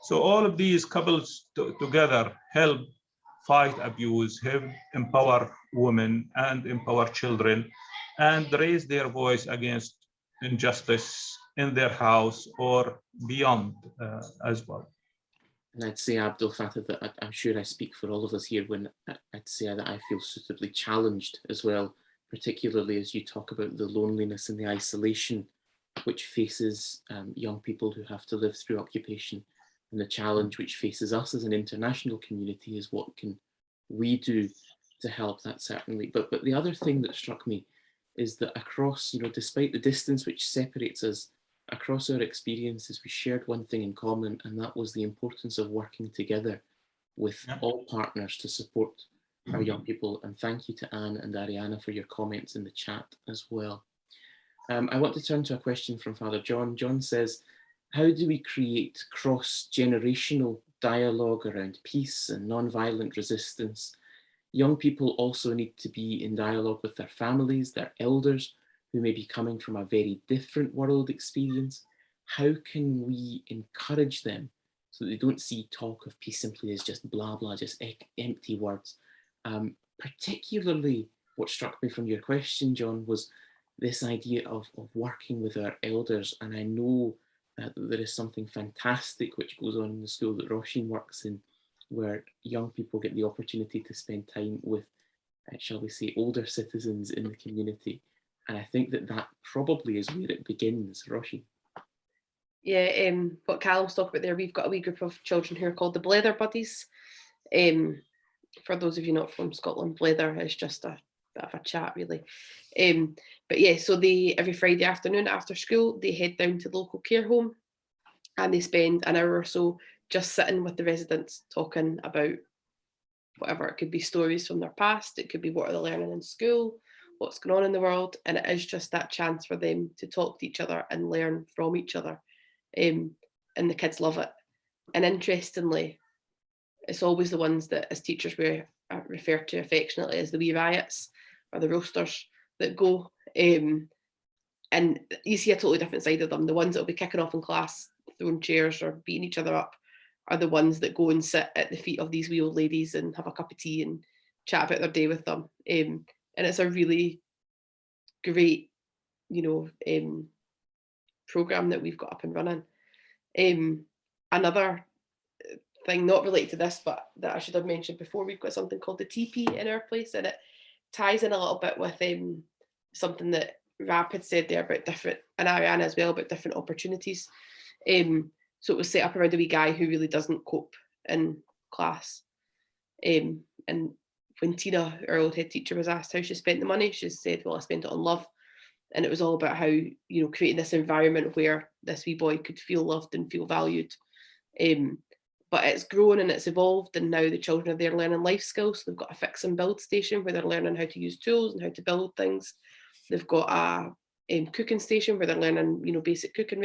So all of these couples together help fight abuse, help empower women and empower children, and raise their voice against injustice in their house or beyond as well. And I'd say, Abdelfattah, that I'm sure I speak for all of us here when I'd say that I feel suitably challenged as well, particularly as you talk about the loneliness and the isolation which faces young people who have to live through occupation, and the challenge which faces us as an international community is what can we do to help that, certainly. But the other thing that struck me is that across, despite the distance which separates us, across our experiences, we shared one thing in common, and that was the importance of working together with all partners to support our young people. And thank you to Anne and Ariana for your comments in the chat as well. I want to turn to a question from Father John. John says, how do we create cross-generational dialogue around peace and non-violent resistance? Young people also need to be in dialogue with their families, their elders, who may be coming from a very different world experience. How can we encourage them so that they don't see talk of peace simply as just blah, blah, just empty words? Particularly what struck me from your question, John, was this idea of working with our elders. And I know that there is something fantastic which goes on in the school that Roisin works in, where young people get the opportunity to spend time with, shall we say, older citizens in the community. And I think that probably is where it begins, Roisin. Yeah, what Callum's talking about there, we've got a wee group of children who are called the Blether Buddies. For those of you not from Scotland, Blether is just a bit of a chat, really. But yeah, so they, every Friday afternoon after school, they head down to the local care home and they spend an hour or so just sitting with the residents talking about whatever. It could be stories from their past, it could be what are they learning in school, what's going on in the world, and it is just that chance for them to talk to each other and learn from each other. And the kids love it. And interestingly, it's always the ones that as teachers we refer to affectionately as the wee riots or the roasters that go. And you see a totally different side of them. The ones that will be kicking off in class, throwing chairs or beating each other up, are the ones that go and sit at the feet of these wee old ladies and have a cup of tea and chat about their day with them. And it's a really great, program that we've got up and running. Another thing not related to this, but that I should have mentioned before, we've got something called the TP in our place, and it ties in a little bit with something that Rab had said there about different, and Ariana as well, about different opportunities. So it was set up around a wee guy who really doesn't cope in class. And when Tina, our old head teacher, was asked how she spent the money, she said, well, I spent it on love. And it was all about how, creating this environment where this wee boy could feel loved and feel valued. But it's grown and it's evolved, and now the children are there learning life skills. So they've got a fix and build station where they're learning how to use tools and how to build things. They've got a cooking station where they're learning, basic cooking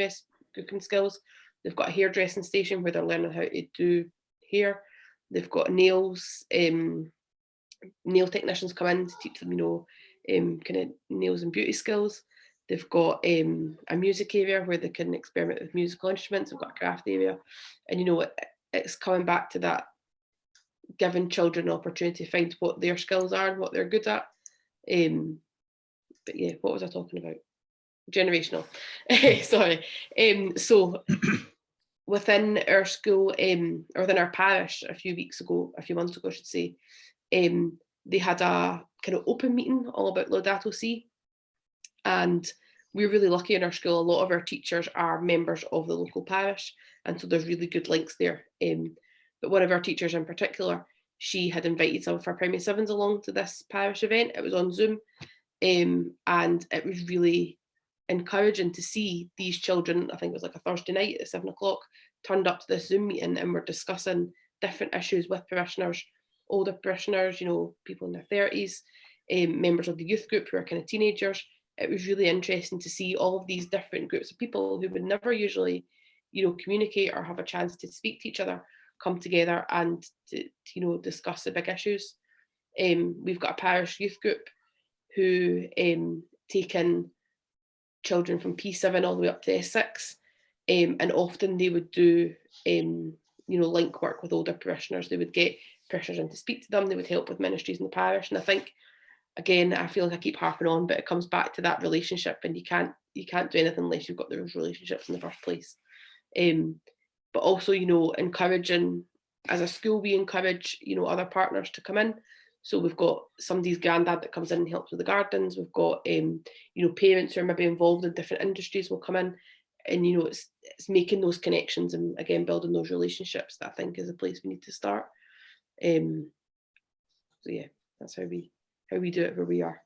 skills. They've got a hairdressing station where they're learning how to do hair. They've got nails. Nail technicians come in to teach them, kind of nails and beauty skills. They've got a music area where they can experiment with musical instruments. They've got a craft area, and it's coming back to that, giving children an opportunity to find what their skills are and what they're good at. But yeah, what was I talking about? Generational. Sorry. So within our school, or within our parish, a few months ago, I should say, they had a kind of open meeting all about Laudato Si. And we're really lucky in our school. A lot of our teachers are members of the local parish, and so there's really good links there. But one of our teachers in particular, she had invited some of her primary sevens along to this parish event. It was on Zoom, and it was really encouraging to see these children. I think it was like a Thursday night at 7 o'clock, turned up to this Zoom meeting, and we're discussing different issues with parishioners, older parishioners, people in their 30s, members of the youth group who are kind of teenagers. It was really interesting to see all of these different groups of people who would never usually, communicate or have a chance to speak to each other, come together and to discuss the big issues. We've got a parish youth group who taken children from P7 all the way up to S6, and often they would do link work with older parishioners. They would get parishioners in to speak to them. They would help with ministries in the parish. And I think, again, I feel like I keep harping on, but it comes back to that relationship, and you can't do anything unless you've got those relationships in the first place. But also, encouraging, as a school, we encourage, other partners to come in. So we've got somebody's granddad that comes in and helps with the gardens. We've got, parents who are maybe involved in different industries will come in, and, it's making those connections and, again, building those relationships that I think is a place we need to start. So yeah, that's how we do it where we are.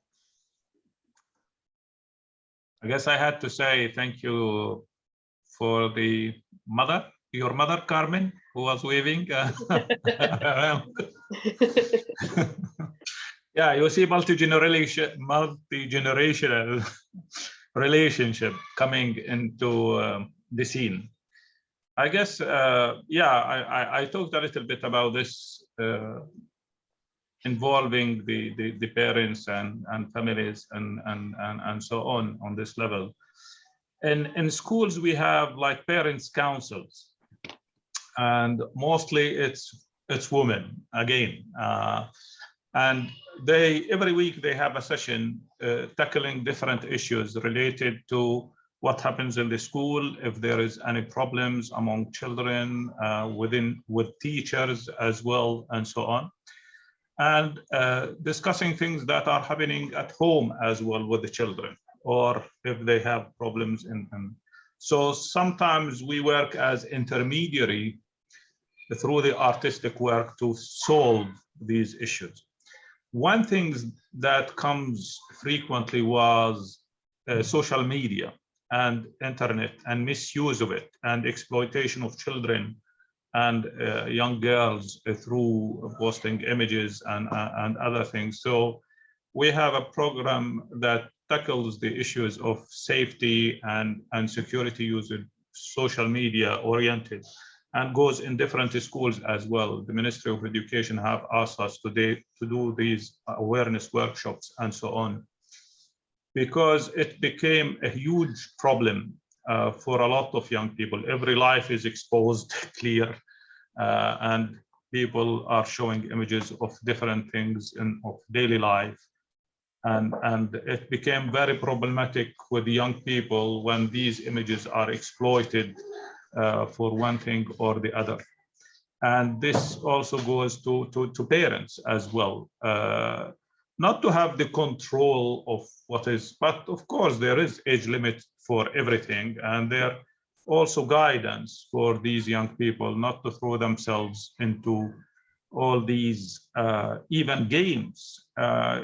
I guess I had to say thank you for your mother, Carmen, who was waving around. Yeah, you see multi-generational relationship coming into the scene. I guess, I talked a little bit about this involving the parents and families and so on this level. In schools, we have like parents' councils, and mostly it's women again. And every week they have a session tackling different issues related to what happens in the school, if there is any problems among children, with teachers as well, and so on. And discussing things that are happening at home as well with the children, or if they have problems so sometimes we work as intermediary through the artistic work to solve these issues. One thing that comes frequently was social media and internet and misuse of it and exploitation of children and young girls through posting images and other things. So we have a program that tackles the issues of safety and security using social media oriented, and goes in different schools as well. The Ministry of Education have asked us today to do these awareness workshops and so on, because it became a huge problem for a lot of young people. Every life is exposed, clear, and people are showing images of different things of daily life. And it became very problematic with the young people when these images are exploited for one thing or the other. And this also goes to parents as well. Not to have the control of what is, but of course there is age limit for everything, and there also guidance for these young people not to throw themselves into all these even games.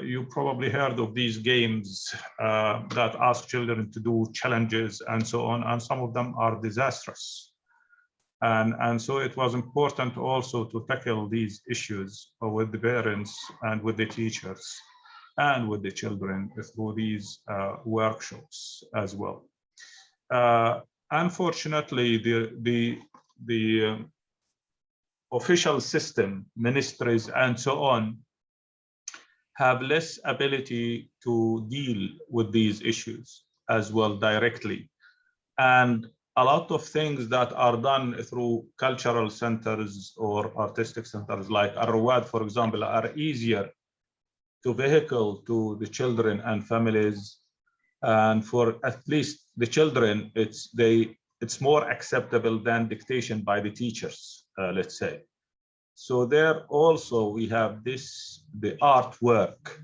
You probably heard of these games that ask children to do challenges and so on, and some of them are disastrous. And so it was important also to tackle these issues with the parents and with the teachers and with the children through these workshops as well. Unfortunately, the official system, ministries and so on, have less ability to deal with these issues as well directly. And a lot of things that are done through cultural centers or artistic centers like Arwad, for example, are easier to vehicle to the children and families. And for at least the children, it's more acceptable than dictation by the teachers, let's say. So there also we have this, the artwork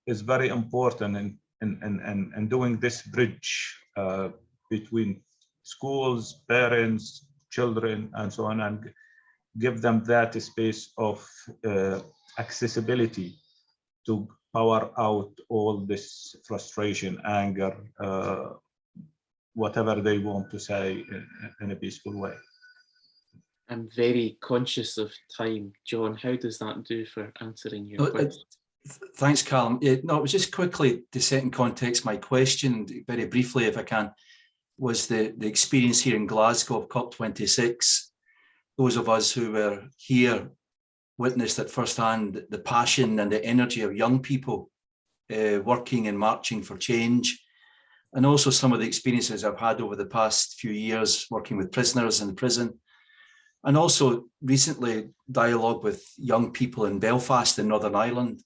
is very important in doing this bridge between schools, parents, children, and so on, and give them that space of accessibility to power out all this frustration, anger, whatever they want to say in a peaceful way. I'm very conscious of time. John, how does that do for answering your question? Thanks, Callum. No, it was just quickly to set in context my question, very briefly, if I can, was the experience here in Glasgow of COP26. Those of us who were here witnessed at first hand the passion and the energy of young people working and marching for change. and also some of the experiences I've had over the past few years working with prisoners in the prison, and also recently dialogue with young people in Belfast in Northern Ireland.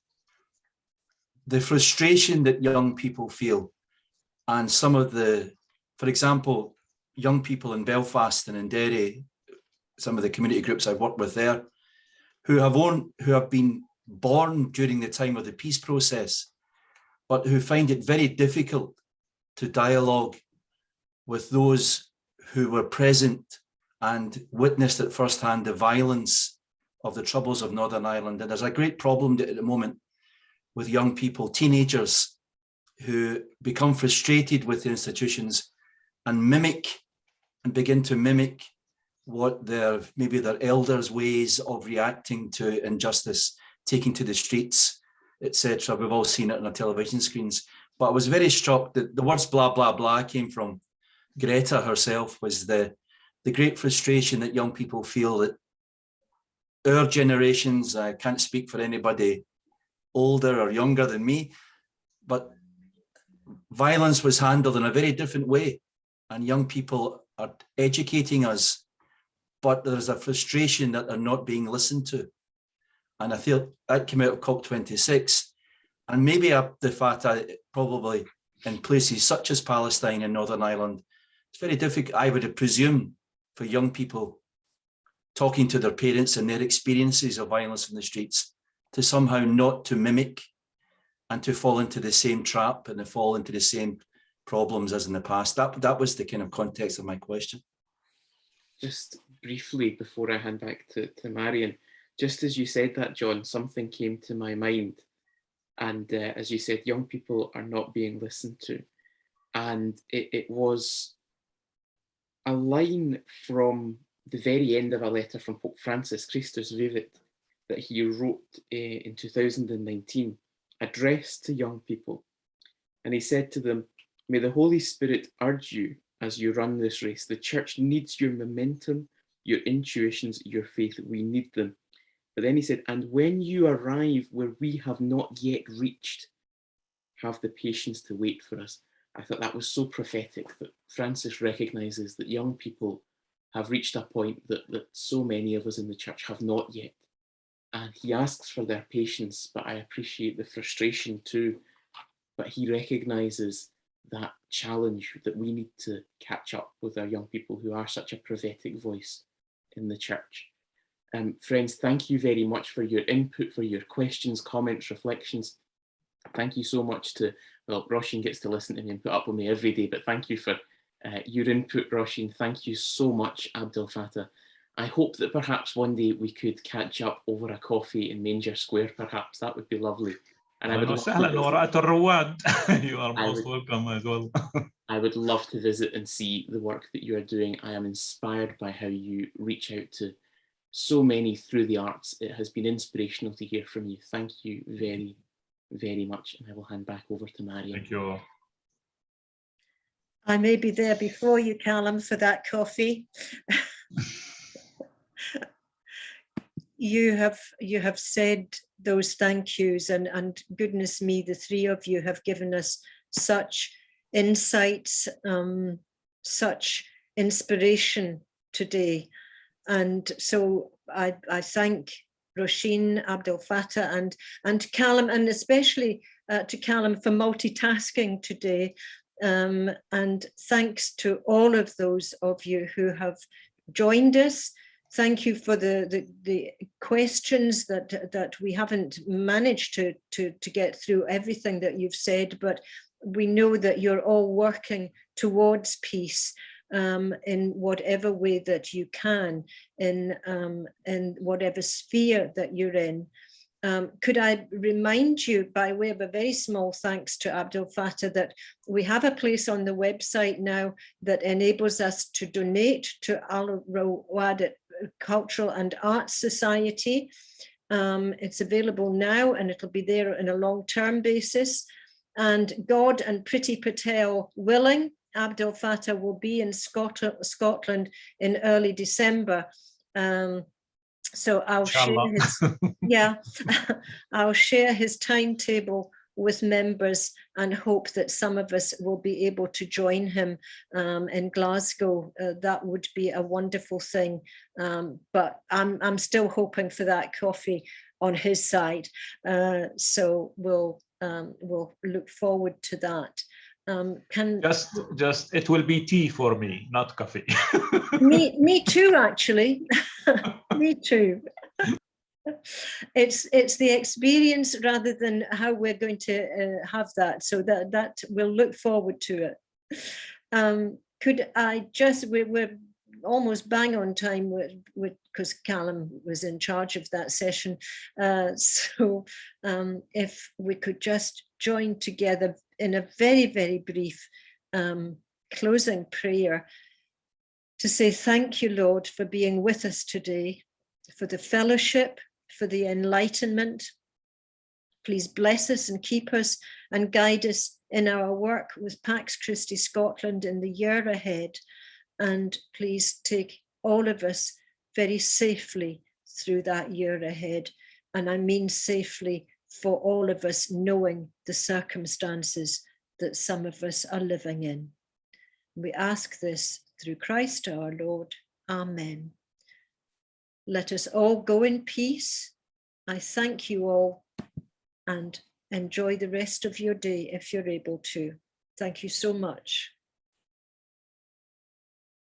The frustration that young people feel, and some of the, for example, young people in Belfast and in Derry, some of the community groups I've worked with there, who have been born during the time of the peace process, but who find it very difficult to dialogue with those who were present and witnessed at firsthand the violence of the Troubles of Northern Ireland. And there's a great problem at the moment with young people, teenagers, who become frustrated with the institutions and begin to mimic what maybe their elders' ways of reacting to injustice, taking to the streets, etc. We've all seen it on our television screens. But I was very struck that the words blah, blah, blah came from Greta herself, was the great frustration that young people feel that our generations, I can't speak for anybody older or younger than me, but violence was handled in a very different way, and young people are educating us, but there's a frustration that they're not being listened to. And I feel that came out of COP26, and maybe Abdelfattah, probably in places such as Palestine and Northern Ireland, it's very difficult, I would presume, for young people talking to their parents and their experiences of violence in the streets, to somehow not to mimic and to fall into the same trap and to fall into the same problems as in the past. That was the kind of context of my question. Just briefly before I hand back to Marion, just as you said that, John, something came to my mind. And as you said, young people are not being listened to. And it was a line from the very end of a letter from Pope Francis, Christus Vivit, that he wrote in 2019, addressed to young people. And he said to them, "May the Holy Spirit urge you as you run this race. The church needs your momentum, your intuitions, your faith. We need them." But then he said, "And when you arrive where we have not yet reached, have the patience to wait for us." I thought that was so prophetic, that Francis recognises that young people have reached a point that so many of us in the church have not yet. And he asks for their patience, but I appreciate the frustration too. But he recognises that challenge, that we need to catch up with our young people who are such a prophetic voice in the church. Friends, thank you very much for your input, for your questions, comments, reflections. Thank you so much to, well, Roisin gets to listen to me and put up with me every day, but thank you for your input, Roisin. Thank you so much, Abdelfattah. I hope that perhaps one day we could catch up over a coffee in Manger Square, perhaps. That would be lovely. And I would love to you are most welcome as well. I would love to visit and see the work that you are doing. I am inspired by how you reach out to so many through the arts. It has been inspirational to hear from you. Thank you very, very much. And I will hand back over to Marion. Thank you. I may be there before you, Callum, for that coffee. You have said those thank yous, and goodness me, the three of you have given us such insights, such inspiration today. And so I thank Roisin, Abdelfattah and Callum, and especially to Callum for multitasking today. And thanks to all of those of you who have joined us. Thank you for the questions that we haven't managed to get through everything that you've said, but we know that you're all working towards peace in whatever way that you can, in whatever sphere that you're in. Could I remind you, by way of a very small thanks to Abdelfattah, that we have a place on the website now that enables us to donate to Al Rawad Cultural and Arts Society. It's available now, and it'll be there on a long-term basis. And God and Priti Patel willing, Abdelfattah will be in Scotland in early December. So I'll share his, I'll share his timetable with members and hope that some of us will be able to join him in Glasgow. That would be a wonderful thing. But I'm still hoping for that coffee on his side. So we'll look forward to that. Just it will be tea for me, not coffee. me too, actually. Me too. It's the experience rather than how we're going to have that. So that we'll look forward to it. Could I just, we're almost bang on time with because Callum was in charge of that session. So if we could just join together in a very, very brief closing prayer to say thank you, Lord, for being with us today, for the fellowship, for the enlightenment. Please bless us and keep us and guide us in our work with Pax Christi Scotland in the year ahead. And please take all of us very safely through that year ahead. And I mean safely for all of us knowing the circumstances that some of us are living in. We ask this through Christ our Lord. Amen. Let us all go in peace. I thank you all and enjoy the rest of your day if you're able to. Thank you so much.